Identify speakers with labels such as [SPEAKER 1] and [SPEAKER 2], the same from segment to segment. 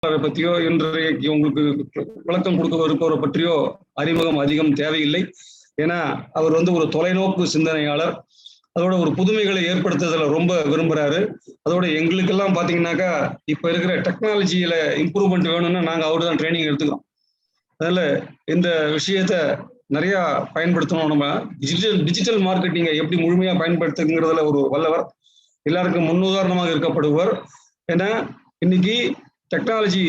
[SPEAKER 1] பற்றியோ இன்றைக்கு உங்களுக்கு விளக்கம் கொடுக்க இருப்பவரை பற்றியோ அறிமுகம் அதிகம் தேவையில்லை. ஏன்னா அவர் ஒரு தொலைநோக்கு சிந்தனையாளர். அதோட ஒரு புதுமைகளை ஏற்படுத்துறதுல ரொம்ப விரும்புறாரு. அதோட எங்களுக்கெல்லாம் பாத்தீங்கன்னாக்கா இப்ப இருக்கிற டெக்னாலஜியில இம்ப்ரூவ்மெண்ட் வேணும்னா நாங்க அவரு தான் ட்ரைனிங் எடுத்துக்கிறோம். அதனால இந்த விஷயத்த நிறைய பயன்படுத்தணும். நம்ம டிஜிட்டல் மார்க்கெட்டிங்கை எப்படி முழுமையா பயன்படுத்துங்கிறதுல ஒரு வல்லவர், எல்லாருக்கும் முன்னுதாரணமாக இருக்கப்படுவர். ஏன்னா இன்னைக்கு டெக்னாலஜி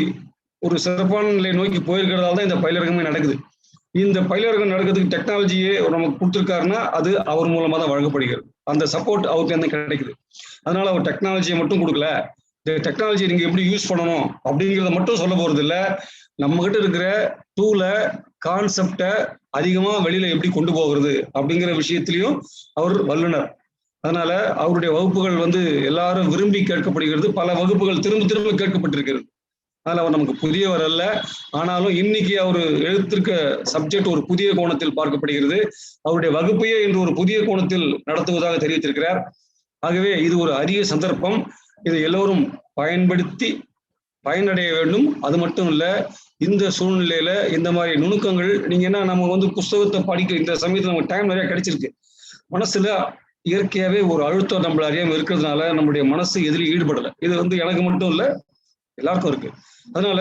[SPEAKER 1] ஒரு சிறப்பான நிலையை நோக்கி போயிருக்கிறதால தான் இந்த பயிலரங்கமே நடக்குது. இந்த பயிலரங்கம் நடக்கிறதுக்கு டெக்னாலஜியே நமக்கு கொடுத்துருக்காருன்னா அது அவர் மூலமா தான் வழங்கப்படுகிறது. அந்த சப்போர்ட் அவருக்கு என்ன கிடைக்குது. அதனால அவர் டெக்னாலஜியை மட்டும் கொடுக்கல, இந்த டெக்னாலஜி நீங்க எப்படி யூஸ் பண்ணணும் அப்படிங்கிறத மட்டும் சொல்ல போறது இல்லை. நம்ம கிட்ட இருக்கிற டூலை கான்செப்டை அதிகமா வெளியில எப்படி கொண்டு போகிறது அப்படிங்கிற விஷயத்திலையும் அவர் வல்லுனர். அதனால அவருடைய வகுப்புகள் எல்லாரும் விரும்பி கேட்கப்படுகிறது. பல வகுப்புகள் திரும்ப திரும்ப கேட்கப்பட்டிருக்கிறது. அதனால அவர் நமக்கு புதியவர் அல்ல. ஆனாலும் இன்னைக்கு அவர் எழுத்திருக்க சப்ஜெக்ட் ஒரு புதிய கோணத்தில் பார்க்கப்படுகிறது. அவருடைய வகுப்பையே இன்று ஒரு புதிய கோணத்தில் நடத்துவதாக தெரிவித்திருக்கிறார். ஆகவே இது ஒரு அரிய சந்தர்ப்பம். இதை எல்லோரும் பயன்படுத்தி பயனடைய வேண்டும். அது மட்டும் இல்ல, இந்த சூழ்நிலையில இந்த மாதிரி நுணுக்கங்கள் நீங்க என்ன நம்ம புஸ்தகத்தை படிக்க இந்த சமயத்துல நமக்கு டைம் நிறைய கிடைச்சிருக்கு. மனசுல இயற்கையாவே ஒரு அழுத்தம் நம்மள அறியாம இருக்கிறதுனால நம்முடைய மனசு எதிலும் ஈடுபடலை. இது எனக்கு மட்டும் இல்ல, எல்லாருக்கும் இருக்கு. அதனால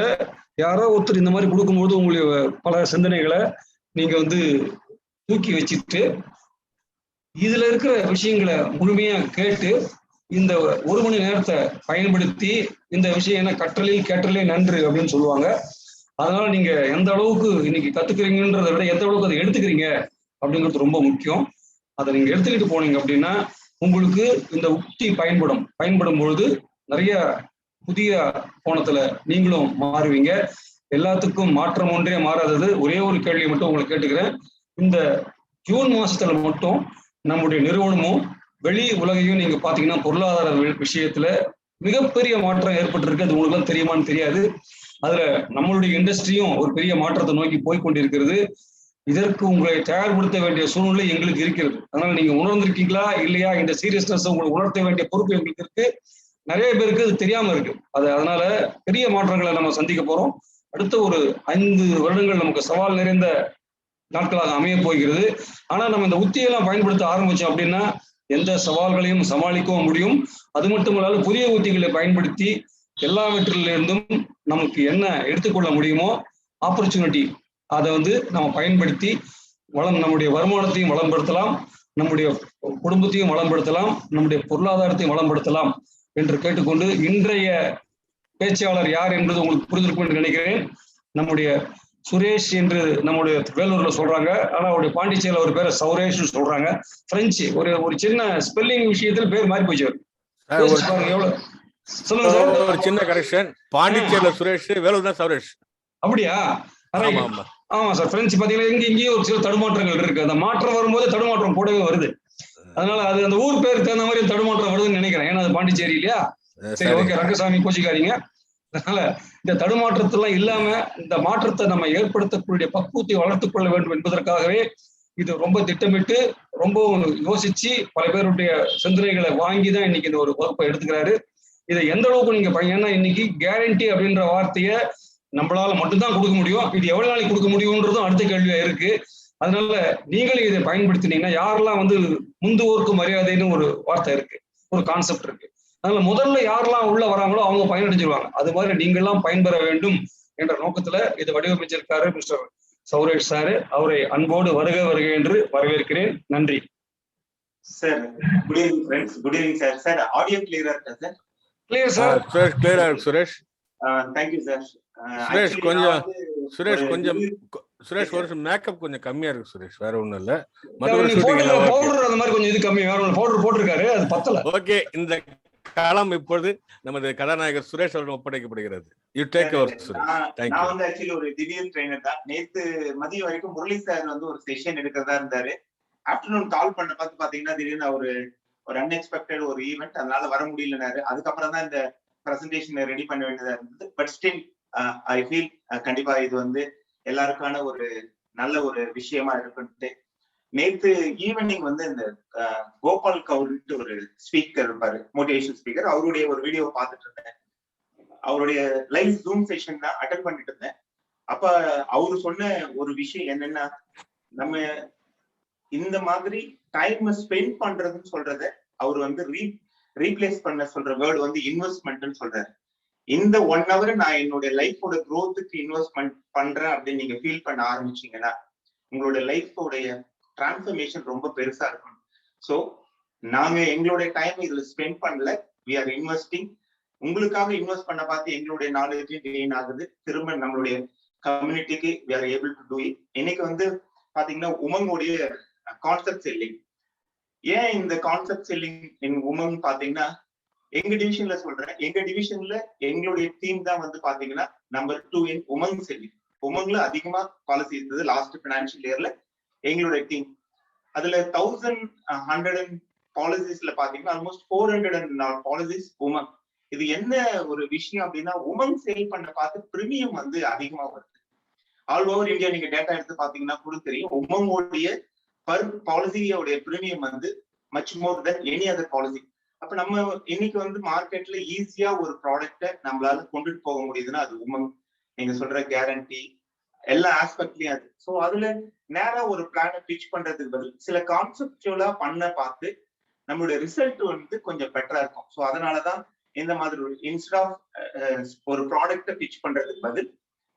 [SPEAKER 1] யாரோ ஒருத்தர் இந்த மாதிரி கொடுக்கும்போது உங்களுடைய பல சிந்தனைகளை நீங்க தூக்கி வச்சுட்டு இதுல இருக்கிற விஷயங்களை முழுமையா கேட்டு இந்த ஒரு மணி நேரத்தை பயன்படுத்தி இந்த விஷயம் என்ன கற்றலில் கேட்டலே நன்று அப்படின்னு சொல்லுவாங்க. அதனால நீங்க எந்த அளவுக்கு இன்னைக்கு கத்துக்கிறீங்கன்றதை விட எந்த அளவுக்கு அதை எடுத்துக்கிறீங்க அப்படிங்கிறது ரொம்ப முக்கியம். அதை நீங்க எடுத்துக்கிட்டு போனீங்க அப்படின்னா உங்களுக்கு இந்த உக்தி பயன்படும் பொழுது நிறைய புதிய கோணத்துல நீங்களும் மாறுவீங்க. எல்லாத்துக்கும் மாற்றம் ஒன்றே மாறாதது. ஒரே ஒரு கேள்வி மட்டும் உங்களுக்கு கேட்டுக்கிறேன். இந்த ஜூன் மாசத்துல மட்டும் நம்முடைய நிறுவனமும் வெளி உலகையும் நீங்க பாத்தீங்கன்னா பொருளாதார விஷயத்துல மிகப்பெரிய மாற்றம் ஏற்பட்டிருக்கு. அது உங்களுக்கு தெரியுமான்னு தெரியாது. அதுல நம்மளுடைய இண்டஸ்ட்ரியும் ஒரு பெரிய மாற்றத்தை நோக்கி போய்கொண்டிருக்கிறது. இதற்கு உங்களை தயார்படுத்த வேண்டிய சூழ்நிலை எங்களுக்கு இருக்கிறது. அதனால நீங்க உணர்ந்திருக்கீங்களா இல்லையா, இந்த சீரியஸ்னஸ் உங்களை உணர்த்த வேண்டிய பொறுப்பு எங்களுக்கு இருக்கு. நிறைய பேருக்கு அது தெரியாம இருக்கு. அதனால பெரிய மாற்றங்களை நம்ம சந்திக்க போறோம். அடுத்த ஒரு 5 வருடங்கள் நமக்கு சவால் நிறைந்த நாட்களாக அமைய போகிறது. ஆனா நம்ம இந்த உத்தியெல்லாம் பயன்படுத்த ஆரம்பிச்சோம் அப்படின்னா எந்த சவால்களையும் சமாளிக்கவும் முடியும். அது மட்டுமல்லாது புதிய உத்திகளை பயன்படுத்தி எல்லாவற்றிலிருந்தும் நமக்கு என்ன எடுத்துக்கொள்ள முடியுமோ ஆப்பர்ச்சுனிட்டி அதை நம்ம பயன்படுத்தி நம்முடைய வருமானத்தையும் வளம்படுத்தலாம், நம்முடைய குடும்பத்தையும் வளம்படுத்தலாம், நம்முடைய பொருளாதாரத்தையும் வளம்படுத்தலாம் என்று கேட்டுக்கொண்டு இன்றைய பேச்சாளர் யார் என்பது உங்களுக்கு புரிந்திருக்கும் என்று நினைக்கிறேன். நம்முடைய சுரேஷ் என்று நம்முடைய வேலூர்ல சொல்றாங்க. ஆனா அவருடைய பாண்டிச்சேரியில் ஒரு பேரை சௌரேஷ் சொல்றாங்க. பிரெஞ்சு ஒரு சின்ன ஸ்பெல்லிங் விஷயத்தில் பேர் மாறி போச்சு.
[SPEAKER 2] சொல்லுங்க சார். ஒரு சின்ன கரெக்ஷன், பாண்டிச்சேரியில சுரேஷ், வேலூர் தான் சௌரேஷ்.
[SPEAKER 1] அப்படியா? ஆமா சார். பிரெஞ்சு பாத்தீங்கன்னா இங்கேயும் ஒரு சில தடுமாற்றங்கள் இருக்கு. அந்த மாற்றம் வரும்போது தடுமாற்றம் கூடவே வருது. அதனால அது அந்த ஊர் பேருக்கு தகுந்த மாதிரி தடுமாற்றம் வருதுன்னு நினைக்கிறேன். ஏன்னா அது பாண்டிச்சேரி இல்லையா? சரி, ஓகே, ரங்கசாமி கோச்சிக்காதீங்க. அதனால இந்த தடுமாற்றத்தெல்லாம் இல்லாம இந்த மாற்றத்தை நம்ம ஏற்படுத்தக்கூடிய பக்குவத்தை வளர்த்துக் கொள்ள வேண்டும் என்பதற்காகவே இது ரொம்ப திட்டமிட்டு ரொம்ப யோசிச்சு பல பேருடைய சிந்தனைகளை வாங்கிதான் இன்னைக்கு இந்த ஒரு வகுப்பை எடுத்துக்கிறாரு. இதை எந்த அளவுக்கு நீங்க ஏன்னா இன்னைக்கு கேரண்டி அப்படின்ற வார்த்தையை நம்மளால மட்டும்தான் கொடுக்க முடியும். இது எவ்வளவு நாளைக்கு கொடுக்க முடியும்ன்றதும் அடுத்த கேள்வியா இருக்கு. அதனால நீங்களும் இதை பயன்படுத்தினீங்கன்னா யாரெல்லாம் முந்துவோருக்கு மரியாதைன்னு ஒரு வார்த்தை இருக்கு, ஒரு கான்செப்ட் இருக்கு. அதனால முதல்ல யாரெல்லாம் உள்ள வராங்களோ அவங்க பயனடைஞ்சிருவாங்க. அது மாதிரி நீங்கள்லாம் பயன்பெற வேண்டும் என்ற நோக்கத்துல இதை வடிவமைச்சிருக்காரு மிஸ்டர் சௌரேஷ் சாரு. அவரை அன்போடு வருக என்று வரவேற்கிறேன். நன்றி
[SPEAKER 3] sir. Good evening friends. Good evening sir. Sir audio கிளியரா இருக்கா சார்?
[SPEAKER 1] Clear sir.
[SPEAKER 2] கிளியரா இருக்கு Suresh.
[SPEAKER 3] Thank you sir.
[SPEAKER 2] Suresh ஒரு மேக்கப் கொஞ்சம் கம்மியா இருக்கு சுரேஷ், வேற ஒண்ணும் இல்ல.
[SPEAKER 1] பவுடர் அந்த மாதிரி கொஞ்சம் இது கம்மி, வேற ஒண்ணு பவுடர் போட்டுருக்காரு, அது பத்தல.
[SPEAKER 2] ஓகே, இந்த களம் இப்பொழுது நமது கதாநாயகர் சுரேஷ் அவர்கள் ஒப்படைக்கப்படுகிறது. You take over Suresh. Thank you.
[SPEAKER 3] நான் ஆக்சுவலி ஒரு திடீர் ட்ரெயினர் தான். நேத்து மதியம் வரைக்கும் முரளி சார் ஒரு செஷன் எடுக்கிறதா இருந்தாரு. ஆஃப்டர்நூன் கால் பண்ண பாத்தீங்கன்னா திடீர்னு ஒரு அன்எக்ஸ்பெக்டட் ஒரு ஈவெண்ட், அதனால வர முடியலனாரு. அதுக்கப்புறம் தான் இந்த பிரசன்டேஷன் ரெடி பண்ண வேண்டியதா இருந்தது. பட் ஸ்டில் ஐ ஃபீல் கண்டிப்பா இது எல்லாருக்கான ஒரு நல்ல ஒரு விஷயமா இருக்குன்ட்டு. நேத்து ஈவினிங் இந்த கோபால் கவுல்ட்டு ஒரு ஸ்பீக்கர் இருப்பாரு, மோட்டிவேஷன் ஸ்பீக்கர். அவருடைய ஒரு வீடியோ பார்த்துட்டு இருந்தேன். அவருடைய லைவ் ஜூம் செஷன் தான் அட்டன் பண்ணிட்டு இருந்தேன். அப்ப அவரு சொன்ன ஒரு விஷயம் என்னன்னா, நம்ம இந்த மாதிரி டைம் ஸ்பெண்ட் பண்றதுன்னு சொல்றத அவர் வந்து ரீப்ளேஸ் பண்ண சொல்ற வேர்டு வந்து இன்வெஸ்ட்மெண்ட்னு சொல்றாரு. இந்த 1 hour நான் என்னுடைய லைஃபோட க்ரோத்துக்கு இன்வெஸ்ட்மெண்ட் பண்றேன் அப்படின்னு நீங்க ஃபீல் பண்ண ஆரம்பிச்சீங்கன்னா உங்களோட லைஃபோடைய டிரான்ஸ்ஃபர்மேஷன் ரொம்ப பெருசா இருக்கும். சோ நாங்க எங்களுடைய டைம் இதுல ஸ்பெண்ட் பண்ணல, வி ஆர் இன்வெஸ்டிங். உங்களுக்காக இன்வெஸ்ட் பண்ண பார்த்து எங்களுடைய நாலேஜ் கெயின் ஆகுது, திரும்ப நம்மளுடைய கம்யூனிட்டிக்கு we are able to do it. இன்னைக்கு வந்து பாத்தீங்கன்னா உமங்கோடைய கான்செப்ட் செல்லிங். ஏன் இந்த கான்செப்ட் செல்லிங் இன் உமங் பாத்தீங்கன்னா, எங்க டிவிஷன்ல சொல்றேன், எங்க டிவிஷன்ல எங்களுடைய டீம் தான் வந்து பாத்தீங்கன்னா நம்பர் 2 இன் உமங் செல்லிங். உமங்ல அதிகமா பாலிசி இருந்தது லாஸ்ட் பினான்சியல் இயர்ல எங்களுடைய டீம். அதுல 1100 பாலிசிஸ்ல பாத்தீங்கன்னா ஆல்மோஸ்ட் 400 பாலிசிஸ் உமங். இது என்ன ஒரு விஷயம் அப்படின்னா, உமங் சேல் பண்ண பார்த்து பிரீமியம் வந்து அதிகமா வருது. ஆல் ஓவர் இந்தியா நீங்க டேட்டா எடுத்து பாத்தீங்கன்னா கூட தெரியும், உமங்கோடைய பர் பாலிசியோடைய பிரீமியம் வந்து மச் மோர் தென் எனி அதர் பாலிசி. அப்ப நம்ம இன்னைக்கு வந்து மார்க்கெட்ல ஈஸியா ஒரு ப்ராடக்ட நம்மளால கொண்டுட்டு போக முடியுதுன்னா அது உமங். நீங்க சொல்ற கேரண்டி எல்லா ஆஸ்பெக்ட்லயும் அது. சோ அதுல நேரா ஒரு பிளான பிச் பண்றதுக்கு பதில் சில கான்செப்டுவலா பண்ண பார்த்து நம்மளுடைய ரிசல்ட் வந்து கொஞ்சம் பெட்டரா இருக்கும். சோ அதனாலதான் இந்த மாதிரி ஒரு இன்ஸ்டெட் ஆஃப் ஒரு ப்ராடக்ட பிச் பண்றதுக்கு பதில்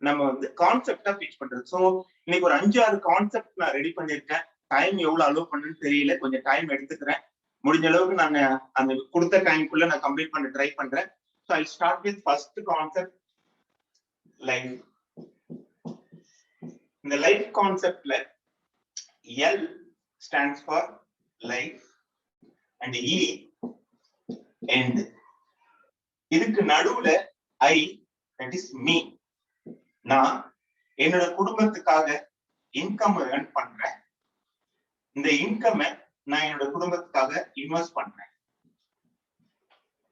[SPEAKER 3] நம்ம வந்து கான்செப்டா பிச் பண்றது. சோ இன்னைக்கு ஒரு 5-6 கான்செப்ட் நான் ரெடி பண்ணிருக்கேன். டைம் எவ்வளவு அலோவ் பண்ணுன்னு தெரியல, கொஞ்சம் டைம் எடுத்துக்கிறேன். முடிஞ்ச அளவுக்கு நான் அந்த கொடுத்த டைம்குள்ள நான் கம்ப்ளீட் பண்ண ட்ரை பண்றேன். So I'll start with first concept, life. இந்த லைஃப் கான்செப்ட்ல L stands for life and E end. இதுக்கு நடுவுல I, that is me. நான் என்னோட குடும்பத்துக்காக இன்கம் earn பண்றேன். இந்த இன்கம் நான் என்னோட குடும்பத்துக்காக இன்வெஸ்ட் பண்றேன்.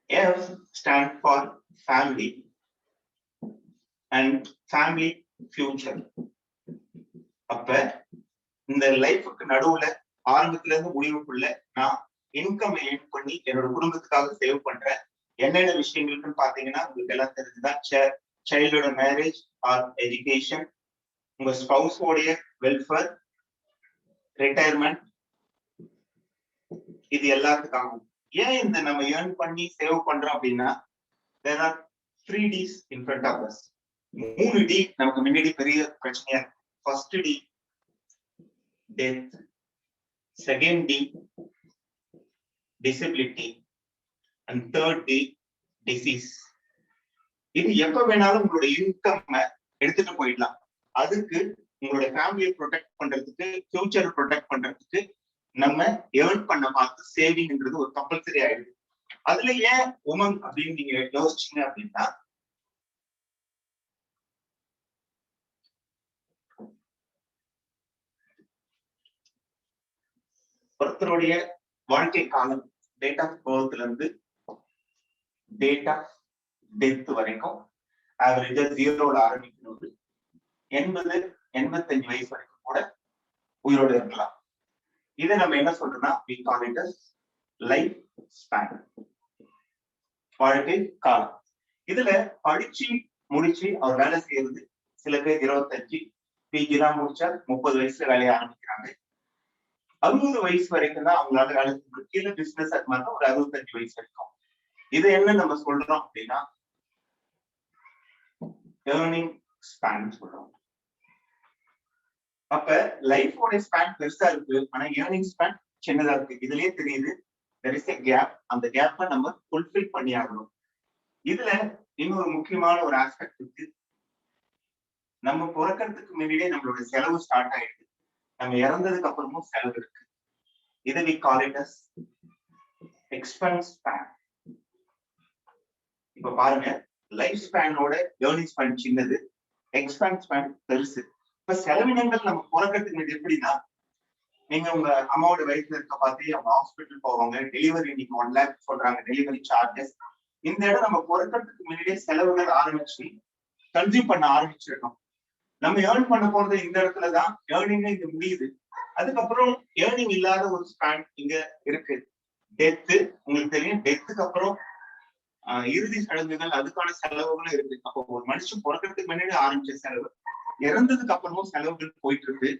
[SPEAKER 3] F stand for family and family future. அப்ப இந்த லைஃபுக்கு நடுவுல ஆரம்பத்துல இருந்து முடிவுக்குள்ள நான் இன்கம் ஏர்ன் பண்ணி என்னோட குடும்பத்துக்காக சேவ் பண்றேன். என்னென்ன விஷயங்களுக்குன்னு பாத்தீங்கன்னா உங்களுக்கு எல்லாம் தெரிஞ்சுதான், சைல்டோட மேரேஜ் ஆர் எஜுகேஷன், உங்க ஸ்பவுஸோடைய வெல்ஃபேர், ரிட்டையர்மெண்ட், இது எல்லாத்துக்காகவும். ஏன் இந்த நம்ம ஏர்ன் பண்ணி சேவ் பண்றோம் அப்படின்னா, there are 3 Ds in front of us. 3 D நமக்கு முன்னாடி பெரிய பிரச்சனையா இருக்கு. First D death, second D disability and third D disease. இது எப்ப வேணாலும் உங்களோட இன்கம் எடுத்துட்டு போயிடலாம். அதுக்கு உங்களுடைய ஃபேமிலியை ப்ரொடெக்ட் பண்றதுக்கு, ஃபியூச்சரை ப்ரொடெக்ட் பண்றதுக்கு நம்ம ஏர்ன் பண்ண பார்த்து சேவிங்ன்றது ஒரு கம்பல்சரி ஆயிடுது. அதுல ஏன் உமங் அப்படின்னு நீங்க யோசிச்சீங்க அப்படின்னா, ஒருத்தருடைய வாழ்க்கை காலம் டேட் ஆஃப் பர்த்ல இருந்து டேட் ஆஃப் டெத் வரைக்கும் ஆவரேஜா 0ல ஆரம்பிக்கணும். 80-85 வயசு வரைக்கும் கூட உயிரோடு இருக்கலாம். இதை நம்ம என்ன சொல்றோம்னா, we call it as life span, வாழ்க்கை காலம். இதுல படிச்சு முடிச்சு அவர் வேலை செய்யறது சில பேர் 25, பிஜி தான் முடிச்சா 30 வயசுல வேலையை ஆரம்பிக்கிறாங்க. 60 வயசு வரைக்கும் தான் அவங்களால வேலை செய்ய முடியும். கீழே பிசினஸ் அது மாதிரி ஒரு 65 வயசு வரைக்கும். இது என்ன நம்ம சொல்றோம் அப்படின்னா ஏர்னிங் ஸ்பேன் சொல்றோம். அப்ப லைஃபோட ஸ்பேன் பெருசா இருக்கு, ஆனா ஏர்னிங் ஸ்பேன் சின்னதா இருக்கு. இதுலயே தெரியுது there is a gap. அந்த கேப்பை நம்ம ஃபுல்ஃபில் பண்ணி ஆகணும். இதுல இன்னொரு முக்கியமான ஒரு ஆஸ்பெக்ட் இருக்கு. நம்ம பிறக்கிறதுக்கு முன்னாடியே நம்மளோட செலவு ஸ்டார்ட் ஆயிடுது, நம்ம இறந்ததுக்கு அப்புறமும் செலவு இருக்கு. இதை we call it as expense span. இப்ப பாருங்க, லைஃப் ஸ்பேனோட ஏர்னிங் ஸ்பேன் சின்னது, எக்ஸ்பென்ஸ் ஸ்பேன் பெருசு. இப்ப செலவினங்கள் நம்ம பிறக்கிறதுக்கு முன்னாடி எப்படின்னா, நீங்க உங்க அம்மாவோட வயசுல இருக்க பார்த்து அவங்க ஹாஸ்பிட்டல் போவாங்க, டெலிவரி இன்னைக்கு 1 lakh சொல்றாங்க டெலிவரி சார்ஜஸ். இந்த இடம் நம்ம பிறக்கிறதுக்கு முன்னாடியே செலவுகள் ஆரம்பிச்சு கன்சியூம் பண்ண ஆரம்பிச்சிடணும். நம்ம ஏர்ன் பண்ண போறது இந்த இடத்துலதான் ஏர்னிங் இங்க முடியுது. அதுக்கப்புறம் ஏர்னிங் இல்லாத ஒரு ஸ்பேன் இங்க இருக்கு, டெத்து. உங்களுக்கு தெரியும், டெத்துக்கு அப்புறம் இறுதி சடங்குகள், அதுக்கான செலவுகளும் இருக்கு. அப்போ ஒரு மனுஷன் பிறக்கிறதுக்கு முன்னாடி ஆரம்பிச்ச செலவு, இறந்ததுக்கு அப்புறமும் செலவுகள் போயிட்டு இருக்கு.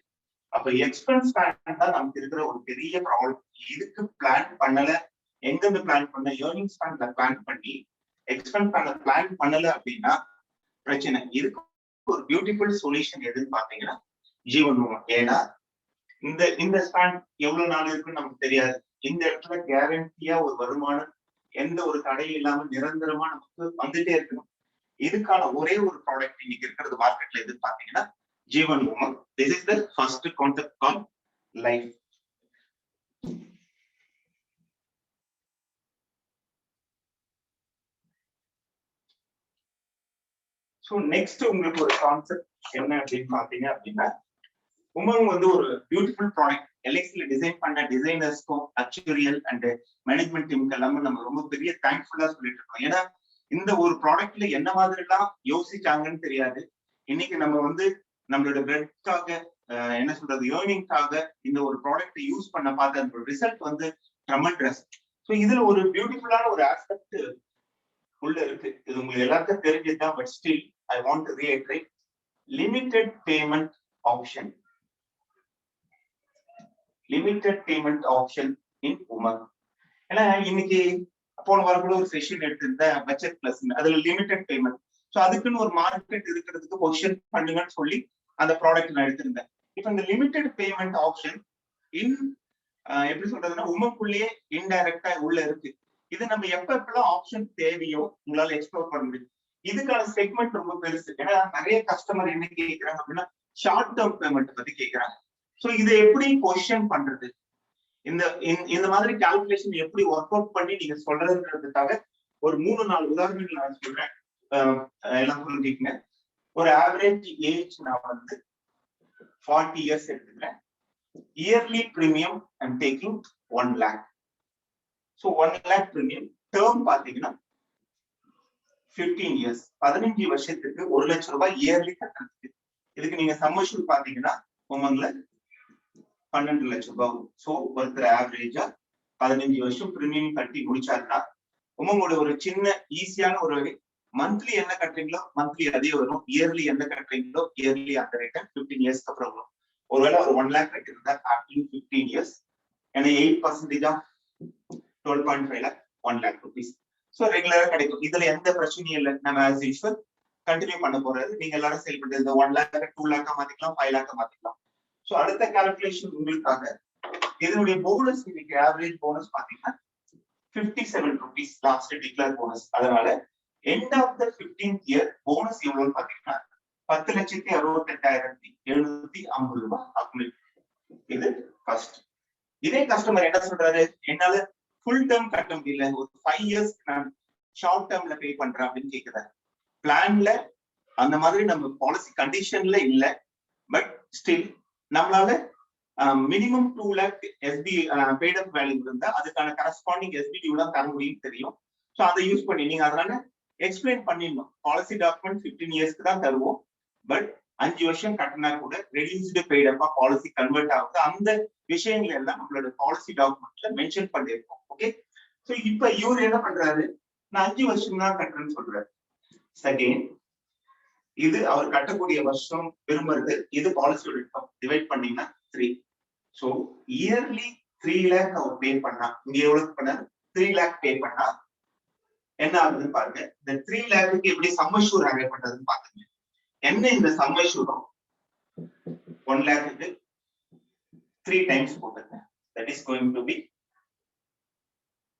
[SPEAKER 3] அப்ப எக்ஸ்பென்ஸ் பிளான் தான் நமக்கு இருக்கிற ஒரு பெரிய ப்ராப்ளம். இதுக்கு பிளான் பண்ணல, எங்கிருந்து பிளான் பண்ண, ஏர்னிங்ஸ் பிளான் பண்ணி எக்ஸ்பென்ஸ் பிளான் பண்ணல அப்படின்னா பிரச்சனை. இதுக்கு ஒரு பியூட்டிஃபுல் சொல்யூஷன் எதுன்னு பாத்தீங்கன்னா ஜீவன் பீமா. ஏன்னா இந்த ஸ்பேன் எவ்வளவு நாள் இருக்குன்னு நமக்கு தெரியாது. இந்த இடத்துல கேரண்டியா ஒரு வருமானம் எந்த ஒரு தடையும் இல்லாம நிரந்தரமா நமக்கு வந்துட்டே இருக்கணும். இதுக்கான ஒரே ஒரு ப்ராடக்ட் இன்னைக்கு இருக்கிறது மார்க்கெட்ல எதுன்னு பாத்தீங்கன்னா Jeevan Bima. This is the first concept call life. So next உங்களுக்கு ஒரு கான்செப்ட் என்ன அப்படின்னு பாத்தீங்க அப்படின்னா, உமங் வந்து ஒரு பியூட்டிஃபுல் ப்ராடக்ட். எல்ஐசில டிசைன் பண்ண டிசைனர்ஸ்க்கும் அக்சுரியல் அண்ட் மேனேஜ்மெண்ட் டீமுக்கு எல்லாமே நம்ம ரொம்ப பெரிய தேங்க்ஃபுல்லா சொல்லிட்டு இருக்கோம். ஏன்னா இந்த ஒரு ப்ராடக்ட்ல என்ன மாதிரி எல்லாம் யோசிச்சாங்கன்னு தெரியாது. இன்னைக்கு நம்ம வந்து நம்மளோட பிரெட்காக என்ன சொல்றது, ஏர்னிங்காக இந்த ஒரு ப்ராடக்ட் யூஸ் பண்ண பார்த்த அந்த ரிசல்ட் வந்து ட்ரெமெண்டஸ். ஸோ இதுல ஒரு பியூட்டிஃபுல்லான ஒரு ஆஸ்பெக்ட் உள்ள இருக்கு. இது உங்களுக்கு எல்லாருக்கும் தெரிஞ்சதுதான். But still I want to reiterate limited payment option. Limited payment option in Umang. ஏன்னா இன்னைக்கு போன வாரம் கூட ஒரு செஷன் எடுத்திருந்தேன் பட்ஜெட் பிளஸ், அதுல லிமிடெட் பேமெண்ட். ஸோ அதுக்குன்னு ஒரு மார்க்கெட் இருக்கிறதுக்கு பொசிஷன் பண்ணுங்கன்னு சொல்லி அந்த ப்ராடக்ட் நான் எடுத்திருந்தேன். இப்ப இந்த லிமிடெட் பேமெண்ட் ஆப்ஷன் எப்படி சொல்றதுன்னா உமக்குள்ளேயே இன்டைரக்டா உள்ள இருக்கு. இது நம்ம எப்பெல்லாம் ஆப்ஷன் தேவையோ உங்களால எக்ஸ்ப்ளோர் பண்ண முடியும். இதுக்கான செக்மெண்ட் ரொம்ப பெருசு. ஏன்னா நிறைய கஸ்டமர் என்ன கேட்கறாங்க அப்படின்னா ஷார்ட் டேர்ம் பேமெண்ட் பத்தி கேட்கறாங்க. ஸோ இதை எப்படி பொசிஷன் பண்றது, இந்த மாதிரி கால்குலேஷன் எப்படி ஒர்க் அவுட் பண்ணி நீங்க சொல்றதுன்றதுக்காக ஒரு 3-4 உதாரணங்கள் நான் சொல்றேன். எல்லாம் புரிஞ்சுக்கங்க. ஒரு ஆவரேஜ் ஏஜ் நான் வந்து 40 years எடுத்துக்கிறேன். Yearly premium I'm taking 1 lakh. So 1 lakh premium. Term பாத்தீங்கன்னா 15 years, 15 வருஷத்துக்கு 1 லட்சம் ரூபாய் இயர்லி கட்டுறதுக்கு. இதுக்கு நீங்க சம்மர்ஷூல் பாத்தீங்கன்னா உமங்ல 12 லட்சம் ரூபாய். ஸோ ஒருத்தர் ஆவரேஜா 15 வருஷம் பிரீமியம் கட்டி முடிச்சாருன்னா உமங்களோட ஒரு சின்ன ஈஸியான ஒரு வகை, மந்த்லி என்ன கட்டுறீங்களோ மந்த்லி அதே வரும், இயர்லி என்ன கட்டுறீங்களோ இயர்லி அந்த ரேட்டை 15 இயர்ஸ்க்கு அப்புறம் வரும். ஒருவேளை ஒரு 1 lakh கட்டிருந்தா ஆஃப்டர் 15 years ஏன்னா 8% of 12.5 lakh 1 lakh rupees. So ரெகுலரா கிடைக்கும். இதுல எந்த பிரச்சனையும் இல்லை. நம்ம ஆஸ் யூஸ்வல் கண்டினியூ பண்ண போறது. நீங்க எல்லாரும் சேல் பண்றது இந்த 1 lakh 2 lakh மாத்திக்கலாம், 5 lakh மாத்திக்கலாம். ஸோ அடுத்த கால்குலேஷன் உங்களுக்காக இதனுடைய போனஸ் இன்னைக்கு ஆவரேஜ் போனஸ் பாத்தீங்கன்னா 57 rupees லாஸ்ட் டிக்ளேர் போனஸ். அதனால end of the 15th year bonus எவ்வளவுன்னு பாத்தீங்கன்னா 10,68,750 ரூபாய் அக்குமுலேட். இது ஃபர்ஸ்ட். இதே கஸ்டமர் என்ன சொல்றாரு, என்னால ஃபுல் டேர்ம் கட்ட முடியல, ஒரு 5 years நான் ஷார்ட் டேர்ம்ல பே பண்றேன் அப்படின்னு கேக்குறாரு. பிளான்ல அந்த மாதிரி நம்ம பாலிசி கண்டிஷன்ல இல்ல. பட் ஸ்டில் நம்மளால minimum 2 lakh SP paid up value இருந்தா அதுக்கான கரஸ்பாண்டிங் எஸ்பி டியூ தான் தர முடியும் தெரியும். ஸோ அதை யூஸ் பண்ணி நீங்க அதனால எக்ஸ்பிளைன் பண்ணிடணும். பாலிசி டாக்குமெண்ட் 15 இயர்ஸ்க்கு தான் தருவோம். பட் 5 வருஷம் கட்டினா கூட ரெடியூஸ்டு பெய்ட் அப்பா பாலிசி கன்வெர்ட் ஆகுது. அந்த விஷயங்கள் எல்லாம் நம்மளோட பாலிசி டாக்குமெண்ட்ல மென்ஷன் பண்ணிருக்கோம். ஓகே. ஸோ இப்ப இவர் என்ன பண்றாரு, நான் 5 வருஷம் தான் கட்டுறேன்னு சொல்றாரு. செகண்ட், இது அவர் கட்டக்கூடிய வருஷம் விரும்புறது. இது பாலிசியோட டிவைட் பண்ணீங்கன்னா 3. ஸோ இயர்லி 3 lakh அவர் பே பண்ணா, இங்க எவ்வளவு பண்ணாரு 3 lakh பே பண்ணா என்ன ஆகுதுன்னு பாருங்க. இந்த 3 lakhக்கு எப்படி சம்மர்ஷூர் அரேஞ்ச் பண்றதுன்னு பாத்துங்க. என்ன இந்த சம்மர்ஷூரும் 1 lakhக்கு 3 times போட்டுங்க. That is going to be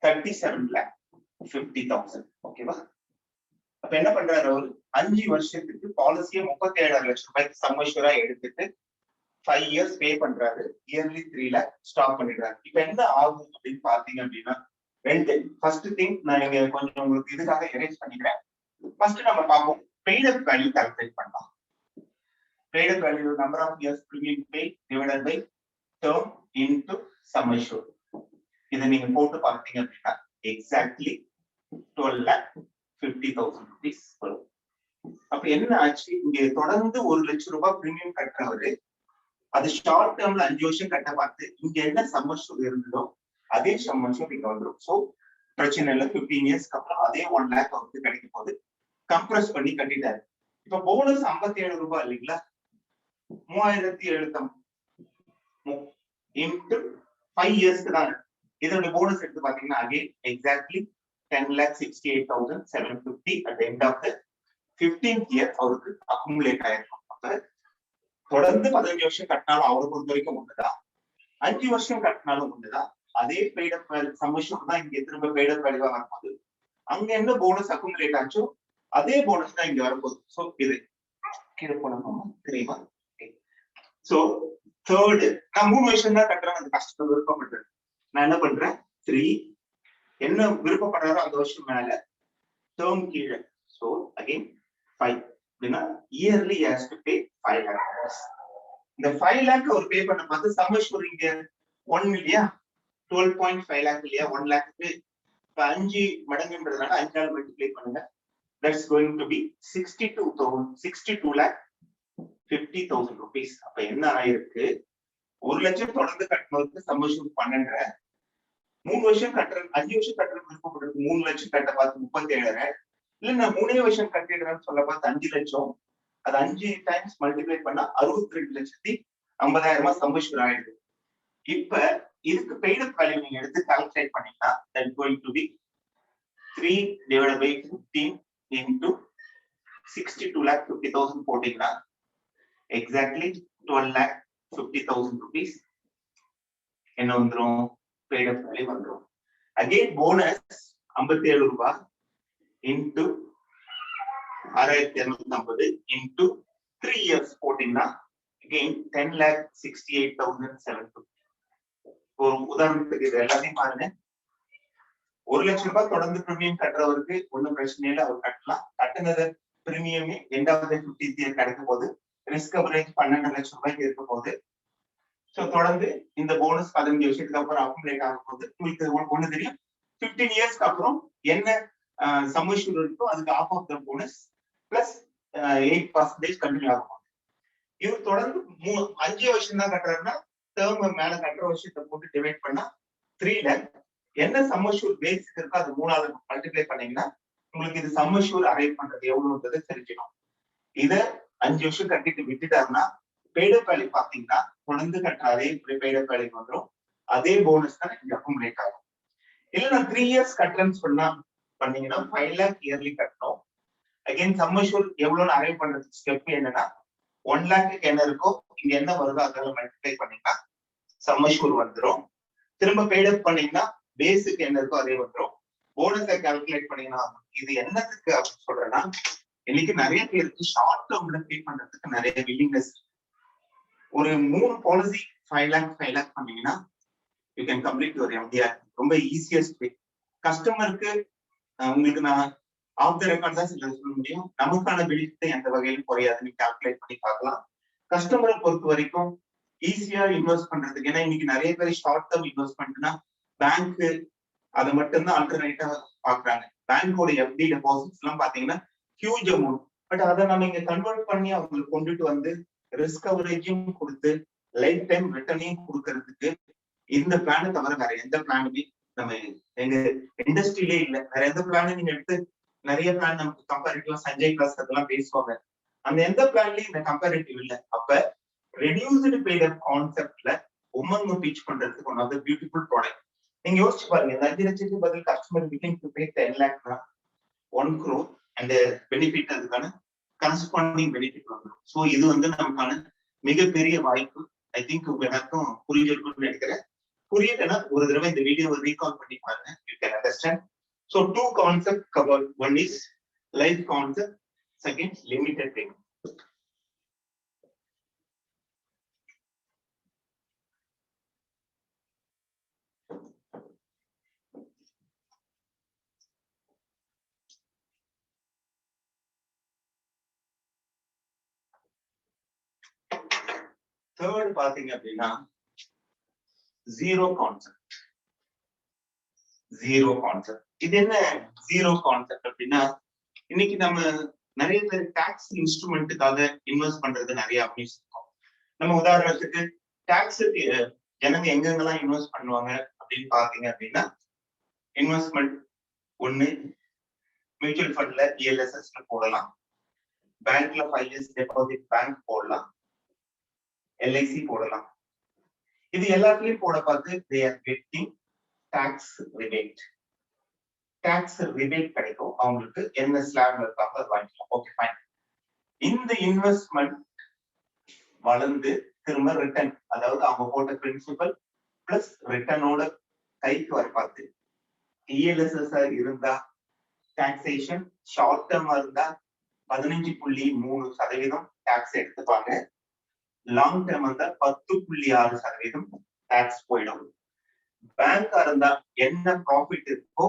[SPEAKER 3] 37,50,000. ஓகேவா? அப்ப என்ன பண்றாரு அவர் 5 வருஷத்துக்கு பாலிசியை 37 லட்சம் ரூபாய்க்கு சம்மர்ஷூரா எடுத்துட்டு 5 years பே பண்றாரு. இயர்லி 3 lakh ஸ்டாப் பண்ணிடுறாரு. இப்ப என்ன ஆகும் அப்படின்னு பாத்தீங்க அப்படின்னா ரெண்டு. ஃபர்ஸ்ட் திங் நான் இங்க கொஞ்சம் உங்களுக்கு இதுக்காக அரேஞ்ச் பண்ணிக்கிறேன். ஃபர்ஸ்ட் நம்ம பார்ப்போம் பெய்ட் அப் வேல்யூ கால்குலேட் பண்ணலாம். Paid up value number of years premium pay divided by term into sum assured. இதை நீங்க போட்டு பார்த்தீங்க அப்படின்னா எக்ஸாக்ட்லி 12,50,000 rupees வரும். அப்ப என்ன ஆச்சு, இங்க தொடர்ந்து 1 லட்சம் ரூபாய் பிரீமியம் கட்டுறவரு அது ஷார்ட் டேர்ம்ல 5 வருஷம் கட்ட பார்த்து இங்க என்ன சம்மர்ஷூர் இருந்ததோ அதே சம்மர்ஷூர் இங்க வந்துடும். ஸோ பிரச்சனை இல்லை. 15 இயர்ஸ்க்கு அப்புறம் அதே 1 lakh அவருக்கு கிடைக்கும் போது கம்ப்ரஸ் பண்ணி கட்டிட்டாரு. இப்ப போனஸ் 57 ரூபாய் இல்லைங்களா, 3750 இன்டு 5 இயர்ஸ்க்கு தான். இதோட போனஸ் எடுத்து பாத்தீங்கன்னா again exactly 10,68,750 at the end of the 15th year அவருக்கு அக்குமுலேட் ஆயிருக்கும். அப்ப தொடர்ந்து 15 வருஷம் கட்டினாலும் அவரை பொறுத்த வரைக்கும் ஒண்ணுதான், 5 வருஷம் கட்டினாலும் ஒண்ணுதான். அதே பெய்ட் அப் சம்மஷன் தான் இங்க திரும்ப பெய்ட் அப் வேல்யூவா வரும்போது அங்க என்ன போனஸ் அக்குமுலேட் ஆச்சோ அதே போனஸ் தான் இங்க வரப்போகுது. சோ இது கீழே போனோமா தெரியுமா? சோ தேர்டு, நான் 3 வருஷம் தான் கட்டுறேன், அந்த கஷ்டம் விருப்பப்பட்டது. நான் என்ன பண்றேன், 3 என்ன விருப்பப்படுறாரோ அந்த வருஷம் மேல டேர்ம் கீழே. சோ அகைன் 5 அப்படின்னா yearly has to pay 5 lakh. இந்த 5 lakh அவர் பே பண்ண பார்த்து சம்மஷூர் இங்க 1 இல்லையா, 12.5 lakh இல்லையா, 1 lakhக்கு 5 மடங்குன்றதுனால 5 ஆல் மல்டிப்ளை பண்ணுங்க. That's going to be 62,50,000 rupees. அப்ப என்ன ஆயிருக்கு, 1 லட்சம் தொடர்ந்து கட்டுறதுக்கு சம்மஷூர் 12.5, 3 வருஷம் கட்டுற 5 வருஷம் கட்டுறது விருப்பப்படுறது 3 லட்சம் கட்ட பார்த்து 37,000, இல்ல நான் 3 வருஷம் கட்டிடுறேன்னு சொல்ல பார்த்து 5 லட்சம், அது 5 டைம்ஸ் மல்டிப்ளை பண்ணா 62,50,000 சம்மஷூர் ஆயிடுது. இப்ப இதுக்கு பெய்ட் அப் வேல்யூ நீங்க எடுத்து கால்குலேட் பண்ணீங்கன்னா that going to be 3 divided by 15 into 62,50,000 போட்டீங்கன்னா exactly 12,50,000 rupees என்ன வந்துரும், பெய்ட் அப் வேல்யூ வந்துரும். அகைன் போனஸ் 57 ரூபாய் into 6,250 into 3 years போட்டீங்கன்னா again 10,68,750. ஒரு உதாரணத்துக்கு இது எல்லாத்தையும் பாருங்க. 1 லட்சம் ரூபாய் தொடர்ந்து பிரீமியம் கட்டுறவருக்கு ஒன்னும் பிரச்சனை இல்லை, அவர் கட்டலாம். கட்டுனது பிரீமியமே end of the 15th year கிடைக்கும் போது ரிஸ்க் கவரேஜ் 12 லட்சம் ரூபாய்க்கு இருக்க போகுது. சோ தொடர்ந்து இந்த போனஸ் 15 வருஷத்துக்கு அப்புறம் அக்குமுலேட் ஆகும் போது உங்களுக்கு ஒண்ணு தெரியும், 15 இயர்ஸ்க்கு அப்புறம் என்ன சம்மஷூர் இருக்கோ அதுக்கு of of the bonus plus 8% continue ஆகும். இவர் தொடர்ந்து 5 வருஷம் தான் கட்டுறாருன்னா டேர்ம் மேல கட்டுற வருஷத்தை போட்டு டிவைட் பண்ணா 3 lakh, என்ன சம்மஷூர் பேசிக் இருக்கோ அது 3ஆல மல்டிப்ளை பண்ணீங்கன்னா உங்களுக்கு இது சம்மஷூர் அரைவ் பண்றது எவ்வளவுன்றது தெரிஞ்சிடும். இத 5 வருஷம் கட்டிட்டு விட்டுட்டாருன்னா பெய்ட் அப் வேல்யூ பாத்தீங்கன்னா தொடர்ந்து கட்டுற அதே பெய்ட் அப் வேல்யூ வந்துடும், அதே போனஸ் தான் இங்க அக்குமுலேட் ஆகும். இல்ல நான் 3 இயர்ஸ் கட்டுறேன்னு சொன்னா பண்ணீங்கன்னா 5 lakh இயர்லி கட்டணும். அகைன் சம்மஷூர் எவ்வளவுன்னு அரைவ் பண்றதுக்கு ஸ்டெப் என்னன்னா 1 lakh என்ன இருக்கோ இங்க என்ன வருதோ அதெல்லாம் மல்டிப்ளை பண்ணீங்கன்னா சம்மஷூர் வந்துடும். திரும்ப பெய்ட் அப் பண்ணீங்கன்னா பேசிக் என்ன இருக்கோ அதே வந்துடும். போனஸை கால்குலேட் பண்ணீங்கன்னா இது என்னத்துக்கு அப்படின்னு சொல்றேன்னா, இன்னைக்கு நிறைய பேருக்கு ஷார்ட் டேர்ம்ல பே பண்றதுக்கு நிறைய வில்லிங்னஸ். ஒரு 3 பாலிசி 5 lakh பண்ணீங்கன்னா you can complete your MTR. ரொம்ப ஈஸியஸ்ட் வே. கஸ்டமருக்கு உங்களுக்கு நான் ஆஃப் த ரெக்கார்ட் தான் சொல்ல முடியும், நமக்கான பெனிஃபிட் எந்த வகையிலும் குறையாதுன்னு கால்குலேட் பண்ணி பார்க்கலாம். கஸ்டமரை பொறுத்த வரைக்கும் ஈஸியா இன்வெஸ்ட் பண்றதுக்கு, ஏன்னா இன்னைக்கு நிறைய பேர் ஷார்ட் டேர்ம் இன்வெஸ்ட்மெண்ட்னா பேங்க் அதை மட்டும்தான் ஆல்டர்னேட்டா பாக்குறாங்க. பேங்கோட எஃப்டி டெபாசிட்ஸ் எல்லாம் பாத்தீங்கன்னா ஹியூஜ் அமௌண்ட். பட் அதை நம்ம இங்க கன்வெர்ட் பண்ணி அவங்களுக்கு கொண்டுட்டு வந்து ரிஸ்க் கவரேஜும் கொடுத்து லைஃப் டைம் ரிட்டர்னையும் கொடுக்கறதுக்கு இந்த பிளானை தவிர வேற எந்த பிளானுமே நம்ம எங்க இண்டஸ்ட்ரியிலே இல்லை. வேற எந்த பிளானும் நீங்க எடுத்து நிறைய பிளான் நமக்கு கம்பேரிட்டிவா சஞ்சய் கிளாஸ் அதெல்லாம் பேசுவாங்க, அந்த எந்த பிளான்லயும் இந்த கம்பேரிட்டிவ் இல்லை. அப்ப ரெடியூஸ்டு பெய்ட் அப் கான்செப்ட்ல உமன் டீச் பண்றதுக்கு one of the beautiful product. நீங்க யோசிச்சு பாருங்க, இந்த 5 லட்சத்துக்கு பதில் customer willing to pay 10 lakh 1 crore and benefit, அதுக்கான கரஸ்பாண்டிங் பெனிஃபிட் வந்துடும். ஸோ இது நமக்கான மிகப்பெரிய வாய்ப்பு. ஐ திங்க் உங்க எல்லாருக்கும் புரிஞ்சிருக்கும்னு நினைக்கிறேன். புரியலன்னா ஒரு தடவை இந்த வீடியோவை ரீகால் பண்ணி பாருங்க, you can understand. So 2 concepts covered. One is life concept, second limited payment. Third பாத்தீங்க அப்படின்னா ஜீரோ கான்செப்ட். ஜீரோ கான்செப்ட் இது என்ன ஜீரோ கான்செப்ட் அப்படின்னா, இன்னைக்கு நம்ம நிறைய பேர் டாக்ஸ் இன்ஸ்ட்ருமெண்ட்டுக்காக இன்வெஸ்ட் பண்றது நிறைய ஆப்ஷன்ஸ் இருக்கும். நம்ம உதாரணத்துக்கு டாக்ஸுக்கு ஜனங்க எங்கெங்கெல்லாம் இன்வெஸ்ட் பண்ணுவாங்க அப்படின்னு பாத்தீங்க அப்படின்னா, இன்வெஸ்ட்மெண்ட் ஒண்ணு மியூச்சுவல் ஃபண்ட்ல ELSS போடலாம், பேங்க்ல 5 years டெபாசிட் பேங்க் போடலாம், LIC போடலாம். இது எல்லாத்துலயும் போட பார்த்து they are getting tax rebate. tax rebate கிடைக்கும் அவங்களுக்கு, என்ன ஸ்லாப்ல இருக்காங்க அது வாங்கிக்கலாம். Okay fine. இந்த இன்வெஸ்ட்மெண்ட் வளர்ந்து திரும்ப ரிட்டர்ன், அதாவது அவங்க போட்ட பிரின்சிபல் பிளஸ் ரிட்டர்னோட கைக்கு வர பார்த்து ELSS இருந்தா டாக்ஸேஷன் ஷார்ட் டேர்மா இருந்தா 15.3% டாக்ஸ் எடுத்துப்பாங்க, லாங் டேர்ம் இருந்தா 10.6% டாக்ஸ் போயிடும். பேங்கா இருந்தா என்ன ப்ராஃபிட் இருக்கோ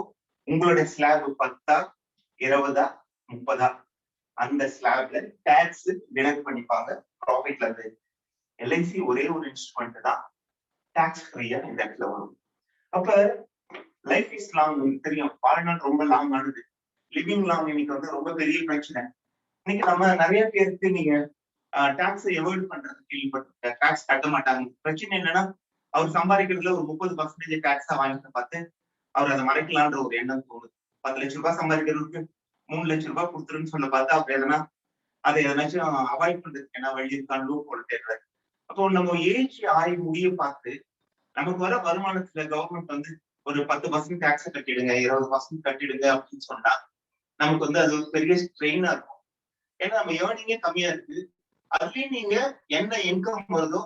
[SPEAKER 3] உங்களுடைய ஸ்லாப் 10, 20, 30 அந்த ஸ்லாப்ல டாக்ஸ் டிடக்ட் பண்ணிப்பாங்க ப்ராஃபிட்ல இருந்து. LIC ஒரே ஒரு இன்ஸ்ட்ருமெண்ட் தான் டாக்ஸ் ஃப்ரீயா இந்த இடத்துல வரும். அப்ப லைஃப் இஸ் லாங் தெரியும், வாழ்நாள் ரொம்ப லாங் ஆனது. லிவிங் லாங் இன்னைக்கு வந்து ரொம்ப பெரிய பிரச்சனை. இன்னைக்கு நம்ம நிறைய பேருக்கு நீங்க டாக்ஸ் எவாய்ட் பண்றது கேள்விப்பட்டிருக்க, டாக்ஸ் கட்ட மாட்டாங்க. பிரச்சனை என்னன்னா அவர் சம்பாதிக்கிறதுல ஒரு 30% டாக்ஸா வாங்கிட்டு பார்த்து அவர் அதை மறைக்கலான்ற ஒரு எண்ணம் தோணுது. 10 லட்சம் ரூபாய் சம்பாதிக்கிறதுக்கு 3 லட்சம் ரூபாய் கொடுத்துருன்னு சொல்ல பார்த்தா அவர் அதை எதனாச்சும் அவாய்ட் பண்றதுக்கு என்ன வழி இருக்கான்னு லூப் போல தேடுறாரு. அப்போ நம்ம ஏஜ் ஆகி முடிய பார்த்து நமக்கு வர வருமானத்துல கவர்மெண்ட் வந்து ஒரு 10% டாக்ஸ் கட்டிடுங்க, 20% கட்டிடுங்க அப்படின்னு சொன்னா நமக்கு வந்து அது ஒரு பெரிய ஸ்ட்ரெயினா இருக்கும். ஏன்னா நம்ம ஏர்னிங்கே கம்மியா இருக்கு. அதுலயும் நீங்க என்ன இன்கம் வருதோ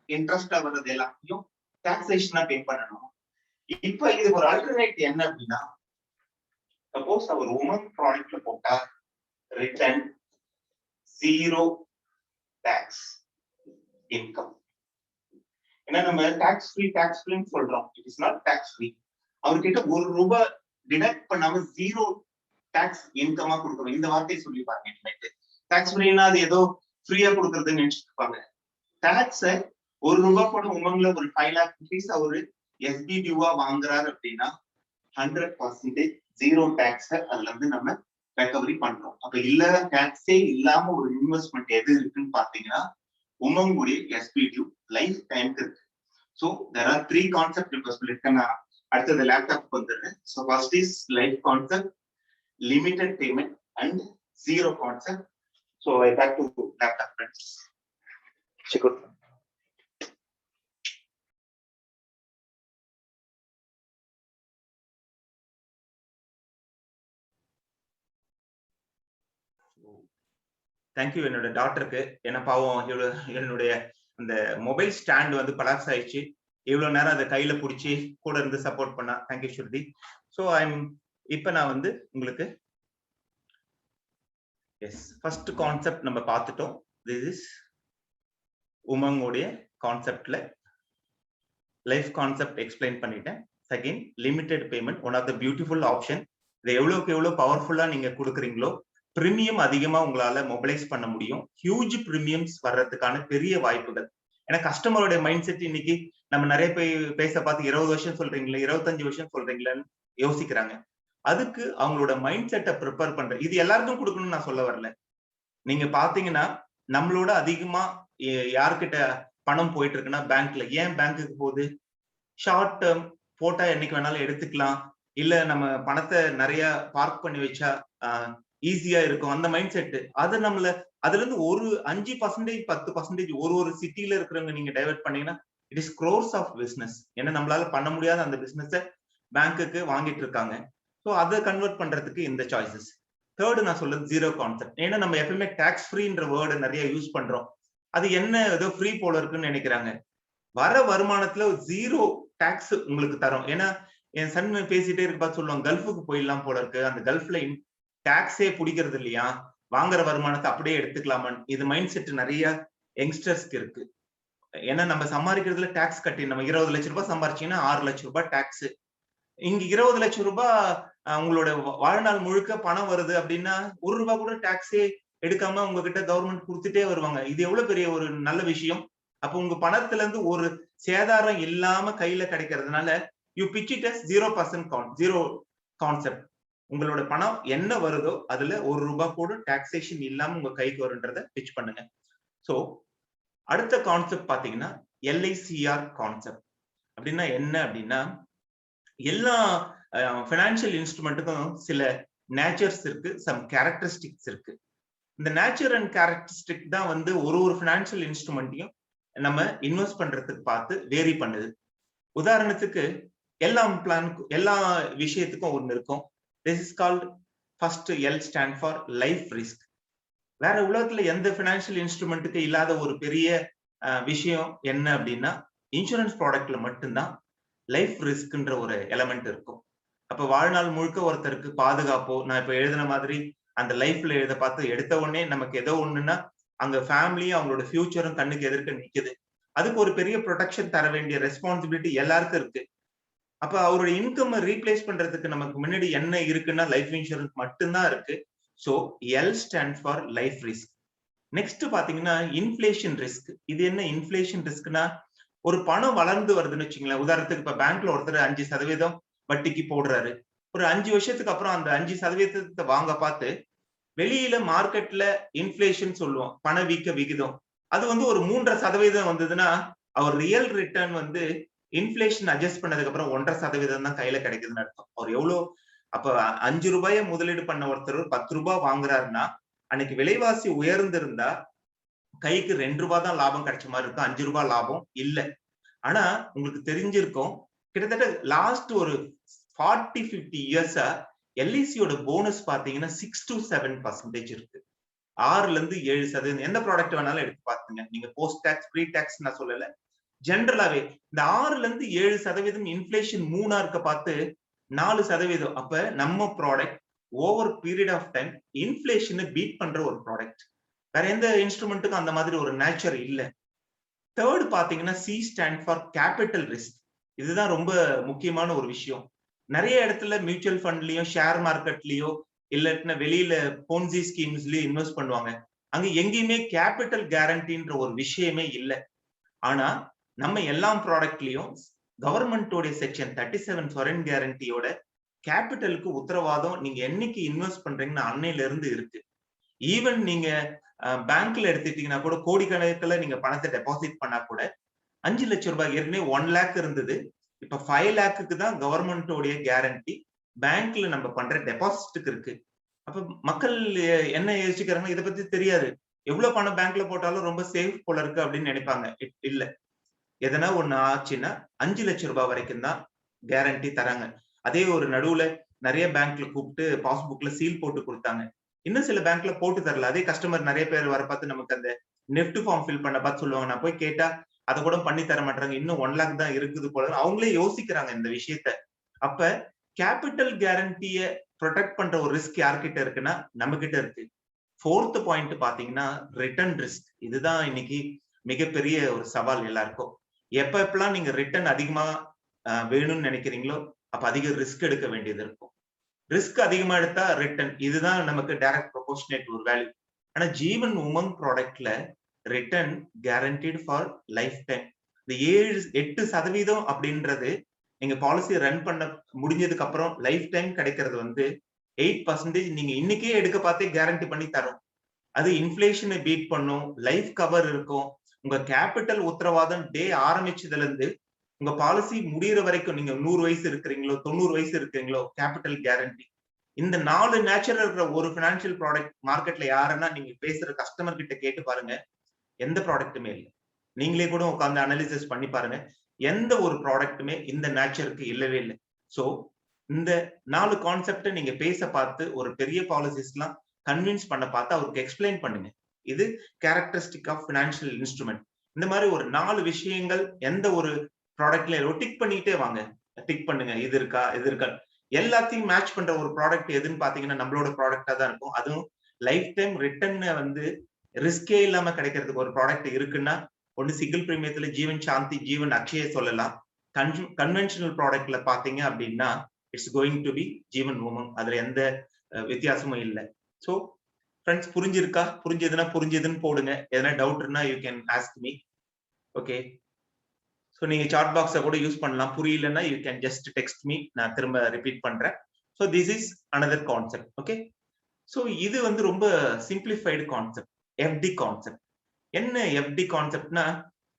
[SPEAKER 3] இன்ட்ரெஸ்டா வர்றது எல்லாத்தையும் டாக்ஸேஷனா பே பண்ணணும். இப்ப இதுக்கு ஒரு ஆல்டர்னேட் என்ன அப்படின்னா, சப்போஸ் அவர் உமன் ப்ராடக்ட்ல போட்டா ரிட்டர்ன் 0 டாக்ஸ் இன்கம். ஏன்னா நம்ம டாக்ஸ் ஃப்ரீன்னு சொல்றோம், it is not tax free. அவர்கிட்ட ₹1 டிடக்ட் பண்ணாம 0 டாக்ஸ் இன்கமா கொடுக்கணும். இந்த வார்த்தையை சொல்லி பாருங்க. டாக்ஸ் ஃப்ரீனா அது ஏதோ ஃப்ரீயா கொடுக்கறதுன்னு நினைச்சிட்டு இருப்பாங்க. டாக்ஸ ₹1 கூட உமன்ல ஒரு 5 lakh rupees அவரு SB டியூவா வாங்குறாரு அப்படின்னா 100% 0 டாக்ஸ் அதுல இருந்து நம்ம ரெக்கவரி பண்றோம். அப்ப இல்ல டாக்ஸே இல்லாம ஒரு இன்வெஸ்ட்மெண்ட் எது இருக்குன்னு பாத்தீங்கன்னா உமங்குடைய SB டியூ லைஃப் டைம்க்கு இருக்கு. ஸோ தேர் ஆர் 3 கான்செப்ட் இப்ப சொல்லியிருக்கேன். நான் அடுத்தது லேப்டாப் வந்துடுறேன். So first is life concept, limited payment and 0 concept. So I back to laptop friends. Shikur. Thank you என்னோட டாக்டருக்கு. ஏன்னா பாவம் என்னுடைய அந்த மொபைல் ஸ்டாண்ட் வந்து கொலாப்ஸ் ஆயிடுச்சு. இவ்வளவு நேரம் அதை கையில பிடிச்சி கூட இருந்து சப்போர்ட் பண்ணா. தேங்க்யூ ஸ்ருதி. ஸோ இப்ப நான் வந்து உங்களுக்கு ஃபர்ஸ்ட் கான்செப்ட் நம்ம பார்த்துட்டோம். திஸ் இஸ் உமங்குடைய கான்செப்ட்ல லைஃப் கான்செப்ட் எக்ஸ்பிளைன் பண்ணிட்டேன். Second, limited payment, one of the beautiful option. இதை எவ்வளவுக்கு எவ்வளவு பவர்ஃபுல்லா நீங்க கொடுக்குறீங்களோ பிரீமியம் அதிகமா உங்களால மொபிலைஸ் பண்ண முடியும். ஹியூஜ் பிரீமியம்ஸ் வர்றதுக்கான பெரிய வாய்ப்புகள். ஏன்னா கஸ்டமருடைய மைண்ட் செட் இன்னைக்கு நம்ம நிறைய பேச பார்த்து 20 வருஷம் சொல்றீங்களா, 25 வருஷம் சொல்றீங்களான்னு யோசிக்கிறாங்க. அதுக்கு அவங்களோட மைண்ட் செட்டை ப்ரிப்பேர் பண்ற, இது எல்லாருக்கும் கொடுக்கணும்னு நான் சொல்ல வரல. நீங்க பாத்தீங்கன்னா நம்மளோட அதிகமா யார்கிட்ட பணம் போயிட்டு இருக்குன்னா பேங்க்ல. ஏன் பேங்க்குக்கு போகுது? ஷார்ட் டேர்ம் போட்டா என்னைக்கு வேணாலும் எடுத்துக்கலாம், இல்ல நம்ம பணத்தை நிறைய பார்க் பண்ணி வச்சா ஈஸியா இருக்கும், அந்த மைண்ட் செட். அது நம்மள அதுல இருந்து ஒரு 5%, 10% ஒரு சிட்டில இருக்கிறவங்க நீங்க டைவர்ட் பண்ணீங்கன்னா it is crores of business. ஏன்னா நம்மளால பண்ண முடியாத அந்த பிசினஸ் பேங்க்குக்கு வாங்கிட்டு இருக்காங்க. ஸோ அதை கன்வெர்ட் பண்றதுக்கு இந்த சாய்ஸஸ். தேர்டு நான் சொல்றது 0 கான்செப்ட். ஏன்னா நம்ம எப்பவுமே டாக்ஸ் ஃப்ரீன்ற வேர்டு நிறைய யூஸ் பண்றோம். அது என்ன ஏதோ ஃப்ரீ போல இருக்குன்னு நினைக்கிறாங்க. வர வருமானத்துல 0 டாக்ஸ் உங்களுக்கு தரும். ஏன்னா என் சன் பேசிட்டே இருப்பா சொல்லுவாங்க, கல்ஃபுக்கு போயிடலாம் போல இருக்கு, அந்த கல்ஃப்ல டாக்ஸே பிடிக்கிறது இல்லையா, வாங்குற வருமானத்தை அப்படியே எடுத்துக்கலாமான்னு. இது மைண்ட் செட் நிறைய யங்ஸ்டர்ஸ்க்கு இருக்கு. ஏன்னா நம்ம சம்பாதிக்கிறதுல டாக்ஸ் கட்டி, நம்ம 20 லட்சம் ரூபாய் சம்பாரிச்சீங்கன்னா 6 லட்சம் ரூபாய் டாக்ஸ். இங்க 20 லட்சம் ரூபாய் உங்களோட வாழ்நாள் முழுக்க பணம் வருது அப்படின்னா ₹1 கூட டாக்ஸே எடுக்காம உங்ககிட்ட கவர்மெண்ட் கொடுத்துட்டே வருவாங்க. இது எவ்வளவு பெரிய ஒரு நல்ல விஷயம். அப்ப உங்க பணத்துல இருந்து ஒரு சேதாரம் இல்லாம கையில கிடைக்கிறதுனால you pitch it as 0 concept. உங்களோட பணம் என்ன வருதோ அதுல ₹1 கூட டாக்ஸேஷன் இல்லாம உங்க கைக்கு வருன்றத பிச் பண்ணுங்க. சோ அடுத்த கான்செப்ட் பாத்தீங்கன்னா LICR கான்செப்ட். அப்படின்னா என்ன அப்படின்னா, எல்லா ஃபினான்ஷியல் இன்ஸ்ட்ருமெண்ட்டுக்கும் சில நேச்சர்ஸ் இருக்கு, சம் கேரக்டரிஸ்டிக்ஸ் இருக்கு. இந்த நேச்சர் அண்ட் கேரக்டரிஸ்டிக் தான் வந்து ஒரு ஃபினான்ஷியல் இன்ஸ்ட்ருமெண்ட்டையும் நம்ம இன்வெஸ்ட் பண்றதுக்கு பார்த்து வேரி பண்ணுது. உதாரணத்துக்கு எல்லா விஷயத்துக்கும் ஒண்ணு இருக்கும். This is called first L stand for life risk. வேற உலகத்துல எந்த பினான்சியல் இன்ஸ்ட்ருமெண்ட்டுக்கு இல்லாத ஒரு பெரிய விஷயம் என்ன அப்படின்னா, இன்சூரன்ஸ் ப்ராடக்ட்ல மட்டும்தான் லைஃப் ரிஸ்க்ன்ற ஒரு எலமெண்ட் இருக்கும். அப்ப வாழ்நாள் முழுக்க ஒருத்தருக்கு பாதுகாப்போ, நான் இப்ப எழுதின மாதிரி அந்த லைஃப்ல எழுத பார்த்து எடுத்த உடனே நமக்கு ஏதோ ஒண்ணுன்னா அங்க ஃபேமிலியும் அவங்களோட ஃபியூச்சரும் கண்ணுக்கு எதிர்க்க நிக்குது. அதுக்கு ஒரு பெரிய ப்ரொடெக்ஷன் தர வேண்டிய ரெஸ்பான்சிபிலிட்டி எல்லாருக்கும் இருக்கு. அப்ப அவரோட இன்கம் ரீப்ளேஸ் பண்றதுக்கு நமக்கு முன்னாடி என்ன இருக்குன்னா லைஃப் இன்சூரன்ஸ் மட்டும்தான் இருக்கு. So L stand for life risk. Next பாத்தீங்கன்னா இன்ஃபிளேஷன் ரிஸ்க். இது என்ன இன்ஃபிளேஷன் ரிஸ்க்னா, ஒரு பணம் வளர்ந்து வருதுன்னு வச்சுங்களேன். உதாரணத்துக்கு இப்ப பேங்க்ல ஒருத்தர் 5% வட்டிக்கு போடுறாரு. ஒரு 5 வருஷத்துக்கு அப்புறம் அந்த 5% வாங்க பார்த்து வெளியில மார்க்கெட்ல இன்ஃபிளேஷன் சொல்லுவோம், பணவீக்க விகிதம். அது வந்து ஒரு 3.5% வந்ததுன்னா அவர் ரியல் ரிட்டர்ன் வந்து இன்ஃபிளேஷன் அட்ஜஸ்ட் பண்ணதுக்கு அப்புறம் 1.5% தான் கையில கிடைக்குதுன்னு அர்த்தம். அவர் எவ்வளவு அப்ப 5 ரூபாயை முதலீடு பண்ண ஒருத்தர் 10 ரூபாய் வாங்குறாருன்னா, அன்னைக்கு விலைவாசி உயர்ந்திருந்தா கைக்கு 2 ரூபாய் தான் லாபம் கிடைச்ச மாதிரி இருக்கும், 5 ரூபாய் லாபம் இல்ல. ஆனா உங்களுக்கு தெரிஞ்சிருக்கும், கிட்டத்தட்ட லாஸ்ட் ஒரு 40-50 இயர்ஸா எல்ஐசியோட போனஸ் பாத்தீங்கன்னா 6 to 7% இருக்கு. 6-7%. எந்த ப்ராடக்ட் வேணாலும் எடுத்து பாத்துங்க நீங்க. போஸ்ட் டாக்ஸ், ப்ரீ டாக்ஸ் நான் சொல்லல, ஜெனரலாவே இந்த 6-7% இன்ஃபிளேஷன் 3 இருக்க பார்த்து 4%. அப்ப நம்ம product over period of time இன்ஃபிளேஷனை பீட் பண்ற ஒரு ப்ராடக்ட். வேற எந்த இன்ஸ்ட்ருமெண்ட்டுக்கும் அந்த மாதிரி ஒரு நேச்சர் இல்ல. தேர்ட் பாத்தீங்கன்னா C stand for capital risk. இதுதான் ரொம்ப முக்கியமான ஒரு விஷயம். நிறைய இடத்துல மியூச்சுவல் ஃபண்ட்லயும் ஷேர் மார்க்கெட்லயோ இல்லாட்டினா வெளியில போன்சி ஸ்கீம்ஸ்லயும் இன்வெஸ்ட் பண்ணுவாங்க. அங்க எங்கேயுமே கேபிட்டல் கேரண்டின்ற ஒரு விஷயமே இல்லை. ஆனா நம்ம எல்லா ப்ராடக்ட்லயும் கவர்மெண்டோட செக்ஷன் 37 ஃபாரின் கேரண்டியோட கேபிட்டலுக்கு உத்தரவாதம் நீங்க என்னைக்கு இன்வெஸ்ட் பண்றீங்கன்னா அன்னையில இருந்து இருக்கு. ஈவன் நீங்க பேங்க்ல எடுத்துட்டீங்கன்னா கூட கோடிக்கணக்கில் நீங்க பணத்தை டெபாசிட் பண்ணா கூட 5 லட்சம் ரூபாய், ஏற்கனவே 1 lakh இருந்தது, இப்ப 5 lakhக்கு தான் கவர்மெண்டோடைய கேரண்டி பேங்க்ல நம்ம பண்ற டெபாசிட்டுக்கு இருக்கு. அப்ப மக்கள் என்ன யோசிக்கிறாங்க, இதை பத்தி தெரியாது. எவ்வளவு பணம் பேங்க்ல போட்டாலும் ரொம்ப சேஃப் போல இருக்கு அப்படின்னு நினைப்பாங்க. இல்ல, எதனா ஒண்ணு ஆச்சுன்னா 5 லட்சம் ரூபாய் வரைக்கும் தான் கேரண்டி தராங்க. அதே ஒரு நடுவுல நிறைய பேங்க்ல கூப்பிட்டு பாஸ்புக்ல சீல் போட்டு கொடுத்தாங்க. இன்னும் சில பேங்க்ல போட்டு தரல. அதே கஸ்டமர் நிறைய பேர் வர பார்த்து நமக்கு அந்த நெஃப்ட் ஃபார்ம் ஃபில் பண்ண பார்த்து சொல்லுவாங்க. நான் போய் கேட்டா அதை கூட பண்ணி தர மாட்டாங்க, இன்னும் 1 lakh தான் இருக்குது போல. அவங்களே யோசிக்கிறாங்க இந்த விஷயத்த. அப்ப கேபிட்டல் கேரண்டிய ப்ரொடெக்ட் பண்ற ஒரு ரிஸ்க் யார்கிட்ட இருக்குன்னா நம்ம கிட்ட இருக்கு. ஃபோர்த் பாயிண்ட் பாத்தீங்கன்னா ரிட்டர்ன் ரிஸ்க். இதுதான் இன்னைக்கு மிகப்பெரிய ஒரு சவால் எல்லாருக்கும். எப்பெல்லாம் நீங்க ரிட்டர்ன் அதிகமா வேணும்னு நினைக்கிறீங்களோ அப்ப அதிக ரிஸ்க் எடுக்க வேண்டியது இருக்கும். ரிஸ்க் அதிகமா எடுத்தா ரிட்டர்ன், இதுதான் நமக்கு டைரக்ட் ப்ரொபோர்ஷனேட் ஒரு வேல்யூ. ஆனா ஜீவன் உமங் ப்ராடக்ட்ல return guaranteed for life time. இந்த 7-8% அப்படின்றது நீங்க பாலிசி ரன் பண்ண முடிஞ்சதுக்கு அப்புறம் லைஃப் டைம் கிடைக்கிறது வந்து 8% நீங்க இன்னைக்கே எடுக்க பார்த்தே கேரண்டி பண்ணி தரும். அது இன்ஃபிளேஷனை பீட் பண்ணும், லைஃப் கவர் இருக்கும். உங்க கேபிட்டல் உத்தரவாதம் டே ஆரம்பிச்சதுல இருந்து உங்க பாலிசி முடிகிற வரைக்கும், நீங்க 100 வயசு இருக்கிறீங்களோ 90 வயசு இருக்கிறீங்களோ, கேபிட்டல் கேரண்டி. இந்த 4 நேச்சுரல் இருக்கிற ஒரு பினான்சியல் ப்ராடக்ட் மார்க்கெட்ல யாருன்னா நீங்க பேசுற கஸ்டமர் கிட்ட கேட்டு பாருங்க, எந்த ப்ராடக்ட்டுமே இல்லை. நீங்களே கூட உட்காந்து அனாலிசிஸ் பண்ணி பாருங்க, எந்த ஒரு ப்ராடக்ட்டுமே இந்த நேச்சருக்கு இல்லவே இல்லை. சோ இந்த 4 கான்செப்டை நீங்க பேச பார்த்து ஒரு பெரிய பாலிசிஸ் எல்லாம் கன்வின்ஸ் பண்ண பார்த்து அவருக்கு எக்ஸ்பிளைன் பண்ணுங்க. இது கேரக்டரிஸ்டிக் ஆஃப் பினான்சியல் இன்ஸ்ட்ருமெண்ட். இந்த மாதிரி ஒரு 4 விஷயங்கள் எந்த ஒரு ப்ராடக்ட்ல டிக் பண்ணிட்டே வாங்க. டிக் பண்ணுங்க, இது இருக்கா இது இருக்கா. எல்லாத்தையும் மேட்ச் பண்ற ஒரு ப்ராடக்ட் எதுன்னு பாத்தீங்கன்னா நம்மளோட ப்ராடக்டா தான் இருக்கும். அதுவும் லைஃப் டைம் ரிட்டர்ன் வந்து ரிஸ்கே இல்லாம கிடைக்கிறதுக்கு ஒரு ப்ராடக்ட் இருக்குன்னா ஒன்னு சிங்கிள் பிரீமியத்துல ஜீவன் சாந்தி, ஜீவன் அக்ஷய சொல்லலாம். கன்வென்ஷனல் ப்ராடக்ட்ல பாத்தீங்க அப்படின்னா இட்ஸ் கோயிங் டு பி ஜீவன் உமங். அதுல எந்த வித்தியாசமும் இல்லை. So friends, புரிஞ்சிருக்கா? புரிஞ்சதுன்னா புரிஞ்சதுன்னு போடுங்க. எதனா டவுட்னா you can ask me. Okay, so நீங்க சாட் பாக்ஸை கூட யூஸ் பண்ணலாம். புரியலன்னா you can just text me, நான் திரும்ப ரிப்பீட் பண்றேன். So this is another concept. Okay, so இது வந்து ரொம்ப சிம்பிளிஃபைடு கான்செப்ட், எஃப்டி கான்செப்ட். என்ன எஃப்டி கான்செப்ட்னா,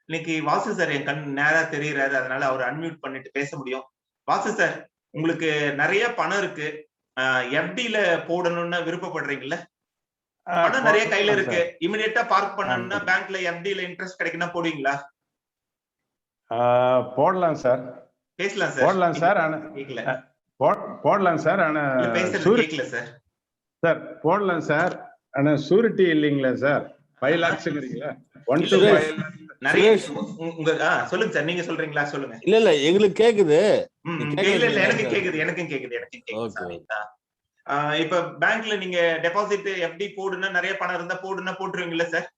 [SPEAKER 3] இன்னைக்கு வாசு சார் என் கண் நேரா தெரியுறாரு, அதனால அவர் அன்மியூட் பண்ணிட்டு பேச முடியும். வாசு சார், உங்களுக்கு நிறைய பணம் இருக்கு, எஃப்டில போடணும்னு விருப்பப்படுறீங்கல்ல? பணம் நிறைய கையில இருக்கு, இமிடியேட்டா பார்க் பண்ணணும்னா பேங்க்ல எஃப்டில இன்ட்ரெஸ்ட் கிடைக்குன்னா போடுவீங்களா?
[SPEAKER 4] போடலாம் சார்.
[SPEAKER 3] பேசலாம் சார்.
[SPEAKER 4] போடலாம் சார். ஆனா
[SPEAKER 3] கேக்கல.
[SPEAKER 4] போடலாம் சார். ஆனா
[SPEAKER 3] பேசுறது கேக்கல சார்.
[SPEAKER 4] சார் போடலாம் சார். ஆனா சூரிட்டி இல்லைங்களா சார்? 5 lakhsங்கறீங்களா? 1 to 5 lakhs.
[SPEAKER 3] நிறைய உங்க சொல்லுங்க சார், நீங்க சொல்றீங்களா? சொல்லுங்க.
[SPEAKER 2] இல்ல எங்களுக்கு கேக்குது.
[SPEAKER 3] எனக்கும் கேக்குது. இப்ப பேங்க்ல நீங்க டெபாசிட் எஃப்டி போடுனா நிறைய பணம் இருந்தா போட்டுருவீங்கல்ல சார்?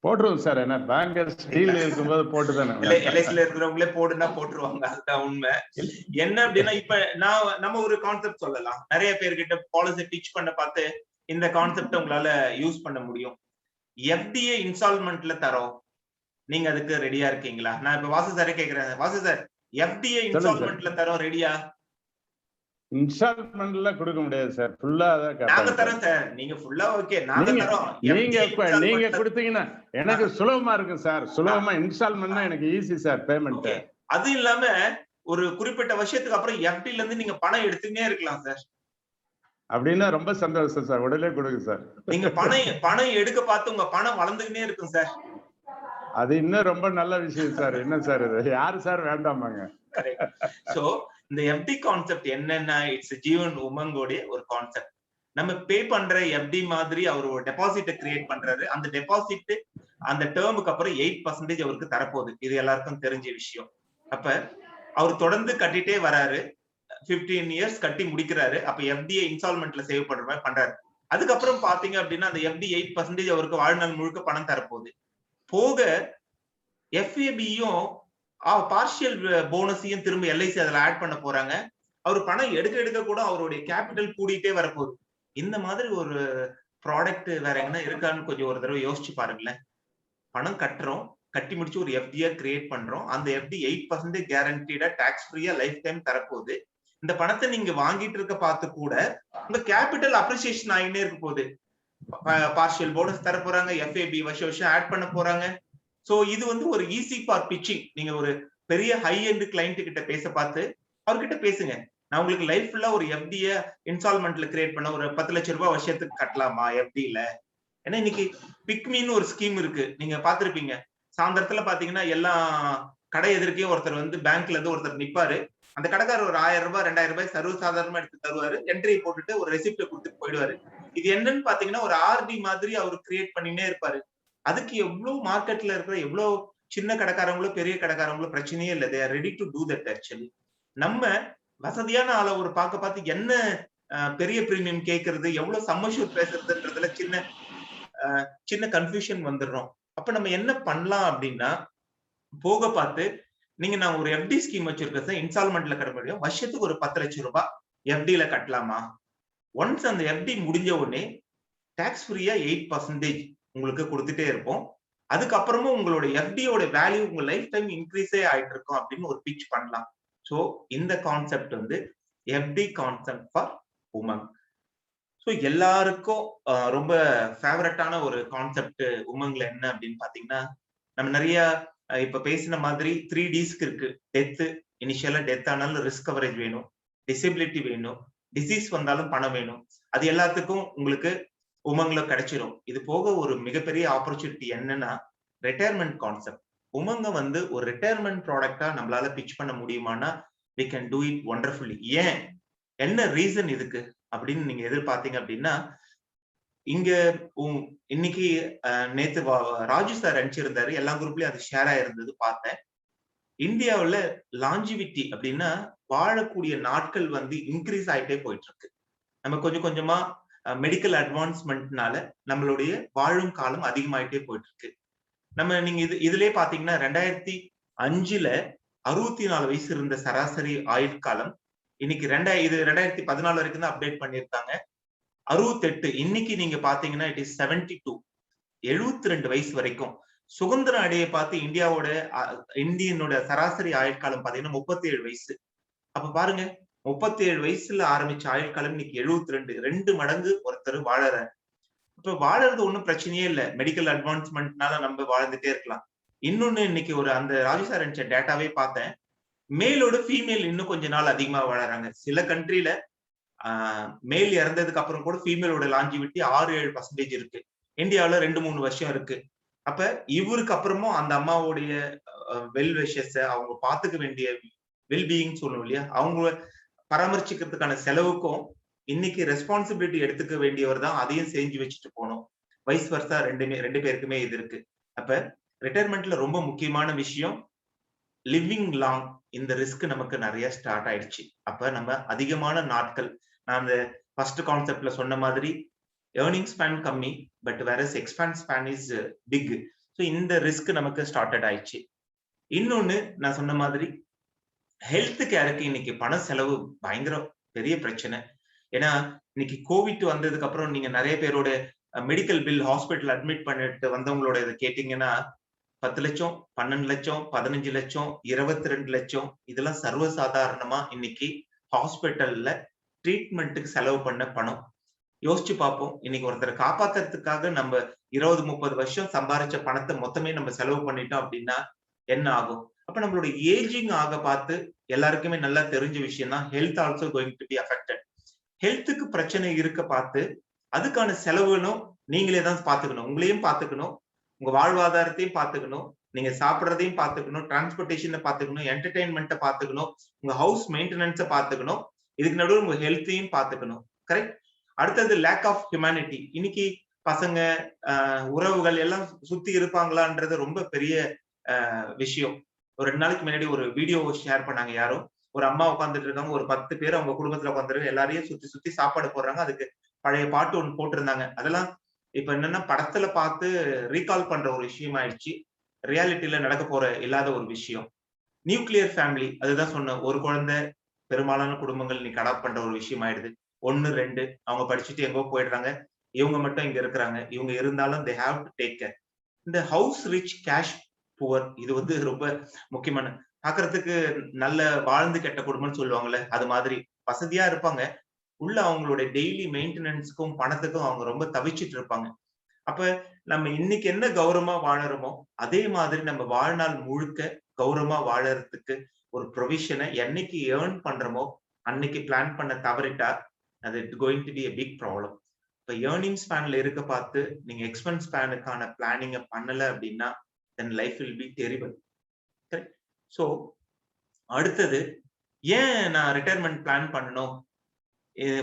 [SPEAKER 4] போட்டுருவோம் சார். ஏன்னா பேங்கர்ஸ் டீல் இருக்கும்போது போட்டுதானே.
[SPEAKER 3] எல்ஐசில இருக்கிறவங்களே போடுனா போட்டுருவாங்க, அதுதான் உண்மை. என்ன அப்படின்னா, இப்ப நம்ம ஒரு கான்செப்ட் சொல்லலாம். நிறைய பேர்கிட்ட பாலிசி டீச் பண்ண பார்த்து இந்த கான்செப்ட் உங்களால யூஸ் பண்ண முடியும். எஃப்டிஏ இன்ஸ்டால்மெண்ட்ல தரோம், நீங்க அதுக்கு ரெடியா இருக்கீங்களா? நான் இப்ப வாசு சாரே கேக்குறேன். வாசு சார், எஃப்டிஏ இன்ஸ்டால்மெண்ட்ல தரோம், ரெடியா?
[SPEAKER 4] இன்ஸ்டால்மெண்ட்ல கொடுக்க முடியாது சார். ஃபுல்லா தான்
[SPEAKER 3] நாங்க தரோம் சார். நீங்க ஃபுல்லா ஓகே, நாங்க தரோம்.
[SPEAKER 4] நீங்க கொடுத்தீங்கன்னா எனக்கு சுலபமா இருக்கும் சார். சுலபமா இன்ஸ்டால்மெண்ட்னா எனக்கு ஈஸி சார் பேமெண்ட்.
[SPEAKER 3] அது இல்லாம ஒரு குறிப்பிட்ட வருஷத்துக்கு அப்புறம் எஃப்டில இருந்து நீங்க பணம் எடுத்துக்கிட்டே இருக்கலாம் சார்.
[SPEAKER 4] அப்படின்னா ரொம்ப சந்தோஷம் சார். உடனே கொடுங்க சார்.
[SPEAKER 3] நீங்க பணம் எடுக்க பார்த்து உங்க பணம் வளர்ந்துக்கிட்டே இருக்கும் சார்.
[SPEAKER 4] அது இன்னும் ரொம்ப நல்ல விஷயம் சார். என்ன சார் இது? யாரு சார் வேண்டாமாங்க?
[SPEAKER 3] சோ இந்த எஃப்டி கான்செப்ட் என்னன்னா, இட்ஸ் ஜீவன் உமங்கோட ஒரு கான்செப்ட். நம்ம பே பண்ற எஃப்டி மாதிரி அவர் ஒரு டெபாசிட் கிரியேட் பண்றாரு. அந்த டெபாசிட் அந்த டேர்முக்கு அப்புறம் 8% அவருக்கு தரப்போகுது. இது எல்லாருக்கும் தெரிஞ்ச விஷயம். அப்ப அவர் தொடர்ந்து கட்டிட்டே வராரு. 15 years கட்டி முடிக்கிறாரு. அப்ப எஃப்டியை இன்ஸ்டால்மெண்ட்ல சேவ் பண்ற மாதிரி பண்றாரு. அதுக்கப்புறம் பாத்தீங்க அப்படின்னா அந்த எஃப்டி 8% அவருக்கு வாழ்நாள் முழுக்க பணம் தரப்போகுது. போக எஃப்ஏபியும் பார்ஷியல் போனஸையும் திரும்ப எல்ஐசி அதுல ஆட் பண்ண போறாங்க. அவர் பணம் எடுக்க கூட அவருடைய கேபிட்டல் கூடிட்டே வரப்போகுது. இந்த மாதிரி ஒரு ப்ராடக்ட் வேற எங்கன்னா இருக்கான்னு கொஞ்சம் ஒரு தடவை யோசிச்சு பாருங்களேன். பணம் கட்டுறோம், கட்டி முடிச்சு ஒரு எஃப்டியா கிரியேட் பண்றோம். அந்த எஃப்டி 8% கேரண்டீடா டாக்ஸ் ஃப்ரீயா லைஃப் டைம் தரப்போகுது. இந்த பணத்தை நீங்க வாங்கிட்டு இருக்க பார்த்து கூட உங்க கேபிட்டல் அப்ரிசியேஷன் ஆகினே இருக்க போகுது. பார்ஷியல் போனஸ் தர போறாங்க, எஃப்ஏபி வருஷம் ஆட் பண்ண போறாங்க. சோ இது வந்து ஒரு ஈஸி ஃபார் பிச்சிங். நீங்க ஒரு பெரிய ஹை எண்ட் கிளைண்ட் கிட்ட பேச பார்த்து அவர்கிட்ட பேசுங்க. நான் உங்களுக்கு லைஃப் ஃபுல்லா ஒரு எஃப்டிய இன்ஸ்டால்மெண்ட்ல கிரியேட் பண்ண ஒரு 10 லட்சம் ரூபாய் வருஷத்துக்கு கட்டலாமா எஃப்டில? ஏன்னா இன்னைக்கு பிக்மின்னு ஒரு ஸ்கீம் இருக்கு, நீங்க பாத்திருப்பீங்க. சாயந்தரத்துல பாத்தீங்கன்னா எல்லா கடை எதிர்க்கே ஒருத்தர் வந்து பேங்க்ல இருந்து ஒருத்தர் நிப்பாரு. அந்த கடைக்காரர் ஒரு 1000 ரூபாய் 2000 ரூபாய் சர்வசாதாரணமா எடுத்து தருவாரு. என்ட்ரி போட்டுட்டு ஒரு ரெசிப்ட் கொடுத்துட்டு போயிடுவாரு. இது என்னன்னு பாத்தீங்கன்னா ஒரு ஆர்டி மாதிரி அவர் கிரியேட் பண்ணினே இருப்பாரு. அதுக்கு எவ்வளவு மார்க்கெட்ல இருக்கிற எவ்வளவு சின்ன கடைக்காரங்களும் பெரிய பிரச்சனையே இல்லை. they are ready to do that actually. நம்ம வசதியான ஆளை ஒரு பார்த்து என்ன பெரிய பிரீமியம் கேட்கறது, எவ்வளவு சம்மஷூர் பேசுறதுன்றதுல சின்ன கன்ஃபியூஷன் வந்துடுறோம். அப்ப நம்ம என்ன பண்ணலாம் அப்படின்னா, போக பார்த்து நான் ஒரு எஃப்டி ஸ்கீம் வச்சிருக்கேன் சார், இன்ஸ்டால்மெண்ட்ல கட்ட முடியும், வருஷத்துக்கு ஒரு 10 லட்சம் ரூபாய் எஃப்டில கட்டலாமா? ஒன்ஸ் அந்த எஃப்டி முடிஞ்ச உடனே டாக்ஸ் ஃப்ரீயா 8% உங்களுக்கு கொடுத்துட்டே இருப்போம். அதுக்கப்புறமும் உங்களோட எஃப்டியோட வேல்யூ உங்க லைஃப் டைம் இன்க்ரீஸே ஆயிட்டு இருக்கும் அப்படின்னு ஒரு பிட்ச் பண்ணலாம். சோ இந்த கான்செப்ட் வந்து FD concept for Umang. So எல்லாருக்கும் ரொம்ப ஃபேவரட்டான ஒரு கான்செப்ட் உமங்ல என்ன அப்படின்னு பாத்தீங்கன்னா, நம்ம நிறைய இப்ப பேசின மாதிரி 3Ds இருக்கு. டெத், இனிஷியலா டெத் ஆனாலும் ரிஸ்க் கவரேஜ் வேணும், டிசபிலிட்டி வேணும், டிசீஸ் வந்தாலும் பணம் வேணும். அது எல்லாத்துக்கும் உங்களுக்கு உமங்ல கிடைச்சிரும். இது போக ஒரு மிகப்பெரிய ஆப்பர்ச்சுனிட்டி என்னன்னா ரிட்டையர்மெண்ட் கான்செப்ட். உமங்க வந்து ஒரு ரிட்டையர்மெண்ட் ப்ராடக்டா நம்மளால பிச் பண்ண முடியுமானா we can do it wonderfully. ஏன், என்ன ரீசன் இதுக்கு அப்படின்னு நீங்க எதிர்பார்த்தீங்க அப்படின்னா, இங்க இன்னைக்கு நேத்து ராஜு சார் அனுப்பிச்சிருந்தாரு, எல்லா குரூப்லயும் அது ஷேர் ஆயிருந்தது பார்த்தேன். இந்தியாவுல லாஞ்சிவிட்டி அப்படின்னா வாழக்கூடிய நாட்கள் வந்து இன்க்ரீஸ் ஆயிட்டே போயிட்டு இருக்கு. நம்ம கொஞ்சம் கொஞ்சமா மெடிக்கல் அட்வான்ஸ்மெண்ட்னால நம்மளுடைய வாழும் காலம் அதிகமாயிட்டே போயிட்டு இருக்கு. நீங்க இதுலயே பாத்தீங்கன்னா 2005 64 வயசு இருந்த சராசரி ஆயுட்காலம் இன்னைக்கு 2014 வரைக்கும் தான் அப்டேட் பண்ணிருக்காங்க, 68. இன்னைக்கு நீங்க பாத்தீங்கன்னா இட் இஸ் 72. 72 வயசு வரைக்கும். சுதந்திரம் அடைய பார்த்து இந்தியனோட சராசரி ஆயுட்காலம் பாத்தீங்கன்னா 37 வயசு. அப்ப பாருங்க, 37 வயசுல ஆரம்பிச்ச ஆயுட்காலம் இன்னைக்கு 72, 2 மடங்கு ஒருத்தர் வாழறாரு. இப்ப வாழறது ஒண்ணும் பிரச்சனையே இல்லை, மெடிக்கல் அட்வான்ஸ்மெண்ட்னால நம்ம வாழ்ந்துட்டே இருக்கலாம். இன்னொன்னு இன்னைக்கு அந்த ராஜு சார் டேட்டாவே பார்த்தேன், மேலோட ஃபீமேல் இன்னும் கொஞ்ச நாள் அதிகமா வாழறாங்க. சில கண்ட்ரில மேல் இறந்ததுக்கு அப்புறம் கூட ஃபீமேலோட லாஞ்சிவிட்டி 6-7% இருக்கு. இந்தியாவில 2-3 வருஷம் இருக்கு. அப்ப இவருக்கு அப்புறமும் அந்த அம்மாவுடைய வெல் விஷஸ் அவங்க பாத்துக்க வேண்டிய வெல்பீயிங் சொல்லணும் இல்லையா, அவங்க பராமரிச்சுக்கிறதுக்கான செலவுக்கும் இன்னைக்கு ரெஸ்பான்சிபிலிட்டி எடுத்துக்க வேண்டியவர் தான் அதையும் செஞ்சு வச்சுட்டு போனோம். வைஸ் வர்சா ரெண்டு பேருக்குமே இது இருக்கு. அப்ப ரிட்டையர்மெண்ட்ல ரொம்ப முக்கியமான விஷயம் லிவிங் லாங். இந்த ரிஸ்க் நமக்கு நிறைய ஸ்டார்ட் ஆயிடுச்சு. அப்ப நம்ம அதிகமான நாட்கள், நான் அந்த ஃபர்ஸ்ட் கான்செப்ட்ல சொன்ன மாதிரி ஏர்னிங் ஸ்பேன் கம்மி, பட் வேற expand span is big. So இந்த ரிஸ்க் நமக்கு ஸ்டார்டட் ஆயிடுச்சு. இன்னொன்னு நான் சொன்ன மாதிரி ஹெல்த் கேருக்கு இன்னைக்கு பண செலவு பயங்கர பெரிய பிரச்சனை. ஏன்னா இன்னைக்கு கோவிட் வந்ததுக்கு அப்புறம் நீங்க நிறைய பேரோட மெடிக்கல் பில் ஹாஸ்பிட்டல் அட்மிட் பண்ணிட்டு வந்தவங்களோட இதை கேட்டீங்கன்னா 10 லட்சம், 12 லட்சம், 15 லட்சம், 22 லட்சம், இதெல்லாம் சர்வசாதாரணமா இன்னைக்கு ஹாஸ்பிட்டல்ல ட்ரீட்மெண்ட்டுக்கு செலவு பண்ண பணம். யோசிச்சு பார்ப்போம், இன்னைக்கு ஒருத்தரை காப்பாத்துறதுக்காக நம்ம 20-30 வருஷம் சம்பாரிச்ச பணத்தை மொத்தமே நம்ம செலவு பண்ணிட்டோம் அப்படின்னா என்ன ஆகும்? அப்ப நம்மளோட ஏஜிங் ஆக பார்த்து எல்லாருக்குமே நல்லா தெரிஞ்ச விஷயம் தான் health also going to B affected. ஹெல்த்துக்கு பிரச்சனை இருக்க பார்த்து அதுக்கான செலவுகளும் நீங்களே தான் பாத்துக்கணும். உங்களையும் பாத்துக்கணும், உங்க வாழ்வாதாரத்தையும் பாத்துக்கணும், நீங்க சாப்பிடுறதையும் பாத்துக்கணும், டிரான்ஸ்போர்டேஷனை பாத்துக்கணும், என்டர்டைன்மெண்ட்டை பாத்துக்கணும், உங்க ஹவுஸ் மெயின்டெனன்ஸை பாத்துக்கணும், இதுக்கு நடுவில் உங்க ஹெல்த்தையும் பாத்துக்கணும். கரெக்ட். அடுத்தது லேக் ஆஃப் ஹியூமனிட்டி. இன்னைக்கு பசங்க உறவுகள் எல்லாம் சுத்தி இருப்பாங்களான்றது ரொம்ப பெரிய விஷயம். ஒரு 2 நாளைக்கு முன்னாடி ஒரு வீடியோ ஷேர் பண்ணாங்க. யாரோ ஒரு அம்மா உட்காந்துட்டு இருக்காங்க, ஒரு 10 பேர் அவங்க குடும்பத்துல உட்காந்துருக்கு, எல்லாரையும் சுத்தி சுத்தி சாப்பாடு போடுறாங்க. அதுக்கு பழைய பாட்டு ஒண்ணு போட்டிருந்தாங்க. அதெல்லாம் இப்ப என்னன்னா படத்துல பார்த்து ரீகால் பண்ற ஒரு விஷயம் ஆயிடுச்சு. ரியாலிட்டியில நடக்க போற இல்லாத ஒரு விஷயம். நியூக்ளியர் ஃபேமிலி, அதுதான் சொன்னேன். ஒரு குழந்தை பெரும்பாலான குடும்பங்கள் இன்னைக்கு அடாப்ட் பண்ற ஒரு விஷயம் ஆயிடுது. 1-2 அவங்க படிச்சுட்டு எங்கோ போயிடுறாங்க, இவங்க மட்டும் இங்க இருக்கிறாங்க. இவங்க இருந்தாலும் they have to take care. இந்த ஹவுஸ் ரிச் கேஷ் புவர், இது வந்து ரொம்ப முக்கியமான, பாக்குறதுக்கு நல்ல வாழ்ந்து கெட்ட குடும்பம்னு சொல்லுவாங்கல்ல, அது மாதிரி வசதியா இருப்பாங்க, உள்ள அவங்களுடைய டெய்லி மெயின்டெனன்ஸ்க்கும் பணத்துக்கும் அவங்க ரொம்ப தவிச்சிட்டு இருப்பாங்க. அப்ப நம்ம இன்னைக்கு என்ன கௌரவமா வாழறோமோ அதே மாதிரி நம்ம வாழ்நாள் முழுக்க கௌரவமா வாழறதுக்கு ஒரு ப்ரொவிஷனை என்னைக்கு ஏர்ன் பண்றோமோ அன்னைக்கு பிளான் பண்ண தவறிட்டா அது going to be a big problem. இப்ப ஏர்னிங் ஸ்பேன்ல இருக்க பார்த்து நீங்க எக்ஸ்பென்ஸ் ஸ்பேனுக்கான பிளானிங்க பண்ணல அப்படின்னா then life will be terrible. So அடுத்தது ஏன் நான் ரிட்டையர்மெண்ட் பிளான் பண்ணணும்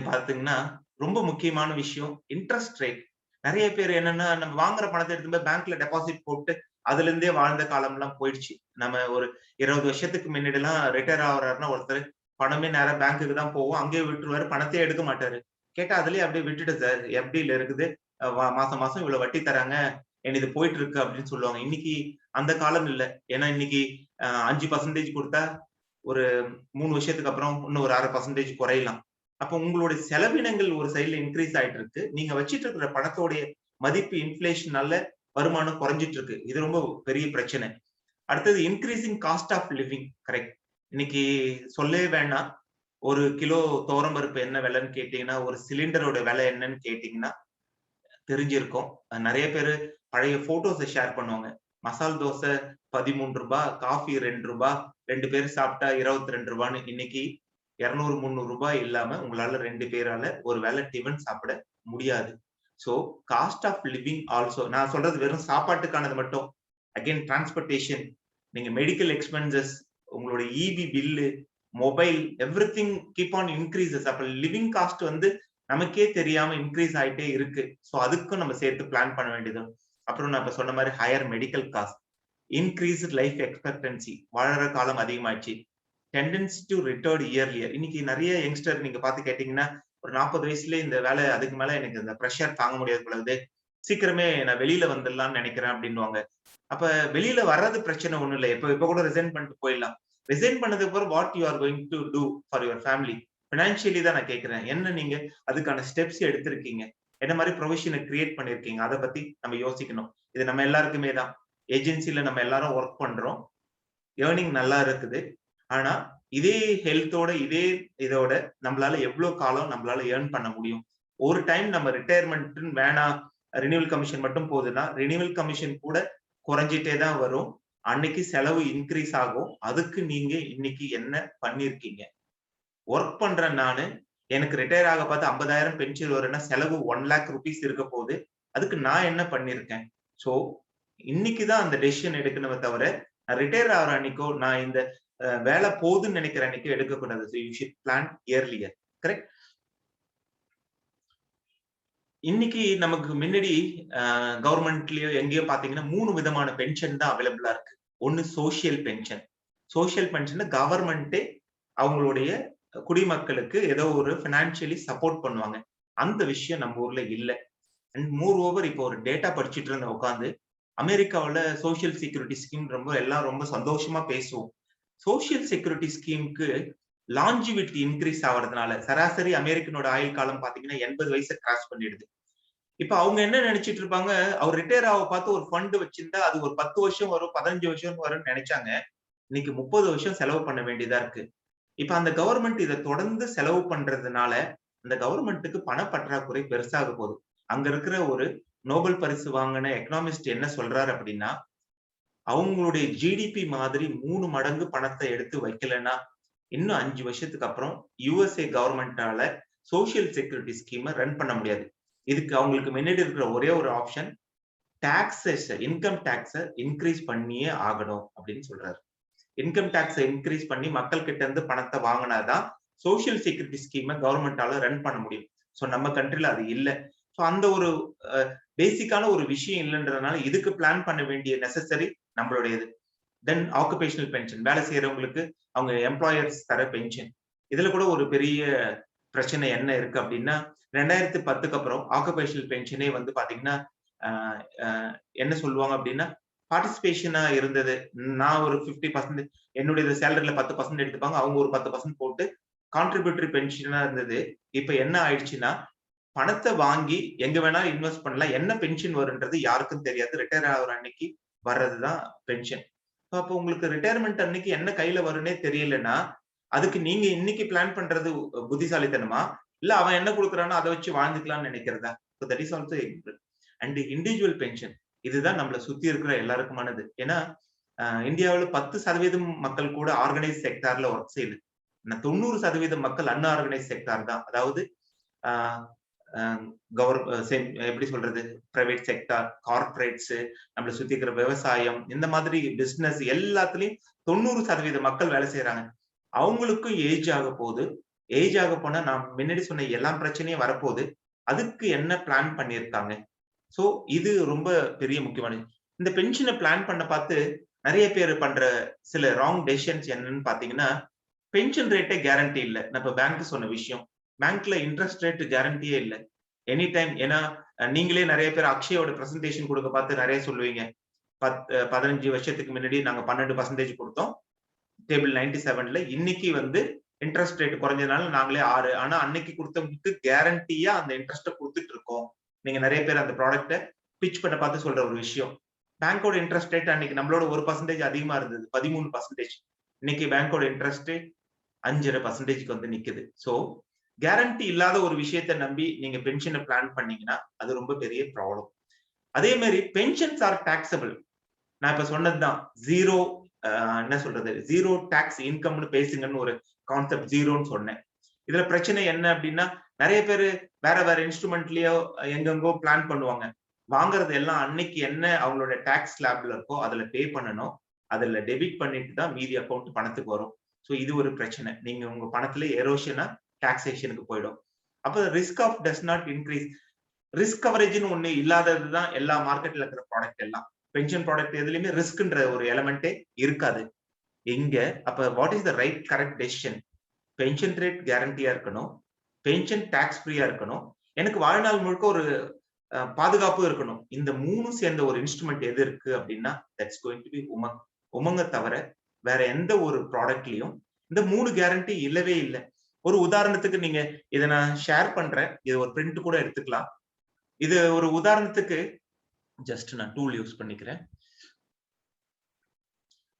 [SPEAKER 3] பாத்தீங்கன்னா ரொம்ப முக்கியமான விஷயம் இன்ட்ரெஸ்ட் ரேட். நிறைய பேர் என்னன்னா நம்ம வாங்குற பணத்தை எடுத்து போய் பேங்க்ல டெபாசிட் போட்டு அதுல இருந்தே வாழ்ந்த காலம் எல்லாம் போயிடுச்சு. நம்ம ஒரு 20 வருஷத்துக்கு முன்னாடி எல்லாம் ரிட்டையர் ஆகுறாருன்னா ஒருத்தர் பணமே நேரம் பேங்க்குக்கு தான் போவோம், அங்கேயே விட்டுருவாரு, பணத்தையே எடுக்க மாட்டாரு. கேட்டா அதுலயே அப்படியே விட்டுட்டு சார் எஃப்டில இருக்குது, மாசம் மாசம் இவ்வளவு வட்டி தராங்க, இது போயிட்டு இருக்கு அப்படின்னு சொல்லுவாங்க. இன்னைக்கு அந்த காலம் இல்லை. ஏன்னா இன்னைக்கு 5% கொடுத்தா ஒரு 3 வருஷத்துக்கு அப்புறம் இன்னும் ஒரு 1/2% குறையலாம். அப்ப உங்களுடைய செலவினங்கள் ஒரு சைட்ல இன்க்ரீஸ் ஆயிட்டு இருக்கு. நீங்க வச்சிட்டு இருக்கிற பணத்தோடைய மதிப்பு இன்ஃபிளேஷனால வருமானம் குறைஞ்சிட்டு இருக்கு. இது ரொம்ப பெரிய பிரச்சனை. அடுத்தது increasing cost of living. Correct. இன்னைக்கு சொல்லவே வேணாம், ஒரு கிலோ துவரம் பருப்பு என்ன விலைன்னு கேட்டீங்கன்னா, ஒரு சிலிண்டரோட விலை என்னன்னு கேட்டீங்கன்னா தெரிஞ்சிருக்கும். நிறைய பேரு பழைய போட்டோஸை ஷேர் பண்ணுவாங்க. மசால் தோசை 13 ரூபாய், காஃபி 2 ரூபாய், 2 பேர் சாப்பிட்டா 22 ரூபான்னு. இன்னைக்கு 200-300 ரூபாய் இல்லாம உங்களால 2 பேரால ஒரு வேளை டிஃபன் சாப்பிட முடியாது. So cost of living also, நான் சொல்றது வெறும் சாப்பாட்டுக்கானது மட்டும். அகைன் டிரான்ஸ்போர்டேஷன், நீங்க மெடிக்கல் எக்ஸ்பென்சஸ், உங்களோட EB bill, mobile, everything keep on increases. அப்ப லிவிங் காஸ்ட் வந்து நமக்கே தெரியாம இன்க்ரீஸ் ஆயிட்டே இருக்கு. சோ அதுக்கும் நம்ம சேர்த்து பிளான் பண்ண வேண்டியது. அப்புறம் நான் இப்ப சொன்ன மாதிரி higher medical cost, increased life expectancy, வாழற காலம் அதிகமாச்சு, டெண்டன்சி டு ரிட்டையர்ட் இயர்லியர். இன்னைக்கு நிறைய யங்ஸ்டர் நீங்க பார்த்து கேட்டீங்கன்னா ஒரு 40 வயசுல இந்த வேலை, அதுக்கு மேல எனக்கு இந்த ப்ரெஷர் தாங்க முடியாது பொழுது, சீக்கிரமே நான் வெளியில வந்துடலாம்னு நினைக்கிறேன் அப்படின்னுவாங்க. அப்ப வெளியில வர்றது பிரச்சனை ஒண்ணும் இல்லை. இப்ப கூட ரிசைன் பண்ணிட்டு போயிடலாம். ரிசைன் பண்ணதுக்கு அப்புறம் what you are going to do for your family? Financially தான் நான் கேட்கிறேன். என்ன நீங்க அதுக்கான ஸ்டெப்ஸ் எடுத்திருக்கீங்க, என்ன மாதிரி ப்ரொவிஷனை கிரியேட் பண்ணிருக்கீங்க, அதை பத்தி நம்ம யோசிக்கணும். இது நம்ம எல்லாருக்குமே தான். ஏஜென்சில நம்ம எல்லாரும் ஒர்க் பண்றோம், ஏர்னிங் நல்லா இருக்குது. ஆனா இதே ஹெல்த்தோட இதே இதோட நம்மளால எவ்வளவு காலம் நம்மளால ஏர்ன் பண்ண முடியும்? ஒரு டைம் நம்ம ரிட்டையர்மெண்ட் வேணாம், ரினிவல் கமிஷன் மட்டும் போகுதுன்னா ரினிவல் கமிஷன் கூட குறைஞ்சிட்டே தான் வரும். அன்னைக்கு செலவு இன்க்ரீஸ் ஆகும். அதுக்கு நீங்க இன்னைக்கு என்ன பண்ணிருக்கீங்க? ஒர்க் பண்றேன் நானு, எனக்கு ரிட்டையர் ஆக பார்த்து 50,000 பென்ஷன் வரும்னா செலவு 1 lakh rupees இருக்க போகுது. அதுக்கு நான் என்ன பண்ணிருக்கேன்? சோ இன்னைக்குதான் அந்த டெசிஷன் எடுக்கணுமே தவிர, ரிட்டையர் ஆகிற அன்னைக்கோ நான் இந்த வேலை போகுதுன்னு நினைக்கிற அன்னைக்கு எடுக்கக்கூடாது. So you should plan earlier. Correct? இன்னைக்கு நமக்கு முன்னாடி கவர்மெண்ட்லயோ எங்கேயோ பாத்தீங்கன்னா 3 விதமான பென்ஷன் தான் அவைலபிளா இருக்கு. ஒன்னு சோசியல் பென்ஷன். சோசியல் பென்ஷன் கவர்மெண்டே அவங்களுடைய குடிமக்களுக்கு ஏதோ ஒரு பினான்சியலி சப்போர்ட் பண்ணுவாங்க. அந்த விஷயம் நம்ம ஊர்ல இல்ல. அண்ட் மோர் ஓவர் இப்போ ஒரு டேட்டா படிச்சுட்டு இருந்த உட்காந்து அமெரிக்காவுல சோசியல் செக்யூரிட்டி ஸ்கீம் எல்லாம் ரொம்ப சந்தோஷமா பேசுவோம். சோசியல் செக்யூரிட்டி ஸ்கீமுக்கு லாஞ்சிவிட்டி இன்க்ரீஸ் ஆகிறதுனால சராசரி அமெரிக்கனோட ஆயுள் காலம் பாத்தீங்கன்னா 80 வயசை கிராஸ் பண்ணிடுது. இப்ப அவங்க என்ன நினைச்சிட்டு இருப்பாங்க, அவர் ரிட்டையர் ஆக பார்த்து ஒரு ஃபண்ட் வச்சிருந்தா அது ஒரு 10 வருஷம் வரும், 15 வருஷம் வரும்னு நினைச்சாங்க. இன்னைக்கு 30 வருஷம் செலவு பண்ண வேண்டியதா இருக்கு. இப்ப அந்த கவர்மெண்ட் இதை தொடர்ந்து செலவு பண்றதுனால அந்த கவர்மெண்ட்டுக்கு பணப்பற்றாக்குறை பெருசாக போகுது. அங்க இருக்கிற ஒரு நோபல் பரிசு வாங்கின எக்கனாமிஸ்ட் என்ன சொல்றாரு அப்படின்னா, அவங்களுடைய ஜிடிபி மாதிரி 3 மடங்கு பணத்தை எடுத்து வைக்கலன்னா இன்னும் 5 வருஷத்துக்கு அப்புறம் யுஎஸ்ஏ கவர்மெண்டால சோசியல் செக்யூரிட்டி ஸ்கீமை ரன் பண்ண முடியாது. இதுக்கு அவங்களுக்கு முன்னாடி இருக்கிற ஒரே ஒரு ஆப்ஷன் டாக்ஸஸ், இன்கம் டாக்ஸை இன்க்ரீஸ் பண்ணியே ஆகணும் அப்படின்னு சொல்றாரு. இன்கம் டாக்ஸை இன்க்ரீஸ் பண்ணி மக்கள் கிட்ட இருந்து பணத்தை வாங்கினாதான் சோசியல் செக்யூரிட்டி ஸ்கீமை கவர்மெண்டால ரன் பண்ண முடியும். ஸோ நம்ம கண்ட்ரில அது இல்லை. ஸோ அந்த ஒரு பேசிக்கான ஒரு விஷயம் இல்லைன்றதுனால இதுக்கு பிளான் பண்ண வேண்டிய நெசசரி நம்மளுடையது. தென் ஆக்குபேஷனல் பென்ஷன், வேலை செய்யறவங்களுக்கு அவங்க எம்ப்ளாயர்ஸ் தர பென்ஷன். இதுல கூட ஒரு பெரிய பிரச்சனை என்ன இருக்கு அப்படின்னா, 2010க்கு அப்புறம் ஆக்குபேஷனல் பென்ஷனே வந்து பாத்தீங்கன்னா என்ன சொல்லுவாங்க அப்படின்னா பார்ட்டிசிபேஷனா இருந்தது. நான் ஒரு 50% என்னுடைய சேலரியில 10% எடுத்துப்பாங்க, அவங்க ஒரு 10% போட்டு கான்ட்ரிபியூட்டரி பென்ஷனா இருந்தது. இப்ப என்ன ஆயிடுச்சுன்னா, பணத்தை வாங்கி எங்க வேணாலும் இன்வெஸ்ட் பண்ணலாம், என்ன பென்ஷன் வரும்ன்றது யாருக்கும் தெரியாது. ரிட்டையர் ஆகிற அன்னைக்கு வர்றதுதான் பென்ஷன். அப்போ உங்களுக்கு ரிட்டையர்மெண்ட் அன்னைக்கு என்ன கையில வரும்னே தெரியலன்னா அதுக்கு நீங்க இன்னைக்கு பிளான் பண்றது புத்திசாலித்தனமா, இல்ல அவன் என்ன கொடுக்குறானோ அதை வச்சு வாழ்ந்துக்கலாம்னு நினைக்கிறதா? That is also and individual pension. இதுதான் நம்மளை சுத்தி இருக்கிற எல்லாருக்குமானது. ஏன்னா இந்தியாவில் 10% மக்கள் கூட ஆர்கனைஸ் செக்டார்ல ஒர்க் செய்யுது. 90% மக்கள் அன்ஆர்கனைஸ் செக்டார் தான். அதாவது எப்படி சொல்றது, பிரைவேட் செக்டார், கார்பரேட்ஸ், நம்மளை சுத்தி இருக்கிற விவசாயம், இந்த மாதிரி பிசினஸ் எல்லாத்துலயும் 90% மக்கள் வேலை செய்யறாங்க. அவங்களுக்கும் ஏஜ் ஆக போகுது. ஏஜ் ஆக போனா நான் முன்னாடி சொன்ன எல்லா பிரச்சனையும் வரப்போகுது. அதுக்கு என்ன பிளான் பண்ணியிருக்காங்க? சோ இது ரொம்ப பெரிய முக்கியமானது. இந்த பென்ஷனை பிளான் பண்ண பார்த்து நிறைய பேர் பண்ற சில ராங் டெசிஷன்ஸ் என்னன்னு பாத்தீங்கன்னா, பென்ஷன் ரேட்டே கேரண்டி இல்லை. நம்ம பேங்க் சொன்ன விஷயம், பேங்க்ல இன்ட்ரெஸ்ட் ரேட் கேரண்டியே இல்லை எனி டைம். ஏன்னா நீங்களே நிறைய பேர் அக்ஷயோட பிரசன்டேஷன் கொடுக்க பார்த்து நிறைய சொல்லுவீங்க, 15 வருஷத்துக்கு முன்னாடி நாங்க 12% கொடுத்தோம் டேபிள் 97ல, இன்னைக்கு வந்து இன்ட்ரெஸ்ட் ரேட் குறைஞ்சதுனால நாங்களே 6. ஆனா அன்னைக்கு கொடுத்தவங்களுக்கு கேரண்டியா அந்த இன்ட்ரெஸ்ட்டை கொடுத்துட்டு இருக்கோம். நீங்க நிறைய பேர் அந்த ப்ராடக்ட்டை பிச் பண்ண பார்த்து சொல்ற ஒரு விஷயம். பேங்கோட இன்ட்ரெஸ்ட் ரேட் அன்னைக்கு நம்மளோட 1% அதிகமா இருந்தது, 13%. இன்னைக்கு பேங்கோட இன்ட்ரெஸ்ட் 5.5% வந்து நிக்குது. சோ கேரண்டி இல்லாத ஒரு விஷயத்தை நம்பி நீங்க பென்ஷனை பிளான் பண்ணீங்கன்னா அது ரொம்ப பெரிய ப்ராப்ளம். அதே மாதிரி பென்ஷன்ஸ் ஆர் டாக்ஸபிள். நான் இப்ப சொன்னதுதான் ஜீரோ, என்ன சொல்றது, ஜீரோ டாக்ஸ் இன்கம்னு பேசுங்கன்னு ஒரு கான்செப்ட் ஜீரோன்னு சொன்னேன். இதுல பிரச்சனை என்ன அப்படின்னா, நிறைய பேர் வேற வேற இன்ஸ்ட்ருமெண்ட்லயோ எங்கெங்கோ பிளான் பண்ணுவாங்க. வாங்குறது எல்லாம் அன்னைக்கு என்ன அவங்களோட டாக்ஸ் ஸ்லாப்ல இருக்கோ அதுல பே பண்ணணும், அதுல டெபிட் பண்ணிட்டு தான் மீதி அக்கௌண்ட் பணத்துக்கு வரும். சோ இது ஒரு பிரச்சனை. நீங்க உங்க பணத்துல எரோஷனா டாக்ஸேஷனுக்கு போயிடும். அப்ப risk of does not increase. Risk கவரேஜ்னு ஒண்ணு இல்லாததுதான் எல்லா மார்க்கெட்ல இருக்கிற ப்ராடக்ட் எல்லாம். பென்ஷன் ப்ராடக்ட் எதுலயுமே ரிஸ்க்ன்ற ஒரு எலமெண்டே இருக்காது இங்க. அப்ப what is the right correct decision? Pension rate கேரண்டியா இருக்கணும், பென்ஷன் டாக்ஸ் ஃப்ரீயா இருக்கணும், எனக்கு வாழ்நாள் முழுக்க ஒரு பாதுகாப்பு இருக்கணும். இந்த 3 சேர்ந்த ஒரு இன்ஸ்ட்ருமெண்ட் எது இருக்கு அப்படின்னா that's going to be Umang. உமங்க தவிர வேற எந்த ஒரு ப்ராடக்ட்லயும் இந்த 3 கேரண்டி இல்லவே இல்லை. ஒரு உதாரணத்துக்கு நீங்க இதை நான் ஷேர் பண்றேன், இது ஒரு பிரிண்ட் கூட எடுத்துக்கலாம். இது ஒரு உதாரணத்துக்கு ஜஸ்ட் நான் டூல் யூஸ் பண்ணிக்கிறேன்.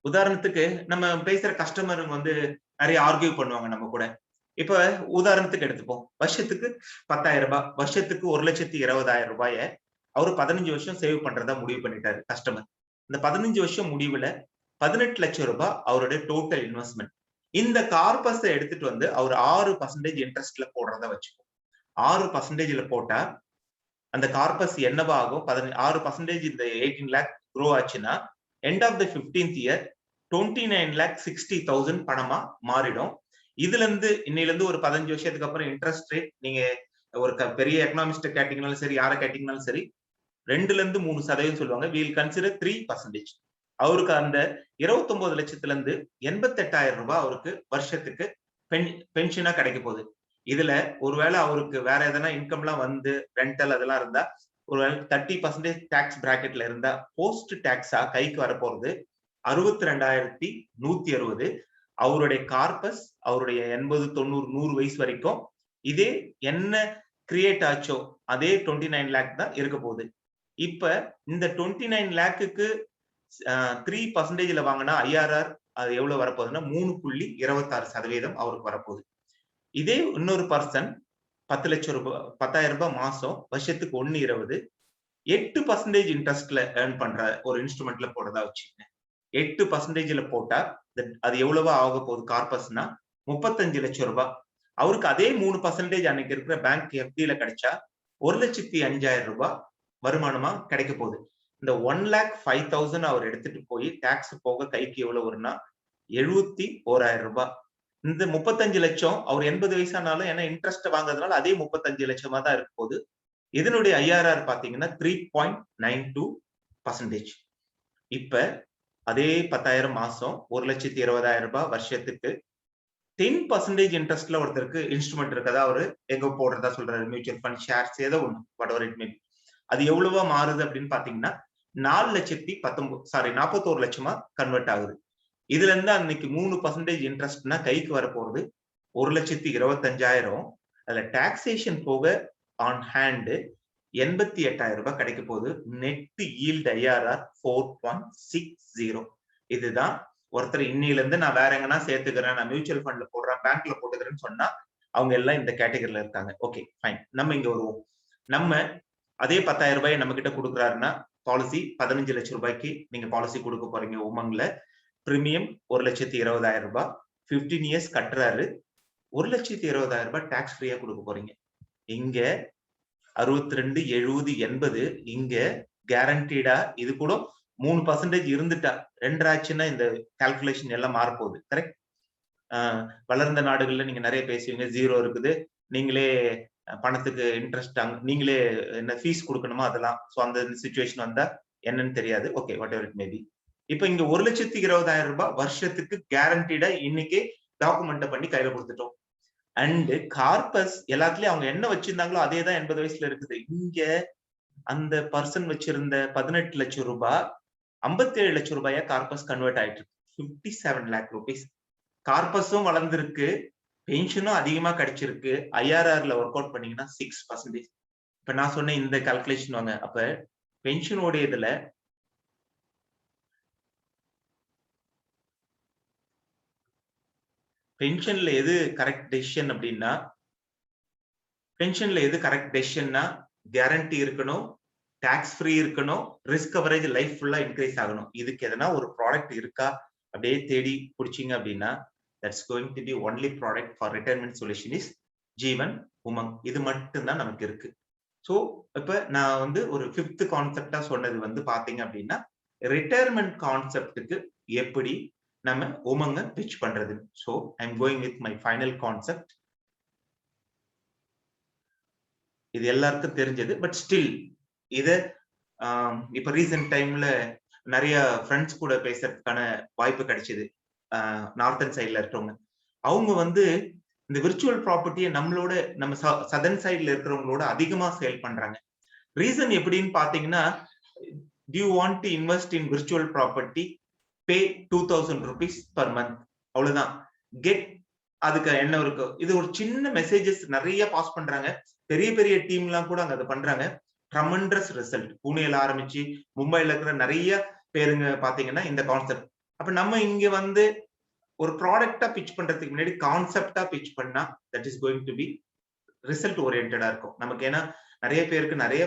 [SPEAKER 3] உதாரணத்துக்கு நம்ம பேசுற கஸ்டமருங்க வந்து நிறைய ஆர்கியூ பண்ணுவாங்க நம்ம கூட. இப்ப உதாரணத்துக்கு எடுத்துப்போம், வருஷத்துக்கு 10,000 ரூபாய், வருஷத்துக்கு 1,20,000 ரூபாய அவரு 15 வருஷம் சேவ் பண்றதா முடிவு பண்ணிட்டாரு கஸ்டமர். இந்த 15 வருஷம் முடிவுல 18 லட்சம் ரூபாய் அவருடைய டோட்டல் இன்வெஸ்ட்மெண்ட். இந்த கார்பஸ் எடுத்துட்டு வந்து அவர் 6% இன்ட்ரெஸ்ட்ல போடுறத வச்சுக்கோ. 6%ல போட்டா அந்த கார்பஸ் என்னவா ஆகும்? 6% இந்த 18 lakh க்ரோ ஆச்சுன்னா end of the 15th year 29,60,000 பணமா மாறிடும். இதுல இருந்து இன்னையில இருந்து ஒரு 15 வருஷத்துக்கு அப்புறம் இன்ட்ரெஸ்ட் ரேட் நீங்க ஒரு பெரிய எக்கனாமிஸ்ட் கேட்டீங்கனாலும் சரி, யாரை கேட்டீங்கனாலும் சரி, 2-3% சொல்லுவாங்க. We'll consider 3%. அவருக்கு அந்த 29 லட்சத்துல இருந்து 88,000 ரூபாய் அவருக்கு வருஷத்துக்கு பென்ஷனா கிடைக்க போகுது. இதுல ஒருவேளை அவருக்கு வேற எதனா இன்கம் எல்லாம் வந்து ரெண்டல் அதெல்லாம் இருந்தா ஒருவேளை 30% டாக்ஸ் பிராக்கெட்ல இருந்தா போஸ்ட் டாக்ஸா கைக்கு வர போறது 62,160. அவருடைய கார்பஸ் அவருடைய 80, 90, 100 வயசு வரைக்கும் இதே என்ன கிரியேட் ஆச்சோ அதே 29 lakh தான் இருக்க போகுது. இப்ப இந்த 29 lakhக்கு 3%ல வாங்கினா IRR அது எவ்வளவு வரப்போகுதுன்னா 3.26% அவருக்கு வரப்போகுது. இதே இன்னொரு பர்சன் 10 லட்சம் ரூபாய் 10,000 ரூபாய் மாசம் வருஷத்துக்கு 1.20 8% இன்ட்ரெஸ்ட்ல ஏர்ன் பண்ற ஒரு இன்ஸ்ட்ருமெண்ட்ல போடுறதா வச்சுக்கோங்க. 8%ல போட்டா அது எவ்வளவா ஆக போகுது கார்பஸ்னா 35 லட்சம் ரூபாய். அவருக்கு அதே 3% அன்னைக்கு இருக்கிற பேங்க் FDல கிடைச்சா 1,05,000 ரூபாய் வருமானமா கிடைக்க போகுது. இந்த 1,05,000 அவர் எடுத்துட்டு போய் டாக்ஸ் போக கைக்கு எவ்வளவு வரும்னா 71,000 ரூபாய். இந்த 35 லட்சம் அவர் 80 வயசானாலும் ஏன்னா இன்ட்ரெஸ்ட் வாங்குறதுனால அதே 35 லட்சமா தான் இருக்க போகுது. இதனுடைய IRR பாத்தீங்கன்னா 3.92%. இப்ப அதே 10,000 மாசம் 1,20,000 ரூபாய் வருஷத்துக்கு 10% இன்ட்ரெஸ்ட்ல ஒருத்தருக்கு இன்ஸ்ட்ருமெண்ட் இருக்கதா அவரு எங்க போடுறதா சொல்றாரு, மியூச்சுவல் ஃபண்ட், ஷேர்ஸ் ஏதோ ஒண்ணு, whatever it may be. அது எவ்வளவா மாறுது அப்படின்னு பாத்தீங்கன்னா 41 லட்சமா கன்வெர்ட் ஆகுது. இதுல இருந்து அன்னைக்கு 3% இன்ட்ரெஸ்ட்னா கைக்கு வர போறது 1,25,000. அதுல டாக்ஸேஷன் போக ஆன் ஹேண்ட் 88,000 ரூபாய் கிடைக்க போகுது. Net yield IRR 4.60. இதுதான் ஒருத்தர் இன்னையில இருந்து நான் வேற எங்கன்னா சேர்த்துக்கிறேன், நான் மியூச்சுவல் ஃபண்ட்ல போடுறேன், பேங்க்ல போட்டுக்கிறேன்னு சொன்னா அவங்க எல்லாம் இந்த கேட்டகரியில இருக்காங்க. Okay fine. நம்ம இங்க வருவோம். நம்ம அதே 10,000 ரூபாய் நம்ம கிட்ட கொடுக்குறாருன்னா பாலிசி 15 லட்சம் ரூபாய்க்கு நீங்க பாலிசி கொடுக்க போறீங்க உமங்ல. பிரீமியம் 1,20,000 ரூபாய். 15 இயர்ஸ் கட்டுறாரு. 1,20,000 ரூபாய் டாக்ஸ் ஃப்ரீயா கொடுக்க போறீங்க. இங்க 62, 70, 80 இங்க கேரண்டீடா. இது கூட 3% இருந்துட்டா 2 ஆச்சுன்னா இந்த கால்குலேஷன் எல்லாம் மாறப்போகுது. கரெக்ட். வளர்ந்த நாடுகள்ல நீங்க நிறைய பேசுவீங்க, 0 இருக்குது, நீங்களே பணத்துக்கு இன்ட்ரெஸ்ட் நீங்களே என்ன ஃபீஸ் கொடுக்கணுமா அதெல்லாம். ஸோ அந்த சிச்சுவேஷன் வந்தா என்னன்னு தெரியாது. Okay what ever it maybe. இப்ப இங்க 1,20,000 ரூபாய் வருஷத்துக்கு கேரண்டீடா இன்னைக்கு டாக்குமெண்ட் பண்ணி கையில கொடுத்துட்டோம். அண்ட் கார்பஸ் எல்லாத்துலயும் அவங்க என்ன வச்சிருந்தாங்களோ அதே தான் 80 வயசுல இருக்குது. இங்க அந்த பர்சன் வச்சிருந்த 18 லட்சம் ரூபாய் 57 லட்சம் ரூபாயா கார்பஸ் கன்வெர்ட் ஆயிட்டு இருக்கு. 57 lakh rupees. கார்பஸும் வளர்ந்துருக்கு, பென்ஷனும் அதிகமா கிடைச்சிருக்கு. IRRல ஒர்க் அவுட் பண்ணீங்கன்னா 6%. இப்ப நான் சொன்ன இந்த கால்குலேஷன் வாங்க. அப்ப பென்ஷனோட இதுல பென்ஷன்ல எது கரெக்ட் டெசிஷன் அப்படின்னா, பென்ஷன்ல எது கரெக்ட் டெசிஷன்னா கேரண்டி இருக்கணும், டாக்ஸ் ஃப்ரீ இருக்கணும், ரிஸ்க் கவரேஜ் லைஃப் ஃபுல்லா இன்க்ரீஸ் ஆகணும். இதுக்கு எதனா ஒரு ப்ராடக்ட் இருக்கா அப்படியே தேடி பிடிச்சிங்க அப்படின்னா that's going to be only product for retirement solution is ஜீவன் உமங். இது மட்டும்தான் நமக்கு இருக்கு. ஸோ இப்ப நான் வந்து ஒரு 5th கான்செப்டா சொன்னது பாத்தீங்க அப்படின்னா ரிட்டையர்மெண்ட் கான்செப்டுக்கு எப்படி நம்ம உமங்க பிச் பண்றது. So I am going with my final concept. இது எல்லாருக்கும் தெரிஞ்சது. பட் ஸ்டில் இத இப்ப ரீசெண்ட் டைம்ல நிறைய ஃப்ரெண்ட்ஸ் கூட பேசுறதுக்கான வாய்ப்பு கிடைச்சது. நார்த்தன் சைட்ல இருக்கிறவங்க அவங்க இந்த விர்ச்சுவல் ப்ராப்பர்ட்டியை நம்ம சதர்ன் சைட்ல இருக்கிறவங்களோட அதிகமா சேல் பண்றாங்க. ரீசன் எப்படின்னு பாத்தீங்கன்னா, do you want to invest in virtual property, pay 2,000 rupees per month. அவ்வளவுதான். கெட் அதுக்கு என்ன இருக்கு. இது ஒரு சின்ன மெசேஜஸ் நிறைய பாஸ் பண்றாங்க. பெரிய பெரிய டீம்லாம் கூட அங்க அதை பண்றாங்க. Tremendous result. புனேல ஆரம்பிச்சு மும்பைல இருக்கிற நிறைய பேருங்க பாத்தீங்கன்னா இந்த கான்செப்ட். அப்ப நம்ம இங்க ஒரு ப்ராடக்டா பிச் பண்றதுக்கு முன்னாடி கான்செப்டா பிச் பண்ணா that is going to be result ஓரியன்டா இருக்கும் நமக்கு. ஏன்னா நிறைய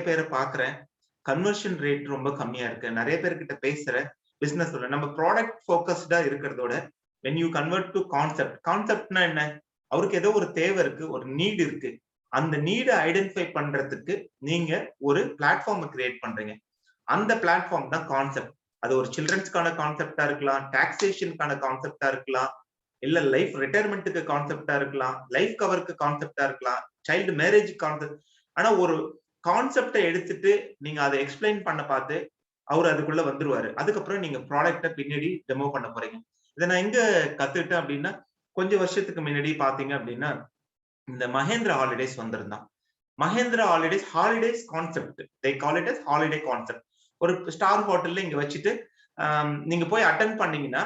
[SPEAKER 3] பேரை பாக்குறேன், கன்வர்ஷன் ரேட் ரொம்ப கம்மியா இருக்கு. நிறைய பேர்கிட்ட பேசுறேன், பிசினஸ் நம்ம ப்ராடக்ட் ஃபோக்கஸ்டா இருக்கிறதோட when you convert to கான்செப்ட்னா என்ன, அவருக்கு ஏதோ ஒரு தேவை இருக்கு, ஒரு நீட் இருக்கு, அந்த நீடை ஐடென்டிஃபை பண்றதுக்கு நீங்க ஒரு பிளாட்ஃபார்ம் கிரியேட் பண்றீங்க. அந்த பிளாட்ஃபார்ம் தான் கான்செப்ட். அது ஒரு சில்ட்ரன்ஸ்க்கான கான்செப்டா இருக்கலாம், டாக்ஸேஷனுக்கான கான்செப்டா இருக்கலாம், இல்ல லைஃப் ரிட்டையர்மெண்ட்டுக்கு கான்செப்டா இருக்கலாம், லைஃப் கவருக்கு கான்செப்டா இருக்கலாம், சைல்டு மேரேஜ் கான்செப்ட். ஆனா ஒரு கான்செப்டை எடுத்துட்டு நீங்க அதை எக்ஸ்பிளைன் பண்ண பார்த்து அவர் அதுக்குள்ள வந்துருவாரு. அதுக்கப்புறம் நீங்க ப்ராடக்ட பின்னாடி டெமோ பண்ண போறீங்க. இதை நான் எங்க கத்துக்கிட்டேன் அப்படின்னா, கொஞ்சம் வருஷத்துக்கு முன்னாடி பாத்தீங்க அப்படின்னா இந்த மகேந்திரா ஹாலிடேஸ் வந்திருந்தான். Mahindra holidays concept, they call it as holiday concept. ஒரு ஸ்டார் ஹோட்டல்ல இங்க வச்சுட்டு நீங்க போய் அட்டென்ட் பண்ணீங்கன்னா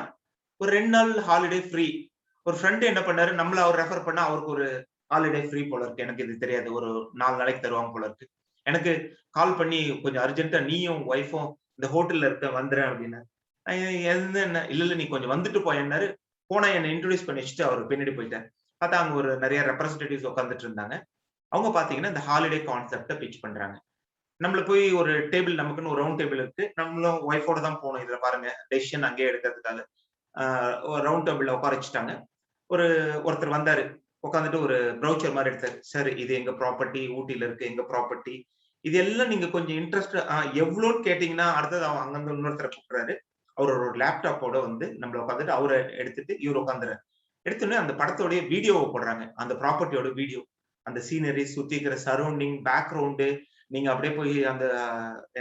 [SPEAKER 3] ஒரு 2 நாள் ஹாலிடே ஃப்ரீ. ஒரு ஃப்ரெண்ட் என்ன பண்ணாரு, நம்மள அவர் ரெஃபர் பண்ணா அவருக்கு ஒரு ஹாலிடே ஃப்ரீ போல இருக்கு, எனக்கு இது தெரியாது, ஒரு 4 நாளைக்கு தருவாங்க போல இருக்கு. எனக்கு கால் பண்ணி கொஞ்சம் அர்ஜென்ட்டா நீயும் ஒய்ஃபும் இந்த ஹோட்டல்ல இருக்க வந்துறேன் அப்படின்னு. என்ன இல்ல நீ கொஞ்சம் வந்துட்டு போயன்னாரு. போனா என்ன இன்ட்ரோடியூஸ் பண்ணி வச்சுட்டு அவர் பின்னாடி போயிட்டார். பார்த்தா அங்க ஒரு நிறைய ரெப்ரஸன்டேட்டிவ்ஸ் உட்காந்துட்டு இருந்தாங்க. அவங்க பாத்தீங்கன்னா இந்த ஹாலிடே கான்செப்ட பிச் பண்றாங்க. நம்மள போய் ஒரு டேபிள், நமக்குன்னு ஒரு ரவுண்ட் டேபிள் இருக்கு, நம்மளும் ஒய்ஃபோட தான் போகணும். இதுல பாருங்க டெசிஷன் அங்கேயே எடுக்கிறதுக்காக ஒரு ரவுண்ட் டேபிள்ல உட்கார வச்சுட்டாங்க. ஒருத்தர் வந்தாரு, உட்காந்துட்டு ஒரு ப்ரௌச்சர் மாதிரி எடுத்தாரு. சார் இது எங்க ப்ராப்பர்ட்டி, ஊட்டியில இருக்கு எங்க ப்ராப்பர்ட்டி, இது எல்லாம் நீங்க கொஞ்சம் இன்ட்ரெஸ்ட் எவ்வளோன்னு கேட்டீங்கன்னா அடுத்தது அவங்க அங்கிருந்து இன்னொருத்தரை கூப்பிடுறாரு. அவர் ஒரு லேப்டாப்போட வந்து நம்மள உட்காந்துட்டு அவரை எடுத்துட்டு இவர் உட்காந்துறாரு. எடுத்துன்னு அந்த படத்தோடைய வீடியோவை போடுறாங்க, அந்த ப்ராப்பர்ட்டியோட வீடியோ, அந்த சீனரி, சுத்தி இருக்கிற சரௌண்டிங், பேக்ரவுண்டு, நீங்க அப்படியே போய் அந்த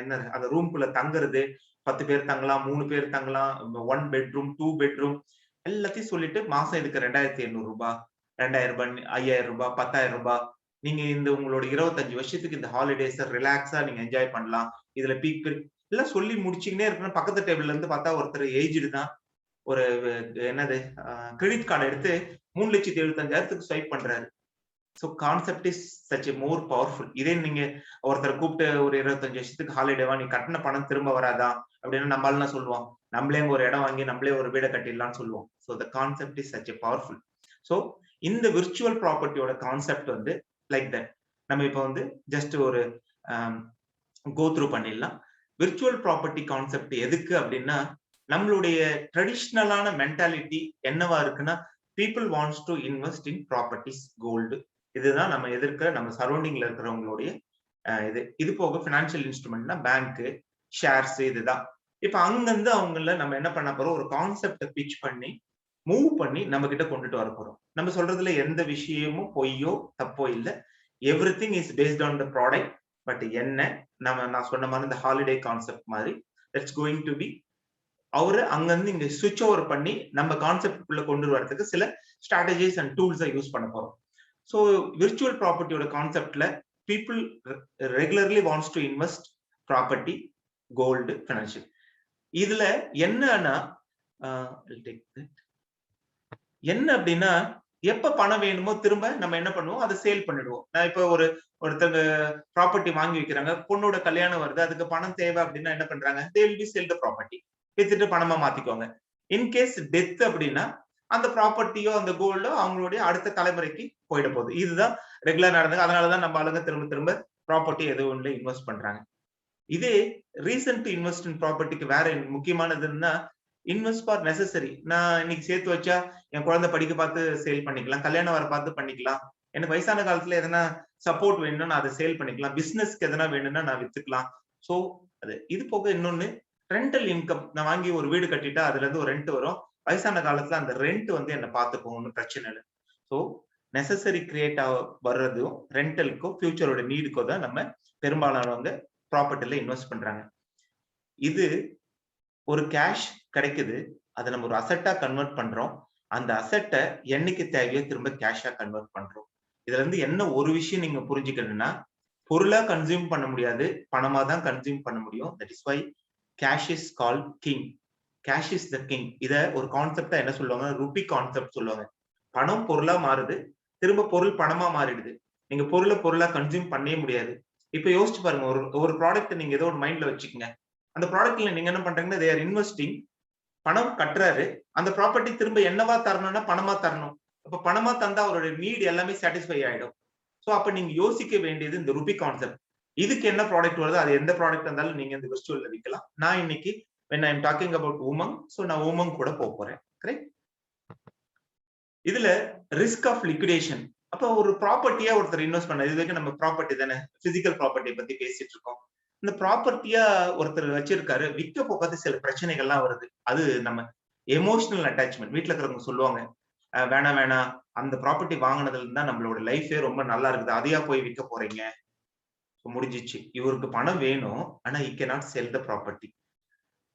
[SPEAKER 3] என்ன அந்த ரூம்குள்ள தங்குறது, 10 பேர் தங்கலாம், 3 பேர் தங்கலாம், 1 பெட்ரூம் 2 பெட்ரூம் எல்லாத்தையும் சொல்லிட்டு மாசம் இதுக்கு 2800 ரூபாய், 2000 ரூபாய், 5000 ரூபாய், 10,000 ரூபாய். நீங்க இந்த உங்களோட 25 வருஷத்துக்கு இந்த ஹாலிடேஸ் ரிலாக்ஸா நீங்க என்ஜாய் பண்ணலாம். இதுல பீக் எல்லாம் சொல்லி முடிச்சுக்கிட்டே இருக்கணும். பக்கத்து டேபிள்ல இருந்து பார்த்தா ஒருத்தர் ஏஜ்டு தான், ஒரு என்னது கிரெடிட் கார்டு எடுத்து 3,75,000 ஸ்வைப் பண்றாரு. So concept is such a more powerful. இதே நீங்க ஒருத்தர் கூப்பிட்டு ஒரு 25 வருஷத்துக்கு ஹாலிடேவா, நீ கட்டின பணம் திரும்ப வராதா அப்படின்னு நம்மளால சொல்லுவோம். நம்மளே ஒரு இடம் வாங்கி நம்மளே ஒரு வீடை கட்டிடலாம்னு சொல்லுவோம். So the concept is such a powerful. So இந்த விர்ச்சுவல் ப்ராப்பர்ட்டியோட கான்செப்ட் வந்து லைக் தட். நம்ம இப்போ வந்து ஜஸ்ட் ஒரு கோ த்ரூ பண்ணிடலாம். விர்ச்சுவல் ப்ராப்பர்ட்டி கான்செப்ட் எதுக்கு அப்படின்னா, நம்மளுடைய ட்ரெடிஷ்னலான மென்டாலிட்டி என்னவா இருக்குன்னா, people wants to invest in properties, gold. இதுதான் நம்ம எதிர்க்கிற நம்ம சரௌண்டிங்ல இருக்கிறவங்களுடைய இது போக பினான்சியல் இன்ஸ்ட்ருமெண்ட்னா பேங்க், ஷேர்ஸ், இதுதான். இப்ப அங்கிருந்து அவங்கள நம்ம என்ன பண்ண போறோம், ஒரு கான்செப்ட பிச் பண்ணி மூவ் பண்ணி நம்ம கிட்ட கொண்டுட்டு வர போறோம். நம்ம சொல்றதுல எந்த விஷயமும் பொய்யோ தப்போ இல்லை. Every thing is based on the product. But என்ன நான் சொன்ன மாதிரி இந்த ஹாலிடே கான்செப்ட் மாதிரி தட்ஸ் கோயிங் டு பி அவரு அங்கிருந்து இங்க சுவிட்ச் ஓவர் பண்ணி நம்ம கான்செப்டுக்குள்ள கொண்டு வரதுக்கு சில ஸ்ட்ராட்டஜிஸ் அண்ட் டூல்ஸை யூஸ் பண்ண போறோம். ஸோ விர்ச்சுவல் ப்ராப்பர்ட்டியோட கான்செப்ட்ல people regularly wants to invest property, gold, financial. இதுல என்னன்னா என்ன அப்படின்னா, எப்ப பணம் வேணுமோ திரும்ப நம்ம என்ன பண்ணுவோம், அதை சேல் பண்ணிடுவோம். நான் இப்ப ஒருத்தங்க ப்ராப்பர்ட்டி வாங்கி வைக்கிறாங்க, பொண்ணோட கல்யாணம் வருது, அதுக்கு பணம் தேவை அப்படின்னா என்ன பண்றாங்க, they will be sell the property, வித்துட்டு பணமா மாத்திக்குவாங்க. இன்கேஸ் டெத் அப்படின்னா அந்த ப்ராப்பர்ட்டியோ அந்த கோல்டோ அவங்களுடைய அடுத்த தலைமுறைக்கு போயிட போகுது. இதுதான் ரெகுலர் நடந்தது. அதனாலதான் நம்ம ஆளுங்க திரும்ப திரும்ப ப்ராப்பர்ட்டி எது ஒன்று இன்வெஸ்ட் பண்றாங்க. இதே ரீசன்ட் இன்வெஸ்ட் இன் ப்ராப்பர்ட்டிக்கு வேற முக்கியமானதுன்னா, இன்வெஸ்ட் ஃபார் நெசசரி. நான் இன்னைக்கு சேர்த்து வச்சா என் குழந்தை படிக்க பார்த்து சேல் பண்ணிக்கலாம், கல்யாணம் வர பார்த்து பண்ணிக்கலாம், எனக்கு வயசான காலத்துல எதனா சப்போர்ட் வேணும்னா நான் அதை சேல் பண்ணிக்கலாம், பிசினஸ்க்கு எதனா வேணும்னா நான் வித்துக்கலாம். சோ அது இது போக இன்னொன்னு ரெண்டல் இன்கம். நான் வாங்கி ஒரு வீடு கட்டிட்டா அதுல இருந்து ஒரு ரெண்ட் வரும். வயசான காலத்துல அந்த ரெண்ட் வந்து என்ன பார்த்துக்கும், பிரச்சனை இல்லை. ஸோ நெசசரி கிரியேட் வர்றதும் ரெண்டலுக்கோ ஃபியூச்சரோட நீடுக்கோ தான் நம்ம பெரும்பாலானவங்க ப்ராப்பர்ட்டில இன்வெஸ்ட் பண்றாங்க. இது ஒரு கேஷ் கிடைக்குது, அதை நம்ம ஒரு அசெட்டா கன்வெர்ட் பண்றோம். அந்த அசெட்டை என்னைக்கு தேவையோ திரும்ப கேஷா கன்வெர்ட் பண்றோம். இதுல இருந்து என்ன ஒரு விஷயம் நீங்க புரிஞ்சுக்கணும்னா, பொருளா கன்சியூம் பண்ண முடியாது, பணமா தான் கன்சியூம் பண்ண முடியும். That is why cash is called king. Cash is the king. இத ஒரு கான்செப்டா என்ன சொல்லுவாங்க, ருபி கான்செப்ட் சொல்லுவாங்க. பணம் பொருளா மாறுது, திரும்ப பொருள் பணமா மாறிடுது. நீங்க பொருளா கன்சியூம் பண்ணவே முடியாது. இப்ப யோசிச்சு பாருங்க, ஒரு ப்ராடக்ட் நீங்க ஏதோ ஒரு மைண்ட்ல வச்சுக்கோங்க. அந்த ப்ராடக்ட்ல நீங்க என்ன பண்றீங்கன்னா, தே ஆர் இன்வெஸ்டிங். பணம் கட்டுறாரு, அந்த ப்ராப்பர்ட்டி திரும்ப என்னவா தரணும்னா பணமா தரணும். அப்ப பணமா தந்தா அவரோட நீட் எல்லாமே சாட்டிஸ்ஃபை ஆயிடும். சோ அப்ப நீங்க யோசிக்க வேண்டியது இந்த ருபி கான்செப்ட். இதுக்கு என்ன ப்ராடக்ட் வருதோ, அது எந்த ப்ராடக்ட் இருந்தாலும் நீங்க இந்த விர்ச்சுவல்ல விற்கலாம். நான் இன்னைக்கு when I am talking about umang, so நான் umang கூட போறேன். கரெக்ட்? இதுல ரிஸ்க் ஆஃப் லிக்விடேஷன். அப்ப ஒரு ப்ராப்பர்ட்டியா ஒருத்தர் இன்வெஸ்ட் பண்ண, இது வரைக்கும் நம்ம ப்ராப்பர்ட்டி தானே, பிசிக்கல் ப்ராப்பர்ட்டியை பத்தி பேசிட்டு இருக்கோம். இந்த ப்ராப்பர்ட்டியா ஒருத்தர் வச்சிருக்காரு, விற்க போகாத சில பிரச்சனைகள்லாம் வருது. அது நம்ம எமோஷனல் அட்டாச்மெண்ட். வீட்டுல இருக்கிறவங்க சொல்லுவாங்க, வேணாம் வேணாம், அந்த ப்ராப்பர்ட்டி வாங்கினதுல இருந்தா நம்மளோட லைஃபே ரொம்ப நல்லா இருக்குது, அதையா போய் விற்க போறீங்க, முடிஞ்சிச்சு. இவருக்கு பணம் வேணும், ஆனா he cannot sell the property.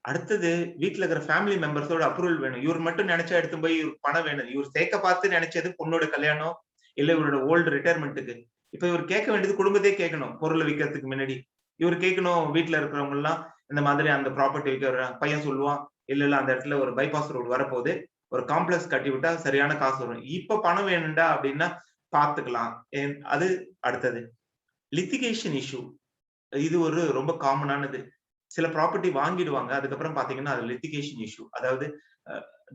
[SPEAKER 3] அடுத்தது வீட்டுல இருக்கிற ஃபேமிலி மெம்பர்ஸோட அப்ரூவல் வேணும். இவர் மட்டும் நினைச்சா எடுத்து போய் இவருக்கு பணம் வேணும். இவர் சேர்க்க பார்த்து நினைச்சது பொண்ணோட கல்யாணம், இல்ல இவரோட ஓல்டு ரிட்டையர்மெண்ட்டுக்கு. இப்ப இவர் கேட்க வேண்டியது குடும்பத்தையே கேட்கணும். பொருளை விற்கிறதுக்கு முன்னாடி இவர் கேட்கணும். வீட்டுல இருக்கிறவங்க எல்லாம் இந்த மாதிரி அந்த ப்ராப்பர்ட்டி விற்கிற பையன் சொல்லுவான், இல்ல அந்த இடத்துல ஒரு பைபாஸ் ரோடு வரப்போகுது, ஒரு காம்ப்ளெக்ஸ் கட்டி விட்டா சரியான காசு வரும், இப்ப பணம் வேணும்டா அப்படின்னா பாத்துக்கலாம். அது அடுத்தது லித்திகேஷன் இஷ்யூ. இது ஒரு ரொம்ப காமனானது. சில ப்ராப்பர்ட்டி வாங்கிடுவாங்க, அதுக்கப்புறம் பாத்தீங்கன்னா அது லித்திகேஷன் இஷ்யூ. அதாவது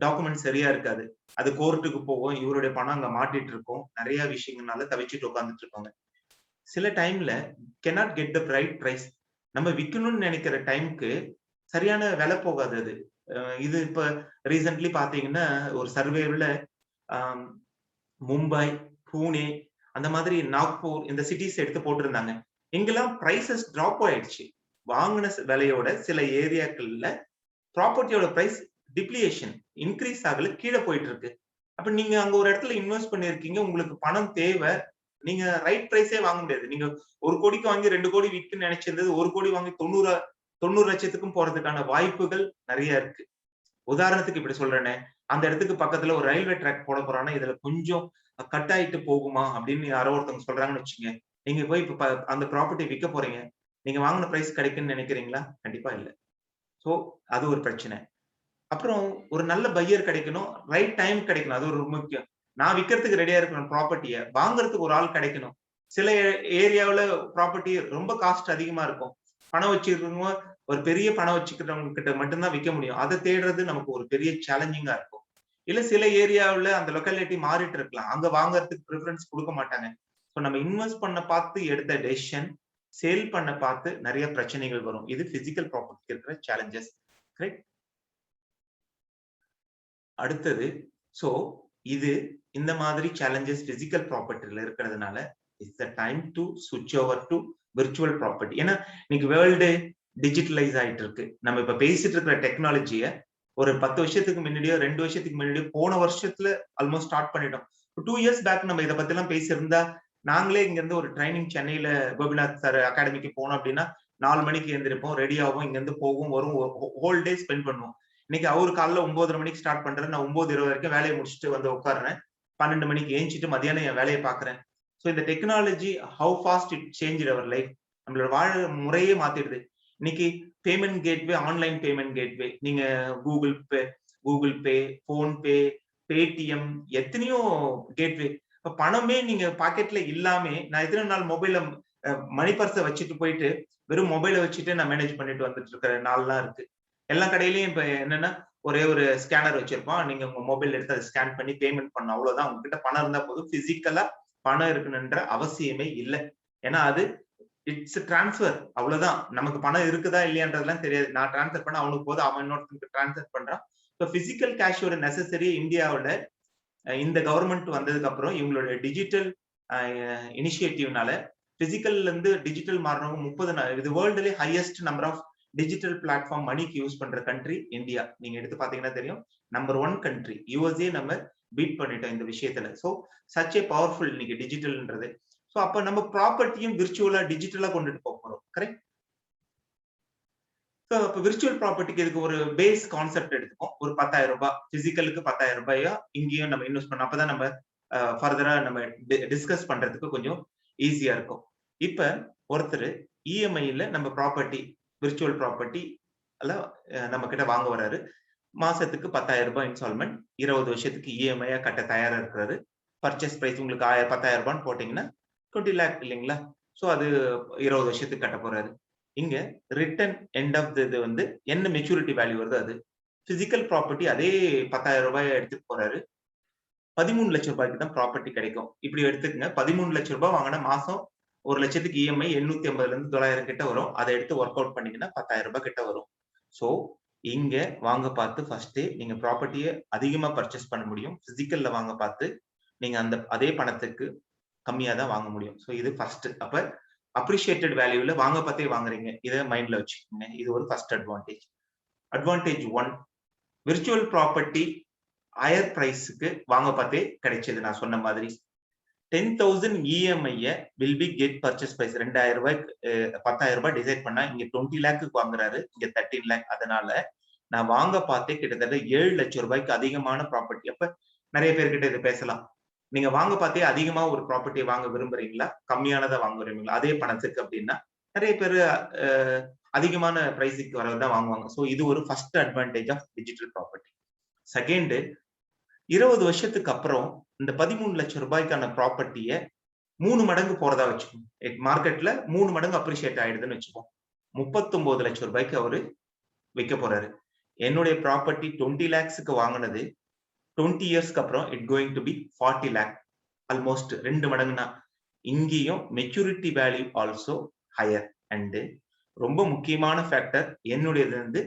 [SPEAKER 3] டாக்குமெண்ட் சரியா இருக்காது, அது கோர்ட்டுக்கு போகும், இவருடைய பணம் அங்க மாட்டிட்டு இருக்கும், நிறைய விஷயங்கள்னால தவிச்சிட்டு உட்காந்துட்டு இருப்பாங்க. சில டைம்ல cannot get the right price. நம்ம விற்கணும்னு நினைக்கிற டைம்க்கு சரியான விலை போகாது அது. இது இப்ப ரீசென்ட்லி பாத்தீங்கன்னா ஒரு சர்வேல மும்பை, பூனே, அந்த மாதிரி நாக்பூர், இந்த சிட்டிஸ் எடுத்து போட்டிருந்தாங்க. இங்கெல்லாம் பிரைசஸ் டிராப் ஆயிடுச்சு. வாங்கின விலையோட சில ஏரியாக்கள்ல ப்ராப்பர்ட்டியோட பிரைஸ் டிப்ளியேஷன், இன்க்ரீஸ் ஆகல, கீழே போயிட்டு இருக்கு. அப்ப நீங்க அங்க ஒரு இடத்துல இன்வெஸ்ட் பண்ணிருக்கீங்க, உங்களுக்கு பணம் தேவை, நீங்க ரைட் பிரைஸே வாங்க முடியாது. நீங்க 1 கோடிக்கு வாங்கி 2 கோடி விற்குன்னு நினைச்சிருந்தது 1 கோடி வாங்கி 90 லட்சத்துக்கும் போறதுக்கான வாய்ப்புகள் நிறைய இருக்கு. உதாரணத்துக்கு இப்படி சொல்றேனே, அந்த இடத்துக்கு பக்கத்துல ஒரு ரயில்வே ட்ராக் போட போறான்னா இதுல கொஞ்சம் கட் ஆயிட்டு போகுமா அப்படின்னு யாரோ ஒருத்தவங்க சொல்றாங்கன்னு வச்சுங்க, நீங்க போய் இப்ப அந்த ப்ராப்பர்ட்டி விற்க போறீங்க, நீங்க வாங்கின பிரைஸ் கிடைக்குன்னு நினைக்கிறீங்களா? கண்டிப்பா இல்ல. சோ அது ஒரு பிரச்சனை. அப்புறம் ஒரு நல்ல பையர் கிடைக்கணும், ரைட் டைம் கிடைக்கணும், அது ஒரு முக்கியம். நான் விற்கிறதுக்கு ரெடியா இருக்கணும், ப்ராப்பர்ட்டியை வாங்குறதுக்கு ஒரு ஆள் கிடைக்கணும். சில ஏரியாவுல ப்ராப்பர்ட்டி ரொம்ப காஸ்ட் அதிகமா இருக்கும், பணம் வச்சிருக்கவங்க, ஒரு பெரிய பணம் வச்சுக்கிறவங்க கிட்ட மட்டும்தான் விற்க முடியும். அதை தேடுறது நமக்கு ஒரு பெரிய சேலஞ்சிங்கா இருக்கும். இல்ல சில ஏரியாவுல அந்த லொக்காலிட்டி மாறிட்டு இருக்கலாம், அங்க வாங்குறதுக்கு ப்ரிஃபரன்ஸ் கொடுக்க மாட்டாங்க. ஸோ நம்ம இன்வெஸ்ட் பண்ண பார்த்து எடுத்த டெசிஷன், சேல் பண்ண பார்த்து நிறைய பிரச்சனைகள் வரும். இது பிசிக்கல் ப்ராப்பர்ட்டிக்கு இருக்கிற சேலஞ்சஸ். கரெக்ட்? அடுத்தது, சோ இது இந்த மாதிரி சேலஞ்சஸ் பிசிக்கல் ப்ராப்பர்ட்டில இருக்கிறதுனால இட்ஸ் த டைம் டு சுவிட்ச் ஓவர் டு விர்ச்சுவல் ப்ராப்பர்ட்டி. ஏன்னா இன்னைக்கு வேர்ல்டு டிஜிட்டலைஸ் ஆயிட்டு இருக்கு. நம்ம இப்ப பேசிட்டு இருக்கிற டெக்னாலஜியை ஒரு 10 வருஷத்துக்கு முன்னாடியோ 2 வருஷத்துக்கு முன்னாடியோ போன வருஷத்துல ஆல்மோஸ்ட் ஸ்டார்ட் பண்ணிட்டோம். 2 இயர்ஸ் பேக் நம்ம இதை பத்தி எல்லாம் பேசியிருந்தா, நாங்களே இங்க இருந்து ஒரு ட்ரைனிங் சென்னையில கோபிநாத் சார் அகாடமிக்கு போனோம் அப்படின்னா 4 மணிக்கு எழுந்திருப்போம், ரெடி ஆகும், இங்க இருந்து போகும், வரும், ஹோல் டே ஸ்பெண்ட் பண்ணுவோம். இன்னைக்கு அவரு காலைல 9:30 மணிக்கு ஸ்டார்ட் பண்றேன், நான் 9:20 வரைக்கும் வேலையை முடிச்சுட்டு வந்து உட்காடுறேன், 12 மணிக்கு ஏஞ்சிட்டு மதியானம் என் வேலையை பாக்குறேன். ஸோ இந்த technology how fast it change our life, நம்மளோட வாழ முறையே மாத்திடுது. இன்னைக்கு payment gateway, online payment gateway, நீங்க கூகுள் பே, போன்பே, பேடிஎம், எத்தனையோ கேட்வே. இப்ப பணமே நீங்க பாக்கெட்ல இல்லாம, நான் எத்தனை நாள் மொபைல மணி பர்ஸை வச்சுட்டு போயிட்டு வெறும் மொபைலை வச்சுட்டு நான் மேனேஜ் பண்ணிட்டு வந்துட்டு இருக்கிற நாள்லாம் இருக்கு. எல்லா கடையிலயும் இப்ப என்னன்னா ஒரே ஒரு ஸ்கேனர் வச்சிருப்பான், நீங்க உங்க மொபைல் எடுத்து அதை ஸ்கேன் பண்ணி பேமெண்ட் பண்ண, அவ்வளவுதான். உங்ககிட்ட பணம் இருந்தா போதும், பிசிக்கலா பணம் இருக்கணும்ன்ற அவசியமே இல்லை. ஏன்னா அது இட்ஸ் டிரான்ஸ்பர், அவ்வளவுதான். நமக்கு பணம் இருக்குதா இல்லையான்றதுலாம் தெரியாது, நான் டிரான்ஸ்பர் பண்ண அவனுக்கு போது, அவன் இன்னொருத்தருக்கு டிரான்ஸ்பர் பண்றான். இப்போ பிசிக்கல் கேஷோட நெசசரி இந்தியாவோட இந்த கவர்மெண்ட் வந்ததுக்கு அப்புறம் இவங்களோட டிஜிட்டல் இனிஷியேட்டிவ்னால பிசிக்கல்ல இருந்து டிஜிட்டல் மாறினவங்க 30, இது வேர்ல்டுல highest number of digital platform மணிக்கு யூஸ் பண்ற கண்ட்ரி இந்தியா. நீங்க எடுத்து பாத்தீங்கன்னா தெரியும், நம்பர் 1 கண்ட்ரி. யூஎஸ்ஏ நம்ம பீட் பண்ணிட்டோம் இந்த விஷயத்துல. சோ சச் ஏ பவர்ஃபுல் இன்னைக்கு டிஜிட்டல்ன்றது. சோ அப்ப நம்ம ப்ராப்பர்ட்டியும் விர்ச்சுவலா டிஜிட்டலா கொண்டுட்டு போக போறோம். கரெக்ட்? ஸோ இப்போ விர்ச்சுவல் ப்ராப்பர்ட்டிக்கு இதுக்கு ஒரு பேஸ் கான்செப்ட் எடுத்துப்போம். ஒரு 10,000 ரூபாய், பிசிக்கலுக்கு 10,000 ரூபாயா இங்கேயும் நம்ம இன்வெஸ்ட் பண்ணோம். அப்பதான் நம்ம ஃபர்தரா நம்ம டிஸ்கஸ் பண்றதுக்கு கொஞ்சம் ஈஸியா இருக்கும். இப்ப ஒருத்தர் இஎம்ஐல நம்ம ப்ராப்பர்ட்டி, விர்ச்சுவல் ப்ராப்பர்ட்டி எல்லாம் நம்ம கிட்ட வாங்க வர்றாரு. மாசத்துக்கு 10,000 ரூபாய் இன்ஸ்டால்மெண்ட், 20 வருஷத்துக்கு இஎம்ஐயா கட்ட தயாரா இருக்கிறாரு. பர்ச்சேஸ் பிரைஸ் உங்களுக்கு 10,000 ரூபான்னு போட்டீங்கன்னா 20 லேக் இல்லைங்களா? ஸோ அது 20 வருஷத்துக்கு கட்ட போறாரு. இங்க ரிட்டர்ன் எண்ட் ஆஃப் இது வந்து என்ன மெச்சூரிட்டி வேல்யூ வருது, அது பிசிக்கல் ப்ராப்பர்ட்டி அதே 10,000 ரூபாய் எடுத்துட்டு போறாரு. 13 லட்சம் ரூபாய்க்கு தான் ப்ராப்பர்ட்டி கிடைக்கும். இப்படி எடுத்துக்கங்க, 13 லட்சம் ரூபாய் வாங்கினா மாசம் 1 லட்சத்துக்கு இஎம்ஐ 850 இருந்து 900 கிட்ட வரும். அதை எடுத்து ஒர்க் அவுட் பண்ணீங்கன்னா 10,000 ரூபாய் கிட்ட வரும். சோ இங்க வாங்க பார்த்து ஃபர்ஸ்டே நீங்க ப்ராப்பர்ட்டியை அதிகமா பர்ச்சேஸ் பண்ண முடியும். பிசிக்கல்ல வாங்க பார்த்து நீங்க அந்த அதே பணத்துக்கு கம்மியா தான் வாங்க முடியும். ஸோ இது ஃபர்ஸ்ட். அப்ப அப்ரிஷியேட்டட் வேல்யூல வாங்க பார்த்தே வாங்குறீங்க. இதை மைண்ட்ல வச்சுக்கோங்க. இது ஒரு first advantage. Advantage 1, virtual property higher பிரைஸ்க்கு வாங்க பார்த்தே கிடைச்சது. நான் சொன்ன மாதிரி 10,000 EMI will be get purchase price. 2,000 ரூபாய்க்கு 10,000 ரூபாய் டிசைட் பண்ணா இங்க 20 லேக்கு வாங்குறாரு, இங்க 13 லேக். அதனால நான் வாங்க பார்த்தே கிட்டத்தட்ட 7 லட்சம் ரூபாய்க்கு அதிகமான ப்ராப்பர்ட்டி. அப்ப நிறைய பேர்கிட்ட இது பேசலாம். நீங்க வாங்க பார்த்தே அதிகமா ஒரு ப்ராப்பர்ட்டியை வாங்க விரும்புறீங்களா, கம்மியானதை வாங்க விரும்புறீங்களா அதே பணத்துக்கு அப்படின்னா நிறைய பேர் அதிகமான பிரைஸுக்கு வரதான் வாங்குவாங்க. ஸோ இது ஒரு first advantage of digital property. Second, 20 வருஷத்துக்கு அப்புறம் இந்த 13 லட்சம் ரூபாய்க்கான ப்ராப்பர்ட்டியை 3 மடங்கு போறதா வச்சுக்கோங்க. மார்க்கெட்ல 3 மடங்கு அப்ரிஷியேட் ஆயிடுதுன்னு வச்சுப்போம். 39 லட்சம் ரூபாய்க்கு அவரு விற்க போறாரு. என்னுடைய ப்ராப்பர்ட்டி 20 லேக்ஸ்க்கு வாங்கினது 20 இயர்ஸ்க்கு அப்புறம் it going to be 40 lakh. Almost 2 மடங்குனா இங்கேயும் maturity value also higher. And ரொம்ப முக்கியமான ஃபேக்டர், என்னுடையது வந்து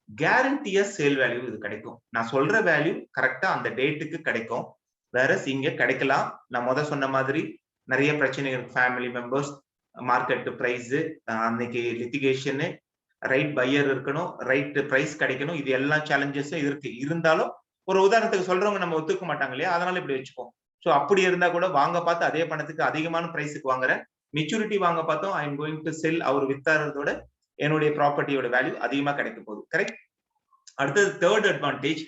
[SPEAKER 3] கேரண்டியா சேல் வேல்யூ இது கிடைக்கும். நான் சொல்ற வேல்யூ கரெக்டா அந்த டேட்டுக்கு கிடைக்கும். வேற இங்க கிடைக்கலாம். நான் சொன்ன மாதிரி நிறைய பிரச்சனைகள், ஃபேமிலி மெம்பர்ஸ், மார்க்கெட் பிரைஸ், அன்னைக்கு லிட்டிகேஷன், ரைட் பையர் இருக்கணும், ரைட் பிரைஸ் கிடைக்கணும். இது எல்லா சேலஞ்சஸும் இருக்கு. இருந்தாலும் ஒரு உதாரணத்துக்கு சொல்றவங்க நம்ம ஒத்துக்க மாட்டாங்க இல்லையா, அதனால இப்படி வச்சுப்போம். ஸோ அப்படி இருந்தா கூட வாங்க பார்த்து அதே பணத்துக்கு அதிகமான பிரைஸுக்கு வாங்குறேன். மெச்சூரிட்டி வாங்க பார்த்தோம் I am going to sell, அவர் வித்தாரதோட என்னுடைய ப்ராப்பர்ட்டியோட வேல்யூ அதிகமா கிடைக்க போகுது. கரெக்ட். அடுத்தது தேர்ட் அட்வான்டேஜ்,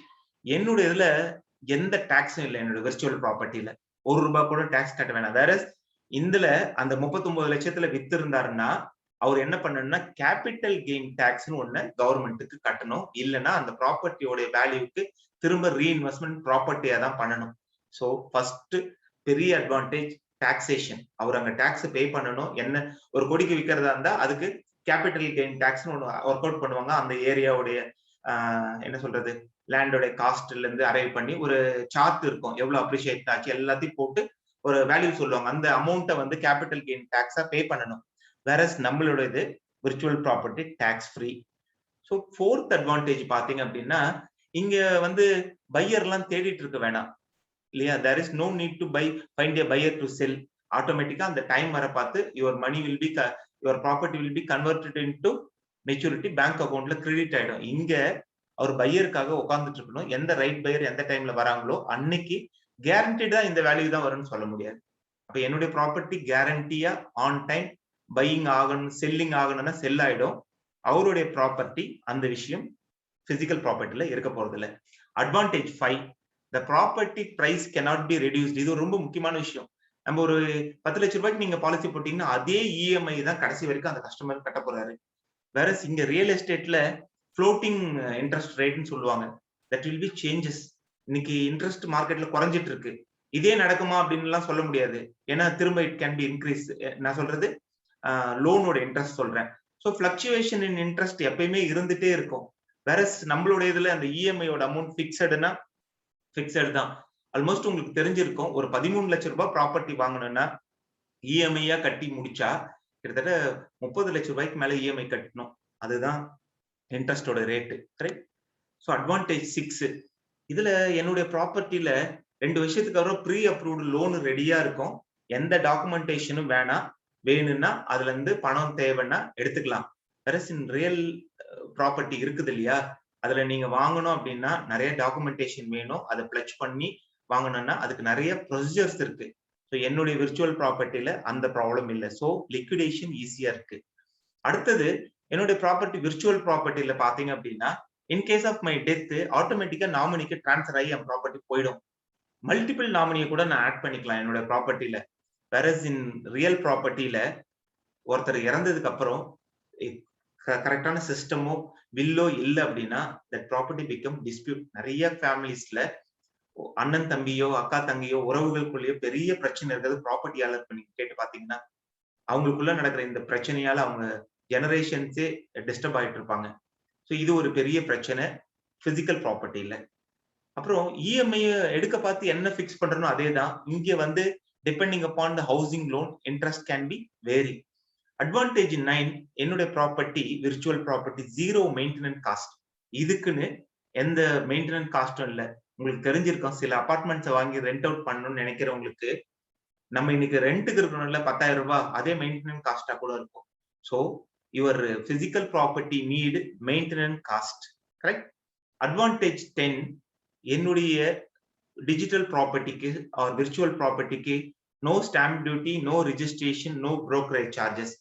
[SPEAKER 3] என்னுடைய இதுல எந்த டாக்ஸும் இல்லை. என்னோட விர்ச்சுவல் ப்ராப்பர்ட்டியில ₹1 கூட டாக்ஸ் கட்ட வேணாம். வேற இதுல அந்த 39 லட்சத்துல வித்து இருந்தாருன்னா அவர் என்ன பண்ணணும்னா கேபிட்டல் கெயின் டாக்ஸ்னு ஒண்ணு கவர்மெண்ட்டுக்கு கட்டணும். இல்லைன்னா அந்த ப்ராப்பர்ட்டியோட வேல்யூக்கு திரும்ப ரீஇன்வெஸ்ட்மெண்ட் ப்ராப்பர்ட்டியா தான் பண்ணணும். ஸோ ஃபர்ஸ்ட் பெரிய அட்வான்டேஜ் டாக்ஸேஷன். அவர் அங்க டாக்ஸ் பே பண்ணணும். என்ன ஒரு கோடிக்கு விற்கிறதா இருந்தா அதுக்கு கேபிட்டல் கெயின் டாக்ஸ்னு ஒன்று ஒர்க் அவுட் பண்ணுவாங்க. அந்த ஏரியாவுடைய என்ன சொல்றது, லேண்டோட காஸ்ட்ல இருந்து அரைவ் பண்ணி ஒரு சார்ட் இருக்கும், எவ்வளவு அப்ரிஷியேட் ஆச்சு எல்லாத்தையும் போட்டு ஒரு வேல்யூ சொல்லுவாங்க. அந்த அமௌண்ட்டை வந்து கேபிட்டல் கெயின் டாக்ஸா பே பண்ணணும். வேற நம்மளோட இது virtual property tax free. So fourth advantage பாத்தீங்க அப்படின்னா இங்க வந்து பையர்லாம் தேடிட்டு இருக்க வேணாம் இல்லையா. There is no need to buy find a buyer to sell. ஆட்டோமேட்டிக்கா அந்த டைம் வர பார்த்து your money will be your property will be converted into maturity, bank அக்கௌண்ட்ல கிரெடிட் ஆயிடும். இங்க அவர் பையருக்காக உட்கார்ந்துட்டு இருக்கணும். எந்த ரைட் பையர் எந்த டைம்ல வராங்களோ அன்னைக்கு கேரண்டிடா இந்த வேல்யூ தான் வரும்னு சொல்ல முடியாது. அப்ப என்னுடைய ப்ராப்பர்ட்டி கேரண்டியா ஆன் டைம் பையிங் ஆகணும், செல்லிங் ஆகணும்னா செல் ஆயிடும். அவருடைய ப்ராப்பர்ட்டி அந்த விஷயம் பிசிக்கல் ப்ராப்பர்ட்டில இருக்க போறது இல்லை. Advantage 5, the property price cannot be reduced. இது ரொம்ப முக்கியமான விஷயம். நம்ம ஒரு 10 லட்சம் ரூபாய்க்கு நீங்க பாலிசி போட்டீங்கன்னா அதே இஎம்ஐ தான் கடைசி வரைக்கும் அந்த கஸ்டமர் கட்ட போறாரு. வேற இங்க ரியல் எஸ்டேட்ல ஃப்ளோட்டிங் இன்ட்ரெஸ்ட் ரேட்னு சொல்லுவாங்க. That will be changes. இன்னைக்கு இன்ட்ரெஸ்ட் மார்க்கெட்ல குறைஞ்சிட்டு இருக்கு. இதே நடக்குமா அப்படின்னு எல்லாம் சொல்ல முடியாது. ஏன்னா திரும்ப இட் கேன் பி இன்க்ரீஸ். நான் சொல்றது லோனோட இன்ட்ரெஸ்ட் சொல்றேன். ஸோ பிளக்சுவேஷன் இன் இன்ட்ரெஸ்ட் எப்பயுமே இருந்துட்டே இருக்கும். வேற நம்மளோட இதுல அந்த இஎம்ஐயோட அமௌண்ட் பிக்சடுனா பிக்சட் தான். ஆல்மோஸ்ட் உங்களுக்கு தெரிஞ்சிருக்கும், ஒரு 13 லட்சம் ரூபாய் ப்ராப்பர்ட்டி வாங்கணும்னா இஎம்ஐயா கட்டி முடிச்சா கிட்டத்தட்ட 30 லட்சம் ரூபாய்க்கு மேல இஎம்ஐ கட்டணும். அதுதான் இன்ட்ரெஸ்டோட ரேட்டு. கரெக்ட். ஸோ அட்வான்டேஜ் 6, இதுல என்னுடைய ப்ராப்பர்ட்டியில 2 விஷயத்துக்கு அப்புறம் ப்ரீ அப்ரூவ்டு லோன் ரெடியா இருக்கும். எந்த டாக்குமெண்டேஷனும் வேணாம். வேணும்னா அதுல இருந்து பணம் தேவைன்னா எடுத்துக்கலாம். வேற இன் ரியல் ப்ராப்பர்ட்டி இருக்குது இல்லையா, அதுல நீங்க வாங்கணும் அப்படின்னா நிறைய டாக்குமெண்டேஷன் வேணும். அதை பிளட்ஜ் பண்ணி வாங்கணும்னா அதுக்கு நிறைய ப்ரொசீஜர்ஸ் இருக்கு. ஸோ என்னுடைய விர்ச்சுவல் ப்ராப்பர்ட்டியில அந்த ப்ராப்ளம் இல்லை. ஸோ லிக்விடேஷன் ஈஸியா இருக்கு. அடுத்தது என்னுடைய ப்ராப்பர்ட்டி விர்ச்சுவல் ப்ராப்பர்ட்டியில பாத்தீங்க அப்படின்னா இன்கேஸ் ஆஃப் மை டெத் ஆட்டோமேட்டிக்கா நாமினிக்கு டிரான்ஸ்ஃபர் ஆகி என் ப்ராப்பர்ட்டி போயிடும். மல்டிபிள் நாமினியை கூட நான் ஆட் பண்ணிக்கலாம் என்னோட ப்ராப்பர்ட்டியில. வேற இன் ரியல் ப்ராப்பர்ட்டியில ஒருத்தர் இறந்ததுக்கு அப்புறம் கரெக்டான சிஸ்டமோ வில்லோ இல்லை அப்படின்னா தட் ப்ராப்பர்ட்டி பிகம் டிஸ்பியூட். நிறைய ஃபேமிலிஸ்ல அண்ணன் தம்பியோ அக்கா தங்கையோ உறவுகளுக்குள்ளேயோ பெரிய பிரச்சனை இருக்கிறது ப்ராப்பர்ட்டியால நீங்க கேட்டு பாத்தீங்கன்னா அவங்களுக்குள்ள நடக்கிற இந்த பிரச்சனையால அவங்க ஜெனரேஷன்ஸே டிஸ்டர்ப் ஆயிட்டு இருப்பாங்க. ஸோ இது ஒரு பெரிய பிரச்சனை பிசிக்கல் ப்ராப்பர்ட்டியில. அப்புறம் இஎம்ஐ எடுக்க பார்த்து என்ன பிக்ஸ் பண்றனோ அதே தான். இங்க வந்து depending upon the housing loan interest can be vary. Advantage 9, என்னுடைய property virtual property 0 maintenance cost. இதுக்குன்னு எந்த மெயின்டெனன்ஸ் காஸ்டும் இல்ல. உங்களுக்கு தெரிஞ்சிருக்கும், சில அபார்ட்மெண்ட்ஸை வாங்கி ரெண்ட் அவுட் பண்ணணும்னு நினைக்கிறவங்களுக்கு நம்ம இன்னைக்கு ரெண்ட்டுக்கு இருக்கணும்ல 10,000 ரூபாய், அதே மெயின்டெனன்ஸ் காஸ்டா கூட இருக்கும். So your physical property need maintenance cost. Correct. Advantage 10, என்னுடைய டிஜிட்டல் ப்ராப்பர்ட்டிக்கு ஆர் விர்ச்சுவல் ப்ராப்பர்ட்டிக்கு no stamp duty, no registration, no brokerage charges.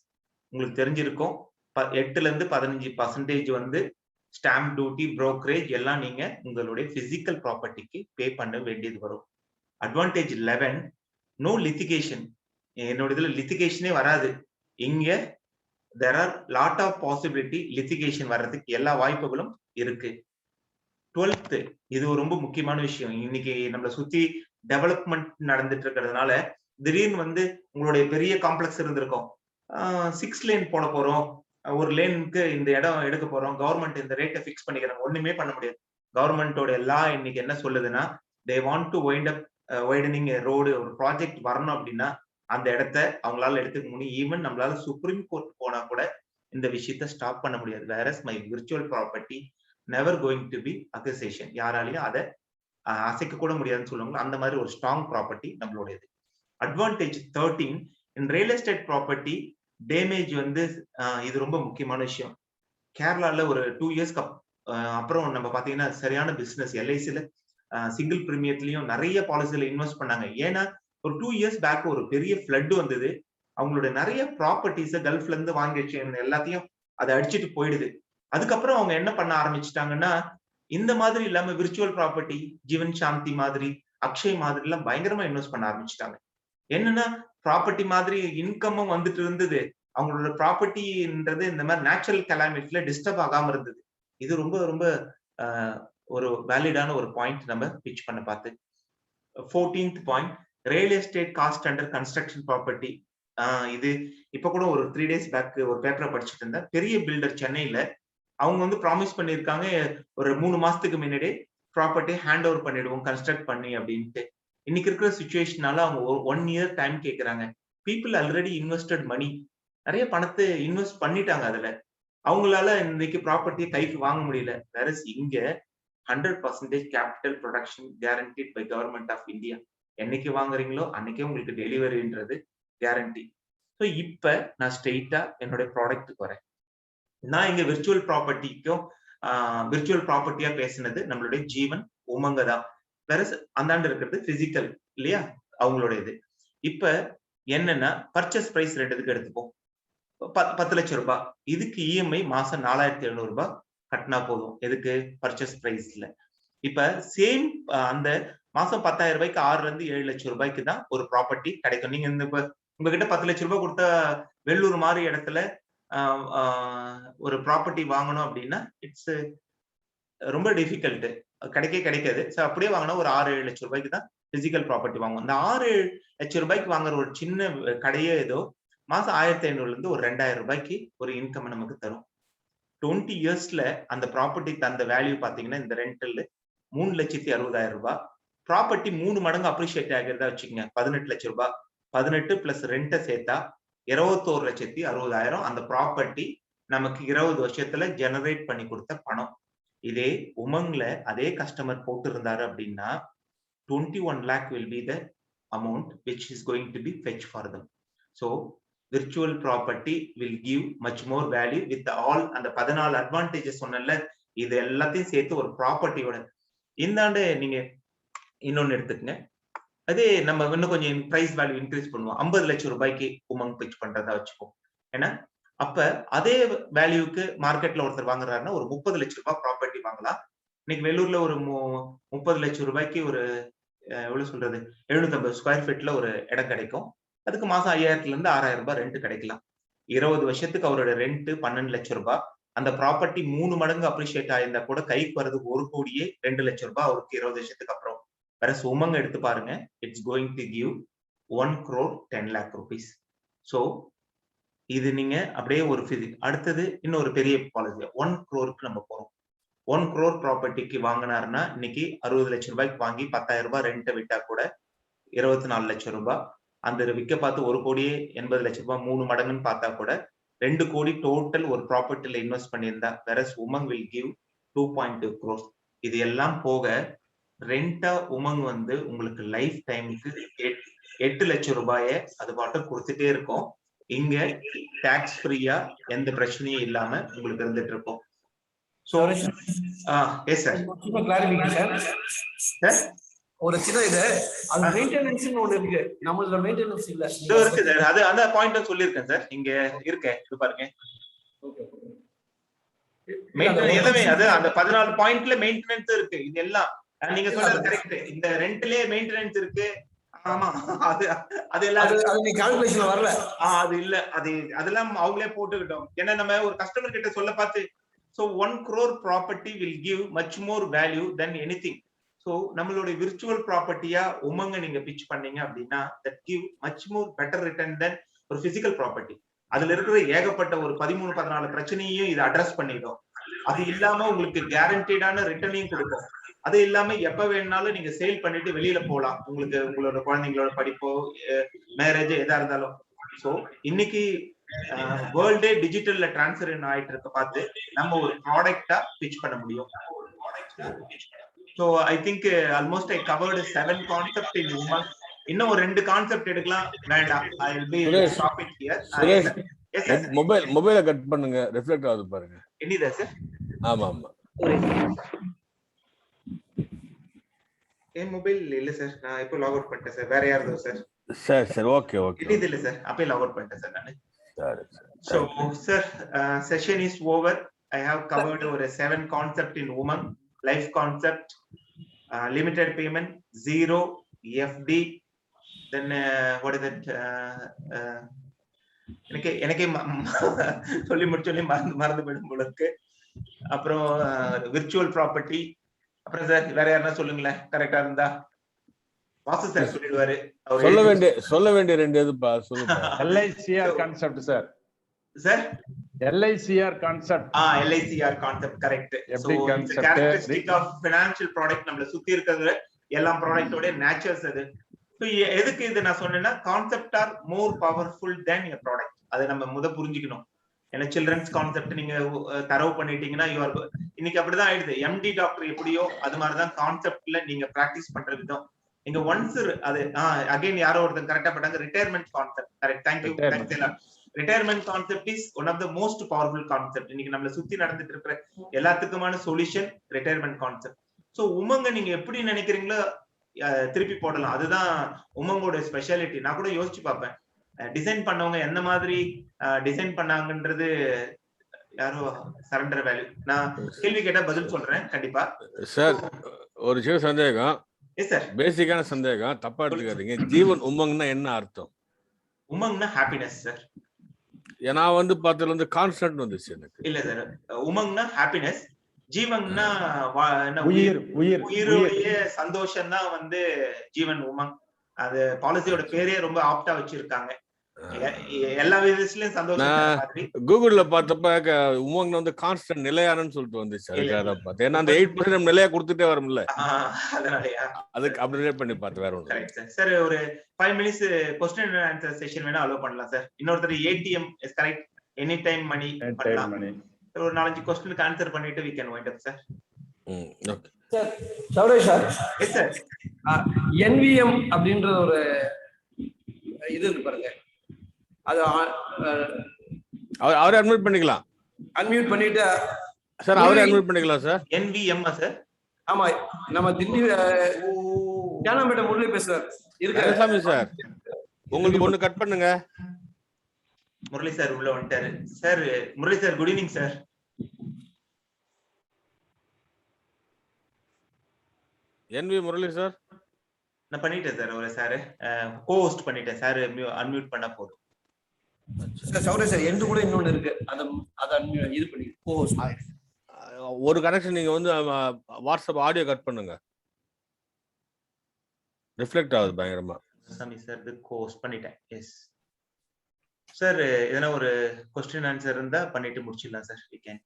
[SPEAKER 3] உங்களுக்கு தெரிஞ்சிருக்கும் 8ல இருந்து 15% வந்து ஸ்டாம்ப் டியூட்டி, புரோக்கரேஜ் எல்லாம் நீங்க உங்களுடைய பிசிக்கல் ப்ராப்பர்ட்டிக்கு பே பண்ண வேண்டியது வரும். Advantage 11, no litigation. என்னோட இதுல லித்திகேஷனே வராது. இங்க there are lot of possibility லித்திகேஷன் வர்றதுக்கு எல்லா வாய்ப்புகளும் இருக்கு. 12th, இது ஒரு ரொம்ப முக்கியமான விஷயம். இன்னைக்கு நம்மள சுத்தி டெவலப்மெண்ட் நடந்துட்டு இருக்கிறதுனால திடீர்னு வந்து உங்களுடைய பெரிய காம்ப்ளெக்ஸ் இருந்திருக்கும், 6 லேன் போட போறோம், ஒரு லேனுக்கு இந்த இடம் எடுக்க போறோம், கவர்மெண்ட் இந்த ரேட்டை பிக்ஸ் பண்ணிக்கிறாங்க. ஒண்ணுமே பண்ண முடியாது. கவர்மெண்டோட லா இன்னைக்கு என்ன சொல்லுதுன்னா, they want to wind up widening a road, ஒரு ப்ராஜெக்ட் வரணும் அப்படின்னா அந்த இடத்த அவங்களால எடுத்துக்க முடியும். ஈவன் நம்மளால சுப்ரீம் கோர்ட் போனா கூட இந்த விஷயத்த ஸ்டாப் பண்ண முடியாது. Whereas my virtual property never going to be accusation. யாராலையும் அதை அசைக்க கூட முடியாதுன்னு சொல்லுவாங்க. அந்த மாதிரி ஒரு ஸ்ட்ராங் ப்ராப்பர்ட்டி நம்மளுடையது. Advantage 13, in real estate property damage வந்து இது ரொம்ப முக்கியமான விஷயம். கேரளால ஒரு 2 இயர்ஸ்க்கு அப்புறம் நம்ம பாத்தீங்கன்னா சரியான பிசினஸ். எல்ஐசில சிங்கிள் பிரீமியத்திலையும் நிறைய பாலிசில இன்வெஸ்ட் பண்ணாங்க. ஏன்னா ஒரு 2 இயர்ஸ் பேக் ஒரு பெரிய ஃபிளட் வந்தது. அவங்களோட நிறைய ப்ராப்பர்ட்டிஸ கல்ஃப்ல இருந்து வாங்கி வச்சு எல்லாத்தையும் அதை அடிச்சுட்டு போயிடுது. அதுக்கப்புறம் அவங்க என்ன பண்ண ஆரம்பிச்சுட்டாங்கன்னா, இந்த மாதிரி இல்லாம விர்ச்சுவல் ப்ராப்பர்ட்டி, ஜீவன் சாந்தி மாதிரி, அக்ஷய் மாதிரி எல்லாம் பயங்கரமா இன்வெஸ்ட் பண்ண ஆரம்பிச்சுட்டாங்க. என்னன்னா ப்ராப்பர்ட்டி மாதிரி இன்கமும் வந்துட்டு இருந்தது. அவங்களோட ப்ராப்பர்ட்டின்றது இந்த மாதிரி நேச்சுரல் கலாமிட்டில டிஸ்டர்ப் ஆகாம இருந்தது. இது ரொம்ப ரொம்ப ஒரு வேலிடான ஒரு பாயிண்ட் நம்ம பிச் பண்ண பார்த்து. 14th point, real estate cost under construction property. இது இப்ப கூட ஒரு 3 days பேக் ஒரு பேப்பரை படிச்சுட்டு இருந்தேன். பெரிய பில்டர் சென்னையில அவங்க வந்து ப்ராமிஸ் பண்ணிருக்காங்க, ஒரு 3 மாசத்துக்கு முன்னாடி ப்ராப்பர்ட்டி ஹேண்ட் ஓவர் பண்ணிடுவோம் கன்ஸ்ட்ரக்ட் பண்ணி அப்படின்ட்டு. இன்னைக்கு இருக்கிற சுச்சுவேஷனால அவங்க 1 year டைம் கேட்கறாங்க. பீப்புள் ஆல்ரெடி இன்வெஸ்டட் மணி, நிறைய பணத்தை இன்வெஸ்ட் பண்ணிட்டாங்க. அதுல அவங்களால இன்னைக்கு ப்ராப்பர்ட்டியை கைக்கு வாங்க முடியல. வேற இங்க 100% capital protection guaranteed by government of India. என்னைக்கு வாங்குறீங்களோ அன்னைக்கே உங்களுக்கு டெலிவரின்றது கேரண்டி. ஸோ இப்ப நான் ஸ்ட்ரெயிட்டா என்னோட ப்ராடக்ட்டுக்கு வரேன். நான் இங்க விர்ச்சுவல் ப்ராப்பர்ட்டியா பேசினது நம்மளுடைய ஜீவன் உமங்க தான். வேற அந்தாண்டு இருக்கிறது பிசிக்கல் இல்லையா, அவங்களோட இது. இப்ப என்னன்னா பர்ச்சேஸ் பிரைஸ் ரெண்டுக்கு எடுத்துப்போம். 10 லட்சம் ரூபாய். இதுக்கு இஎம்ஐ மாசம் 4,700 ரூபாய் கட்டினா போதும். எதுக்கு? பர்ச்சேஸ் பிரைஸ்ல. இப்ப சேம் அந்த மாசம் 10,000 ரூபாய்க்கு 6ல இருந்து 7 லட்சம் ரூபாய்க்கு தான் ஒரு ப்ராப்பர்ட்டி கிடைக்கும். நீங்க இந்த உங்ககிட்ட 10 லட்சம் ரூபாய் கொடுத்தா வெள்ளூர் மாதிரி இடத்துல ஒரு ப்ராப்பர்ட்டி வாங்கணும் அப்படின்னா இட்ஸ் ரொம்ப டிஃபிகல்ட், கிடைக்காது. ஸோ அப்படியே வாங்கினா ஒரு 6-7 லட்சம் ரூபாய்க்கு தான் பிசிக்கல் ப்ராப்பர்ட்டி வாங்குவோம். இந்த 6-7 லட்சம் ரூபாய்க்கு வாங்குற ஒரு சின்ன கடையே ஏதோ மாசம் 1,500 இருந்து ஒரு 2,000 ரூபாய்க்கு ஒரு இன்கம் நமக்கு தரும். 20 இயர்ஸ்ல அந்த ப்ராப்பர்ட்டி தந்த வேல்யூ பாத்தீங்கன்னா இந்த ரெண்டல் 3,60,000 ரூபாய். ப்ராப்பர்ட்டி 3 மடங்கு அப்ரிஷியேட் ஆகிறதா வச்சுக்கோங்க, 18 லட்சம் ரூபாய். 18 பிளஸ் ரெண்ட்டை சேர்த்தா 21,60,000 அந்த ப்ராப்பர்ட்டி நமக்கு 20 வருஷத்துல ஜெனரேட் பண்ணி கொடுத்த பணம். இதே உமங்ல அதே கஸ்டமர் போட்டு இருந்தாரு அப்படின்னா 21 lakh will be the amount which is going to be fetched for them. So virtual property will give much more value with all அந்த 14 advantages சொன்னல, இது எல்லாத்தையும் சேர்த்து ஒரு ப்ராப்பர்ட்டியோட இந்தாண்டு நீங்க இன்னொன்னு எடுத்துக்கங்க. அதே நம்ம இன்னும் கொஞ்சம் பிரைஸ் வேல்யூ இன்க்ரீஸ் பண்ணுவோம். 50 லட்சம் ரூபாய்க்கு உமங் பிச் பண்றதா வச்சுப்போம். ஏன்னா அப்ப அதே வேல்யூக்கு மார்க்கெட்ல ஒருத்தர் வாங்குறாருன்னா ஒரு 30 லட்சம் ரூபாய் ப்ராப்பர்ட்டி வாங்கலாம். இன்னைக்கு வெள்ளூர்ல ஒரு 30 லட்சம் ரூபாய்க்கு ஒரு எவ்வளவு சொல்றது 750 ஸ்கொயர் ஃபீட்ல ஒரு இடம் கிடைக்கும். அதுக்கு மாசம் 5,000 இருந்து 6,000 ரூபாய் ரெண்ட் கிடைக்கலாம். 20 வருஷத்துக்கு அவரோட ரெண்ட் 12 லட்சம் ரூபாய். அந்த ப்ராப்பர்ட்டி 3 மடங்கு அப்ரிஷியேட் ஆயிருந்தா கூட கைக்கு வரதுக்கு 1,02 லட்சம் ரூபாய் அவருக்கு 20 வருஷத்துக்கு அப்புறம். வேற உமங்க எடுத்து பாருங்க, it's going to give 1,10 lakh rupees. So இது நீங்க அப்படியே ஒரு அடுத்தது இன்னொரு பெரிய பாலிசி 1 crore நம்ம போறோம். 1 crore ப்ராப்பர்ட்டிக்கு வாங்கினாருன்னா இன்னைக்கு 60 லட்சம் ரூபாய்க்கு வாங்கி 10,000 ரூபாய் ரெண்ட்டை விட்டா கூட 24 லட்சம் ரூபாய். அந்த விற்க பார்த்து 1,80 லட்சம் ரூபாய் 3 மடங்குன்னு பார்த்தா கூட 2 கோடி டோட்டல் ஒரு ப்ராப்பர்ட்டில இன்வெஸ்ட் பண்ணியிருந்தா. வேற உமங் வில் கிவ் 2.2 crores. இது எல்லாம் போக ரெண்டா உமங் வந்து உங்களுக்கு லைஃப் டைமுக்கு 8 லட்சம் ரூபாயை அது பாட்டு கொடுத்துட்டே இருக்கும். இங்க டாக்ஸ் ஃப்ரீயா எந்த பிரச்சனையும் இல்லாம உங்களுக்கு இருந்துட்டு இருக்கும். சோ எஸ் சார், சார்
[SPEAKER 5] ஒரு சின்ன இது அது மெயின்டெனன்ஸ் ஒன்னு இருக்கு, நம்மளோட மெயின்டெனன்ஸ் இல்ல
[SPEAKER 3] இருக்கு சார். அது அந்த பாயிண்ட் சொல்லியிருக்கேன் சார். இங்க இருக்கேன், இது பாருங்க. மெயின்டெனன்ஸ் எல்லாமே அது அந்த 14 பாயிண்ட்ல மெயின்டெனன்ஸ் இருக்கு. இது எல்லாம் நீங்க சொல்றது கரெக்ட். இந்த ரெண்ட்லயே மெயின்டெனன்ஸ் இருக்கு. ஆமா, அது அது எல்லாம்
[SPEAKER 5] அது கால்குலேஷன் வரல.
[SPEAKER 3] அது இல்ல, அதெல்லாம் அவங்களே போட்டுக்கிட்டோம். ஏன்னா நம்ம ஒரு கஸ்டமர் கிட்ட சொல்ல பார்த்து, so 1 crore property will give much more value than anything. So நம்மளோட விர்ச்சுவல் ப்ராப்பர்ட்டியா உமங்க நீங்க பிட்ச் பண்ணீங்க அப்படின்னா that give much more better return than ஒரு பிசிக்கல் ப்ராப்பர்ட்டி. அதுல இருக்கிற ஏகப்பட்ட ஒரு 13-14 பிரச்சனையும் இது அட்ரஸ் பண்ணிடும். அது இல்லாம உங்களுக்கு கேரண்டீடான ரிட்டர்னையும் கொடுக்கும். அது இல்லாம எப்ப வேணாலும் நீங்க சேல் பண்ணிட்டு வெளியில போகலாம். உங்களுக்கு உங்களோட குழந்தைங்களோட படிப்போ மேரேஜ் எதா இருந்தாலும். சோ இன்னைக்கு வேர்ல்டே டிஜிட்டல்ல டிரான்ஸ்ஃபர் ஆயிட்டு இருக்க பார்த்து நம்ம ஒரு ப்ராடக்டா பிட்ச் பண்ண முடியும். So I think almost I covered 7 concepts in Umang. இன்னும் ஒரு 2 கான்செப்ட் எடுக்கலாம். வேண்டாம், I will be stop it here. Yes sir.
[SPEAKER 2] மொபைல கட் பண்ணுங்க, ரிஃப்ளெக்ட் ஆகுது பாருங்க.
[SPEAKER 3] என்னதா சார்?
[SPEAKER 2] ஆமா ஆமா,
[SPEAKER 3] என் மொபைல் இல்ல சார். நான் இப்போ லாக் அவுட் பண்ணிட்டேன் சார். வேற யாரதோ சார்?
[SPEAKER 2] சரி சரி, ஓகே ஓகே.
[SPEAKER 3] இது இல்ல சார், அப்பே லாக் அவுட் பண்ணிட்டேன் சார் நானு.
[SPEAKER 2] சரி
[SPEAKER 3] So sir, session is over. I have covered over 7 concept in Umang. Life concept, limited payment, zero, FD, then what is it? எனக்கே சொல்லி முடிச்சோன்னே மறந்து போயிடும் போல இருக்கு. அப்புறம் விர்ச்சுவல் ப்ராப்பர்ட்டி. அப்புறம் சார் வேற யாருன்னா சொல்லுங்களேன், கரெக்டா இருந்தா. வாசு சார் சொல்லிடுவாரு.
[SPEAKER 2] சொல்ல வேண்டிய 2 எதுப்பா சொல்லுங்க.
[SPEAKER 4] LICR concept sir.
[SPEAKER 3] Sir
[SPEAKER 4] LICR concept.
[SPEAKER 3] LICR concept correct. So it's a characteristic of financial product. நம்மள சுத்தி இருக்கிறது எல்லா ப்ராடக்ட்டோட நேச்சர்ஸ் அது. So எதுக்கு இது நான் சொன்னேன்னா, concept are more powerful then your product. அதை நம்ம புரிஞ்சுக்கணும். ஏன்னா சில்ட்ரன்ஸ் கான்செப்ட் நீங்க தரவு பண்ணிட்டீங்கன்னா யூ ஆர். இன்னைக்கு அப்படிதான் ஆயிடுது. MD டாக்டர் எப்படியோ அது மாதிரிதான் கான்செப்ட்ல நீங்க பிராக்டிஸ் பண்ற விதம். நீங்க ஒன்ஸ் அது அகைன் யாரோ ஒருத்தர் கரெக்டா பண்ணாங்க, retirement concept. Correct, thank you thanks எல்லாம். Retirement concept is one of the most powerful concept. இன்னைக்கு நம்மள சுத்தி நடந்துட்டு இருக்கிற எல்லாத்துக்குமான சொல்யூஷன் ரிட்டையர்மெண்ட் கான்செப்ட். சோ உமங்க நீங்க எப்படி நினைக்கிறீங்களோ திருப்பி போடலாம். அதுதான் உமங்கோட ஸ்பெஷாலிட்டி. நான் கூட யோசிச்சு பார்ப்பேன், டிசைன் பண்ணவங்க என்ன மாதிரி டிசைன் பண்ணாங்கன்றது யாரோ சரண்டர் வேல்யூ. நான் கேள்வி கேட்டா பதில் சொல்றேன் கண்டிப்பா.
[SPEAKER 2] சார் ஒரு சின்ன சந்தேகம்.
[SPEAKER 3] Yes sir.
[SPEAKER 2] பேசிக்கான சந்தேகம், தப்பா எடுத்துக்காதீங்க. ஜீவன் உமங்னா என்ன அர்த்தம்?
[SPEAKER 3] உமங்னா ஹாப்பினஸ் சார்.
[SPEAKER 2] ஏன்னா பார்த்ததுல கான்ஸ்டன்ட் வந்துச்சு எனக்கு.
[SPEAKER 3] இல்ல சார், உமங்னா ஹாப்பினஸ், ஜீவன்னா உயிருடைய சந்தோஷம் தான் ஜீவன் உமங். அது பாலிசியோட பேரே ரொம்ப ஆப்டா வச்சிருக்காங்க. எல்லா விதத்திலயும் சந்தோஷம்.
[SPEAKER 2] கூகுள்ல பார்த்தப்ப உமங் கான்ஸ்டன்ட் நிலையானன்னு சொல்லிட்டு வந்துச்சு. அதுக்காக பார்த்தேன். ஏன்னா அந்த 8% நிலையா கொடுத்துட்டே வரும்ல,
[SPEAKER 3] அதனாலயா
[SPEAKER 2] அதுக்கு அப்டேட் பண்ணி பார்த்து. வேற ஒண்ணு
[SPEAKER 3] சார். ஒரு 5 minutes question and answer session வேணா அலோ பண்ணலாம் சார். இன்னொருத்தர் ATM is correct, any time money பண்ணலாம். ஒரு 4-5 क्वेश्चनக்கு ஆன்சர் பண்ணிட்டு we can wind up சார்.
[SPEAKER 2] Okay
[SPEAKER 5] sir. Suresh sir.
[SPEAKER 3] Yes sir.
[SPEAKER 5] NVM அப்படின்ற ஒரு இது இருக்கு பாருங்க. அது
[SPEAKER 2] அவரே அட்மிட் பண்ணிக்கலாம்.
[SPEAKER 5] அன்மியூட் பண்ணிட்டு
[SPEAKER 2] சார் அவரே அட்மிட் பண்ணிக்கலாம் சார்.
[SPEAKER 3] NVM sir.
[SPEAKER 5] ஆமா, நம்ம தில்லி ஞானம்பேட்டை முரளி பேசுறார்.
[SPEAKER 2] சாமி சார், உங்களுக்கு ஒண்ணு கட் பண்ணுங்க.
[SPEAKER 3] முரளி சார் உள்ள வந்துட்டாரு. Sir Murali sir, good evening sir.
[SPEAKER 2] NV Murali sir.
[SPEAKER 3] நான் பண்ணிட்டேன் சார். ஒரு சார் கோஹோஸ்ட் பண்ணிட்டேன் சார். அன்மியூட் பண்ணா போதும்.
[SPEAKER 5] சௌரே சார், எண்டு கூட இன்னொன்னு இருக்கு, அத இது பண்ணி கோஹோஸ்ட்.
[SPEAKER 2] ஒரு கனெக்ஷன் நீங்க வாட்ஸ்அப் ஆடியோ கட் பண்ணுங்க, ரிஃப்ளெக்ட் ஆகுது பயங்கரமா.
[SPEAKER 3] சாமி சார் இது கோஹோஸ்ட் பண்ணிட்டேன். Yes sir. எதனா ஒரு क्वेश्चन ஆன்சர் இருந்தா பண்ணிட்டு முடிச்சிடலாம் சார். we can